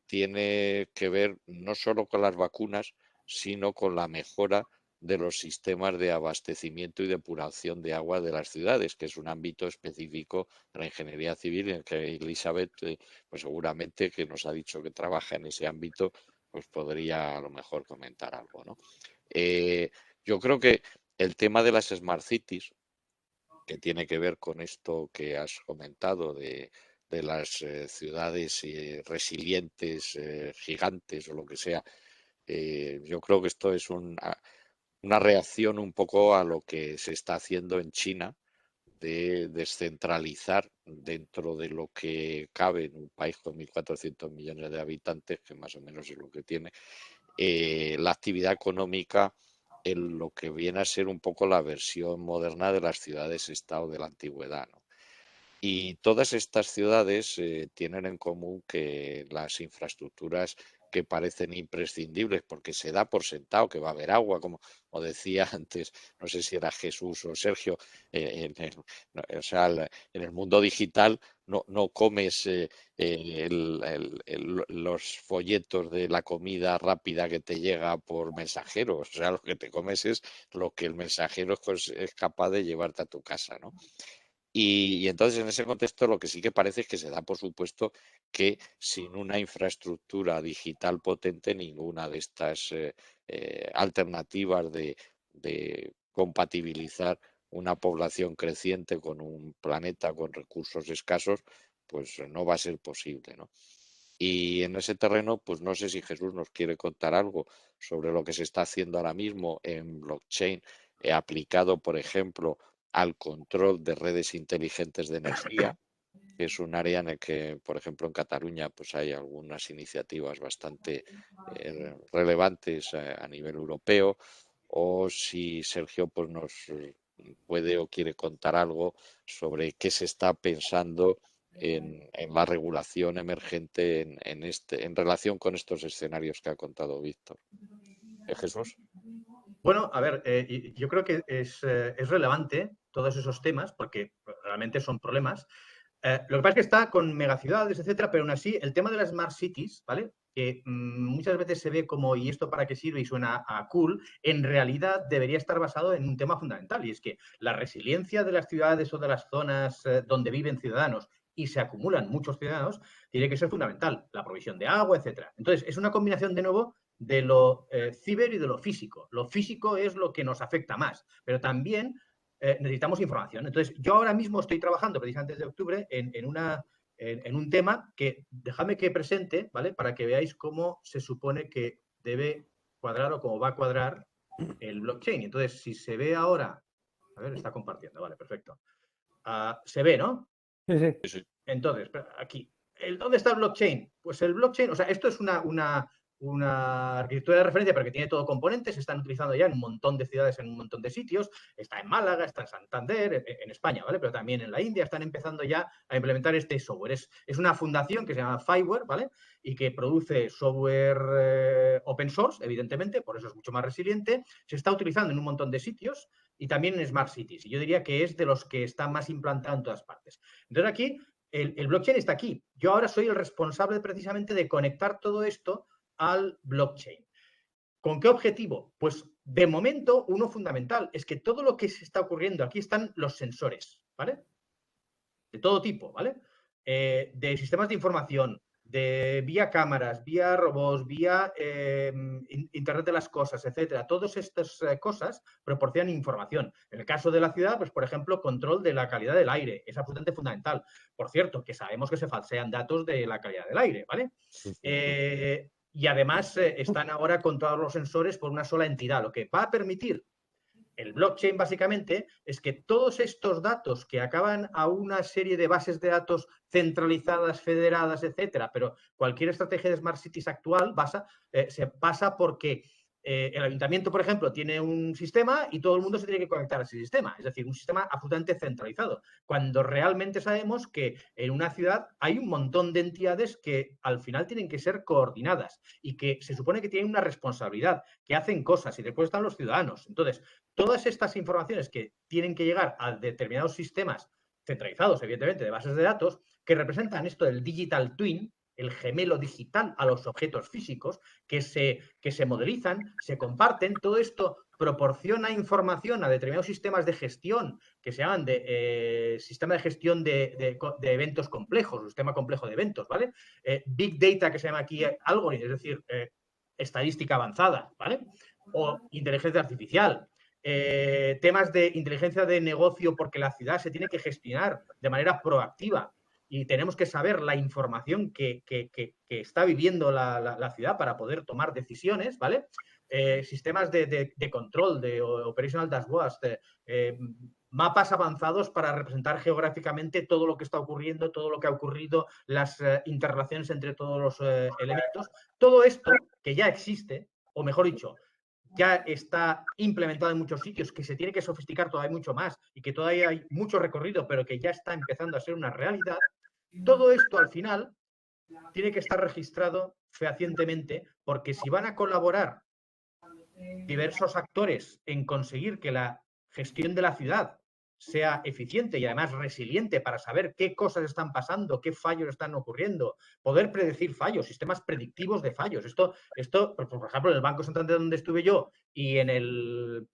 tiene que ver no solo con las vacunas, sino con la mejora de los sistemas de abastecimiento y depuración de agua de las ciudades, que es un ámbito específico de la ingeniería civil en el que Elizabeth, pues seguramente que nos ha dicho que trabaja en ese ámbito, pues podría a lo mejor comentar algo, ¿no? Yo creo que el tema de las Smart Cities, que tiene que ver con esto que has comentado de las ciudades resilientes, gigantes o lo que sea, yo creo que esto es una reacción un poco a lo que se está haciendo en China de descentralizar dentro de lo que cabe en un país con 1.400 millones de habitantes, que más o menos es lo que tiene, la actividad económica en lo que viene a ser un poco la versión moderna de las ciudades-estado de la antigüedad, ¿no? Y todas estas ciudades tienen en común que las infraestructuras que parecen imprescindibles, porque se da por sentado que va a haber agua, como decía antes, no sé si era Jesús o Sergio, o sea, en el mundo digital no comes los folletos de la comida rápida que te llega por mensajeros, o sea, lo que te comes es lo que el mensajero es capaz de llevarte a tu casa, ¿no? Y entonces en ese contexto lo que sí que parece es que se da por supuesto que sin una infraestructura digital potente ninguna de estas alternativas de compatibilizar una población creciente con un planeta con recursos escasos, pues no va a ser posible, ¿no? Y en ese terreno, pues no sé si Jesús nos quiere contar algo sobre lo que se está haciendo ahora mismo en blockchain, aplicado, por ejemplo, al control de redes inteligentes de energía, que es un área en el que, por ejemplo, en Cataluña, pues hay algunas iniciativas bastante relevantes a nivel europeo, o si Sergio pues nos puede o quiere contar algo sobre qué se está pensando en la regulación emergente en relación con estos escenarios que ha contado Víctor. Jesús. Bueno, a ver, yo creo que es relevante todos esos temas porque realmente son problemas. Lo que pasa es que está con megaciudades, etcétera, pero aún así el tema de las smart cities, ¿vale? Que muchas veces se ve como, ¿y esto para qué sirve? Y suena a cool, en realidad debería estar basado en un tema fundamental, y es que la resiliencia de las ciudades o de las zonas donde viven ciudadanos y se acumulan muchos ciudadanos, tiene que ser fundamental, la provisión de agua, etcétera. Entonces, es una combinación de nuevo de lo ciber y de lo físico. Lo físico es lo que nos afecta más, pero también necesitamos información. Entonces, yo ahora mismo estoy trabajando precisamente desde octubre en un tema que déjame que presente, ¿vale? Para que veáis cómo se supone que debe cuadrar o cómo va a cuadrar el blockchain. Entonces, si se ve ahora, a ver, está compartiendo, vale, perfecto. Se ve, ¿no? Sí, sí. Sí. Entonces, aquí, ¿dónde está el blockchain? Pues el blockchain, o sea, esto es una arquitectura de referencia, pero que tiene todo componentes, se están utilizando ya en un montón de ciudades, en un montón de sitios, está en Málaga, está en Santander, en España, ¿vale? Pero también en la India están empezando ya a implementar este software. Es una fundación que se llama Fireware, ¿vale? Y que produce software open source, evidentemente, por eso es mucho más resiliente, se está utilizando en un montón de sitios y también en Smart Cities. Y yo diría que es de los que está más implantado en todas partes. Entonces aquí, el blockchain está aquí. Yo ahora soy el responsable precisamente de conectar todo esto al blockchain. ¿Con qué objetivo? Pues de momento uno fundamental es que todo lo que se está ocurriendo, aquí están los sensores, ¿vale? De todo tipo, ¿vale? De sistemas de información, de vía cámaras, vía robots, vía Internet de las cosas, etcétera. Todas estas cosas proporcionan información. En el caso de la ciudad, pues por ejemplo, control de la calidad del aire. Es absolutamente fundamental. Por cierto, que sabemos que se falsean datos de la calidad del aire, ¿vale? Y además están ahora controlados los sensores por una sola entidad, lo que va a permitir el blockchain básicamente es que todos estos datos que acaban a una serie de bases de datos centralizadas, federadas, etcétera, pero cualquier estrategia de Smart Cities actual se pasa porque el ayuntamiento, por ejemplo, tiene un sistema y todo el mundo se tiene que conectar a ese sistema. Es decir, un sistema absolutamente centralizado. Cuando realmente sabemos que en una ciudad hay un montón de entidades que al final tienen que ser coordinadas y que se supone que tienen una responsabilidad, que hacen cosas y después están los ciudadanos. Entonces, todas estas informaciones que tienen que llegar a determinados sistemas centralizados, evidentemente, de bases de datos, que representan esto del digital twin, el gemelo digital a los objetos físicos, que se modelizan, se comparten. Todo esto proporciona información a determinados sistemas de gestión que se llaman sistema de gestión de eventos complejos, sistema complejo de eventos, ¿vale? Big Data, que se llama aquí algoritmo, es decir, estadística avanzada, ¿vale? O inteligencia artificial. Temas de inteligencia de negocio, porque la ciudad se tiene que gestionar de manera proactiva y tenemos que saber la información que está viviendo la ciudad para poder tomar decisiones, ¿vale? Sistemas de control, de operational dashboards, mapas avanzados para representar geográficamente todo lo que está ocurriendo, todo lo que ha ocurrido, las interrelaciones entre todos los elementos. Todo esto que ya existe, o mejor dicho, ya está implementado en muchos sitios, que se tiene que sofisticar todavía mucho más y que todavía hay mucho recorrido, pero que ya está empezando a ser una realidad. Todo esto al final tiene que estar registrado fehacientemente, porque si van a colaborar diversos actores en conseguir que la gestión de la ciudad sea eficiente y además resiliente para saber qué cosas están pasando, qué fallos están ocurriendo, poder predecir fallos, sistemas predictivos de fallos. Esto por ejemplo, en el Banco Santander donde estuve yo y en el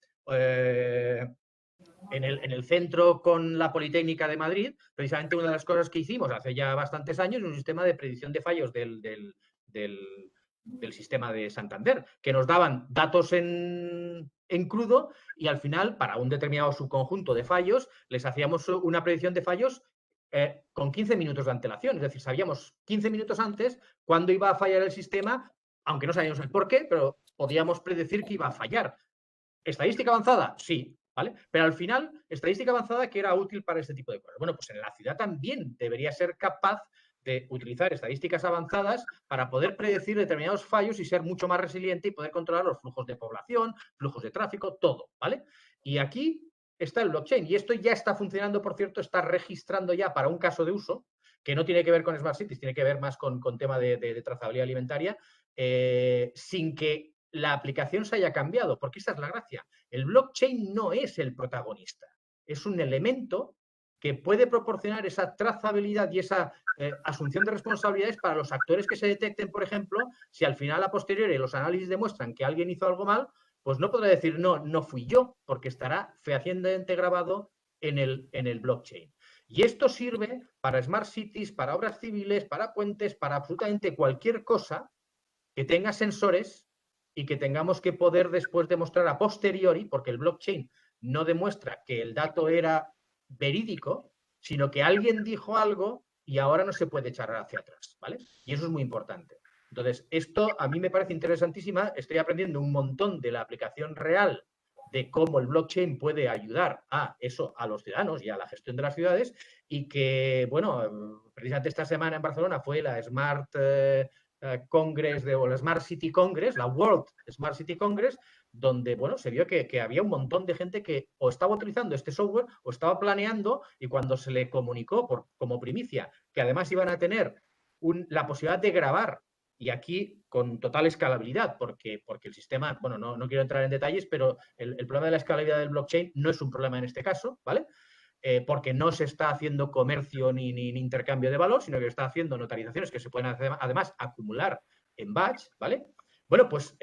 centro con la Politécnica de Madrid, precisamente una de las cosas que hicimos hace ya bastantes años es un sistema de predicción de fallos del sistema de Santander, que nos daban datos en crudo y al final, para un determinado subconjunto de fallos, les hacíamos una predicción de fallos con 15 minutos de antelación. Es decir, sabíamos 15 minutos antes cuándo iba a fallar el sistema, aunque no sabíamos el por qué, pero podíamos predecir que iba a fallar. ¿Estadística avanzada? Sí, ¿vale? Pero al final, estadística avanzada que era útil para este tipo de cosas. Bueno, pues en la ciudad también debería ser capaz de utilizar estadísticas avanzadas para poder predecir determinados fallos y ser mucho más resiliente y poder controlar los flujos de población, flujos de tráfico, todo, ¿vale? Y aquí está el blockchain. Y esto ya está funcionando, por cierto, está registrando ya para un caso de uso que no tiene que ver con Smart Cities, tiene que ver más con tema de trazabilidad alimentaria, sin que la aplicación se haya cambiado, porque esta es la gracia. El blockchain no es el protagonista, es un elemento que puede proporcionar esa trazabilidad y esa asunción de responsabilidades para los actores que se detecten, por ejemplo, si al final a posteriori los análisis demuestran que alguien hizo algo mal, pues no podrá decir no fui yo, porque estará fehacientemente grabado en el blockchain. Y esto sirve para Smart Cities, para obras civiles, para puentes, para absolutamente cualquier cosa que tenga sensores y que tengamos que poder después demostrar a posteriori, porque el blockchain no demuestra que el dato era verídico, sino que alguien dijo algo y ahora no se puede echar hacia atrás, ¿vale? Y eso es muy importante. Entonces, esto a mí me parece interesantísima. Estoy aprendiendo un montón de la aplicación real de cómo el blockchain puede ayudar a eso, a los ciudadanos y a la gestión de las ciudades, y que, bueno, precisamente esta semana en Barcelona fue la Smart Congress o la Smart City Congress, la World Smart City Congress, donde, bueno, se vio que había un montón de gente que o estaba utilizando este software o estaba planeando, y cuando se le comunicó como primicia que además iban a tener la posibilidad de grabar, y aquí con total escalabilidad, porque el sistema, bueno, no quiero entrar en detalles, pero el problema de la escalabilidad del blockchain no es un problema en este caso, ¿vale? Porque no se está haciendo comercio ni intercambio de valor, sino que se está haciendo notarizaciones que se pueden además acumular en batch, ¿vale? Bueno, pues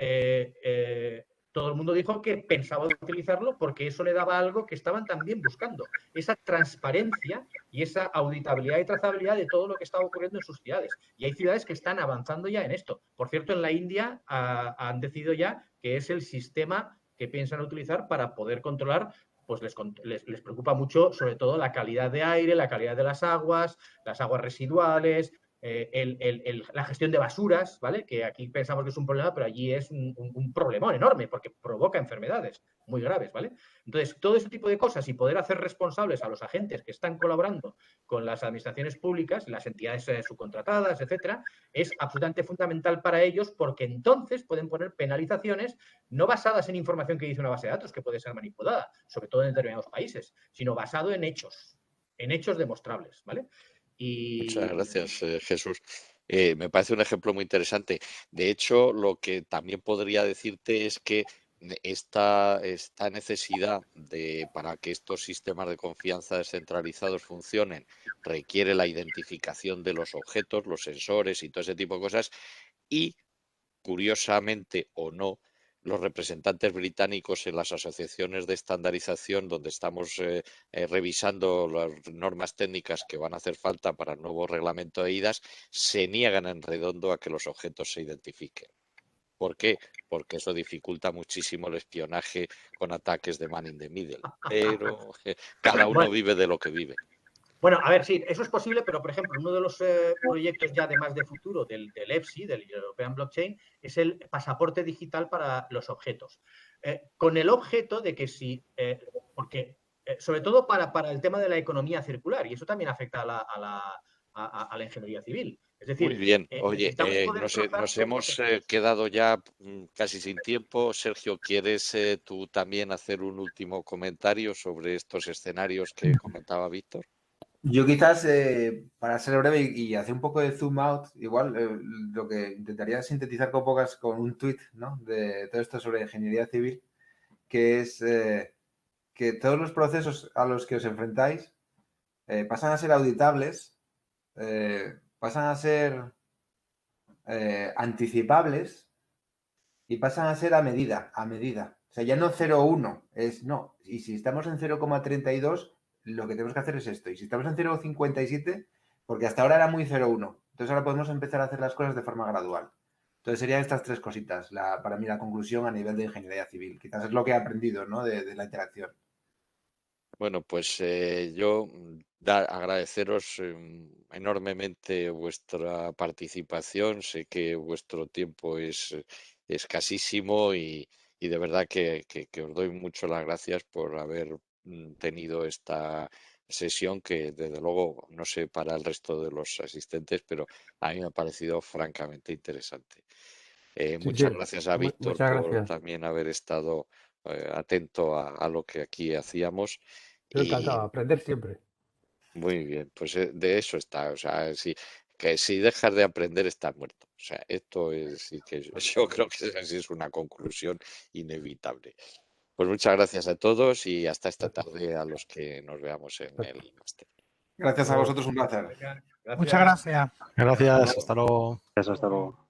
todo el mundo dijo que pensaba utilizarlo porque eso le daba algo que estaban también buscando, esa transparencia y esa auditabilidad y trazabilidad de todo lo que estaba ocurriendo en sus ciudades. Y hay ciudades que están avanzando ya en esto. Por cierto, en la India han decidido ya que es el sistema que piensan utilizar para poder controlar. Pues les preocupa mucho, sobre todo, la calidad de aire, la calidad de las aguas residuales, la gestión de basuras, ¿vale? Que aquí pensamos que es un problema, pero allí es un problemón enorme porque provoca enfermedades muy graves, ¿vale? Entonces, todo ese tipo de cosas y poder hacer responsables a los agentes que están colaborando con las administraciones públicas, las entidades subcontratadas, etcétera, es absolutamente fundamental para ellos porque entonces pueden poner penalizaciones no basadas en información que dice una base de datos que puede ser manipulada, sobre todo en determinados países, sino basado en hechos demostrables, ¿vale? Muchas gracias, Jesús. Me parece un ejemplo muy interesante. De hecho, lo que también podría decirte es que esta necesidad para que estos sistemas de confianza descentralizados funcionen requiere la identificación de los objetos, los sensores y todo ese tipo de cosas. Y, curiosamente o no, los representantes británicos en las asociaciones de estandarización, donde estamos revisando las normas técnicas que van a hacer falta para el nuevo reglamento de IDAS, se niegan en redondo a que los objetos se identifiquen. ¿Por qué? Porque eso dificulta muchísimo el espionaje con ataques de man in the middle. Pero cada uno vive de lo que vive. Bueno, a ver, sí, eso es posible, pero por ejemplo, uno de los proyectos ya de más de futuro del EFSI, del European Blockchain, es el pasaporte digital para los objetos. Con el objeto de que porque sobre todo para el tema de la economía circular, y eso también afecta a la ingeniería civil. Es decir, muy bien. Oye, nos hemos quedado ya casi sin tiempo. Sergio, ¿quieres tú también hacer un último comentario sobre estos escenarios que comentaba Víctor? Yo quizás, para ser breve y hacer un poco de zoom out, igual lo que intentaría sintetizar con un tuit, ¿no? De todo esto sobre ingeniería civil, que es que todos los procesos a los que os enfrentáis pasan a ser auditables, pasan a ser anticipables y pasan a ser a medida. O sea, ya no 0,1, es no. Y si estamos en 0,32, lo que tenemos que hacer es esto. Y si estamos en 0,57, porque hasta ahora era muy 0,1. Entonces ahora podemos empezar a hacer las cosas de forma gradual. Entonces serían estas tres cositas, para mí la conclusión a nivel de ingeniería civil. Quizás es lo que he aprendido, ¿no? de la interacción. Bueno, pues yo agradeceros enormemente vuestra participación. Sé que vuestro tiempo es escasísimo y de verdad que os doy mucho las gracias por haber tenido esta sesión que desde luego no sé para el resto de los asistentes, pero a mí me ha parecido francamente interesante. Muchas gracias a Víctor por también haber estado atento a lo que aquí hacíamos. Yo encantado, aprender siempre. Muy bien, pues de eso está. O sea, que si dejas de aprender estás muerto. O sea, esto es sí que yo creo que así es una conclusión inevitable. Pues muchas gracias a todos y hasta esta tarde a los que nos veamos en el máster. Gracias a vosotros, un placer. Muchas gracias. Gracias, hasta luego. Hasta luego.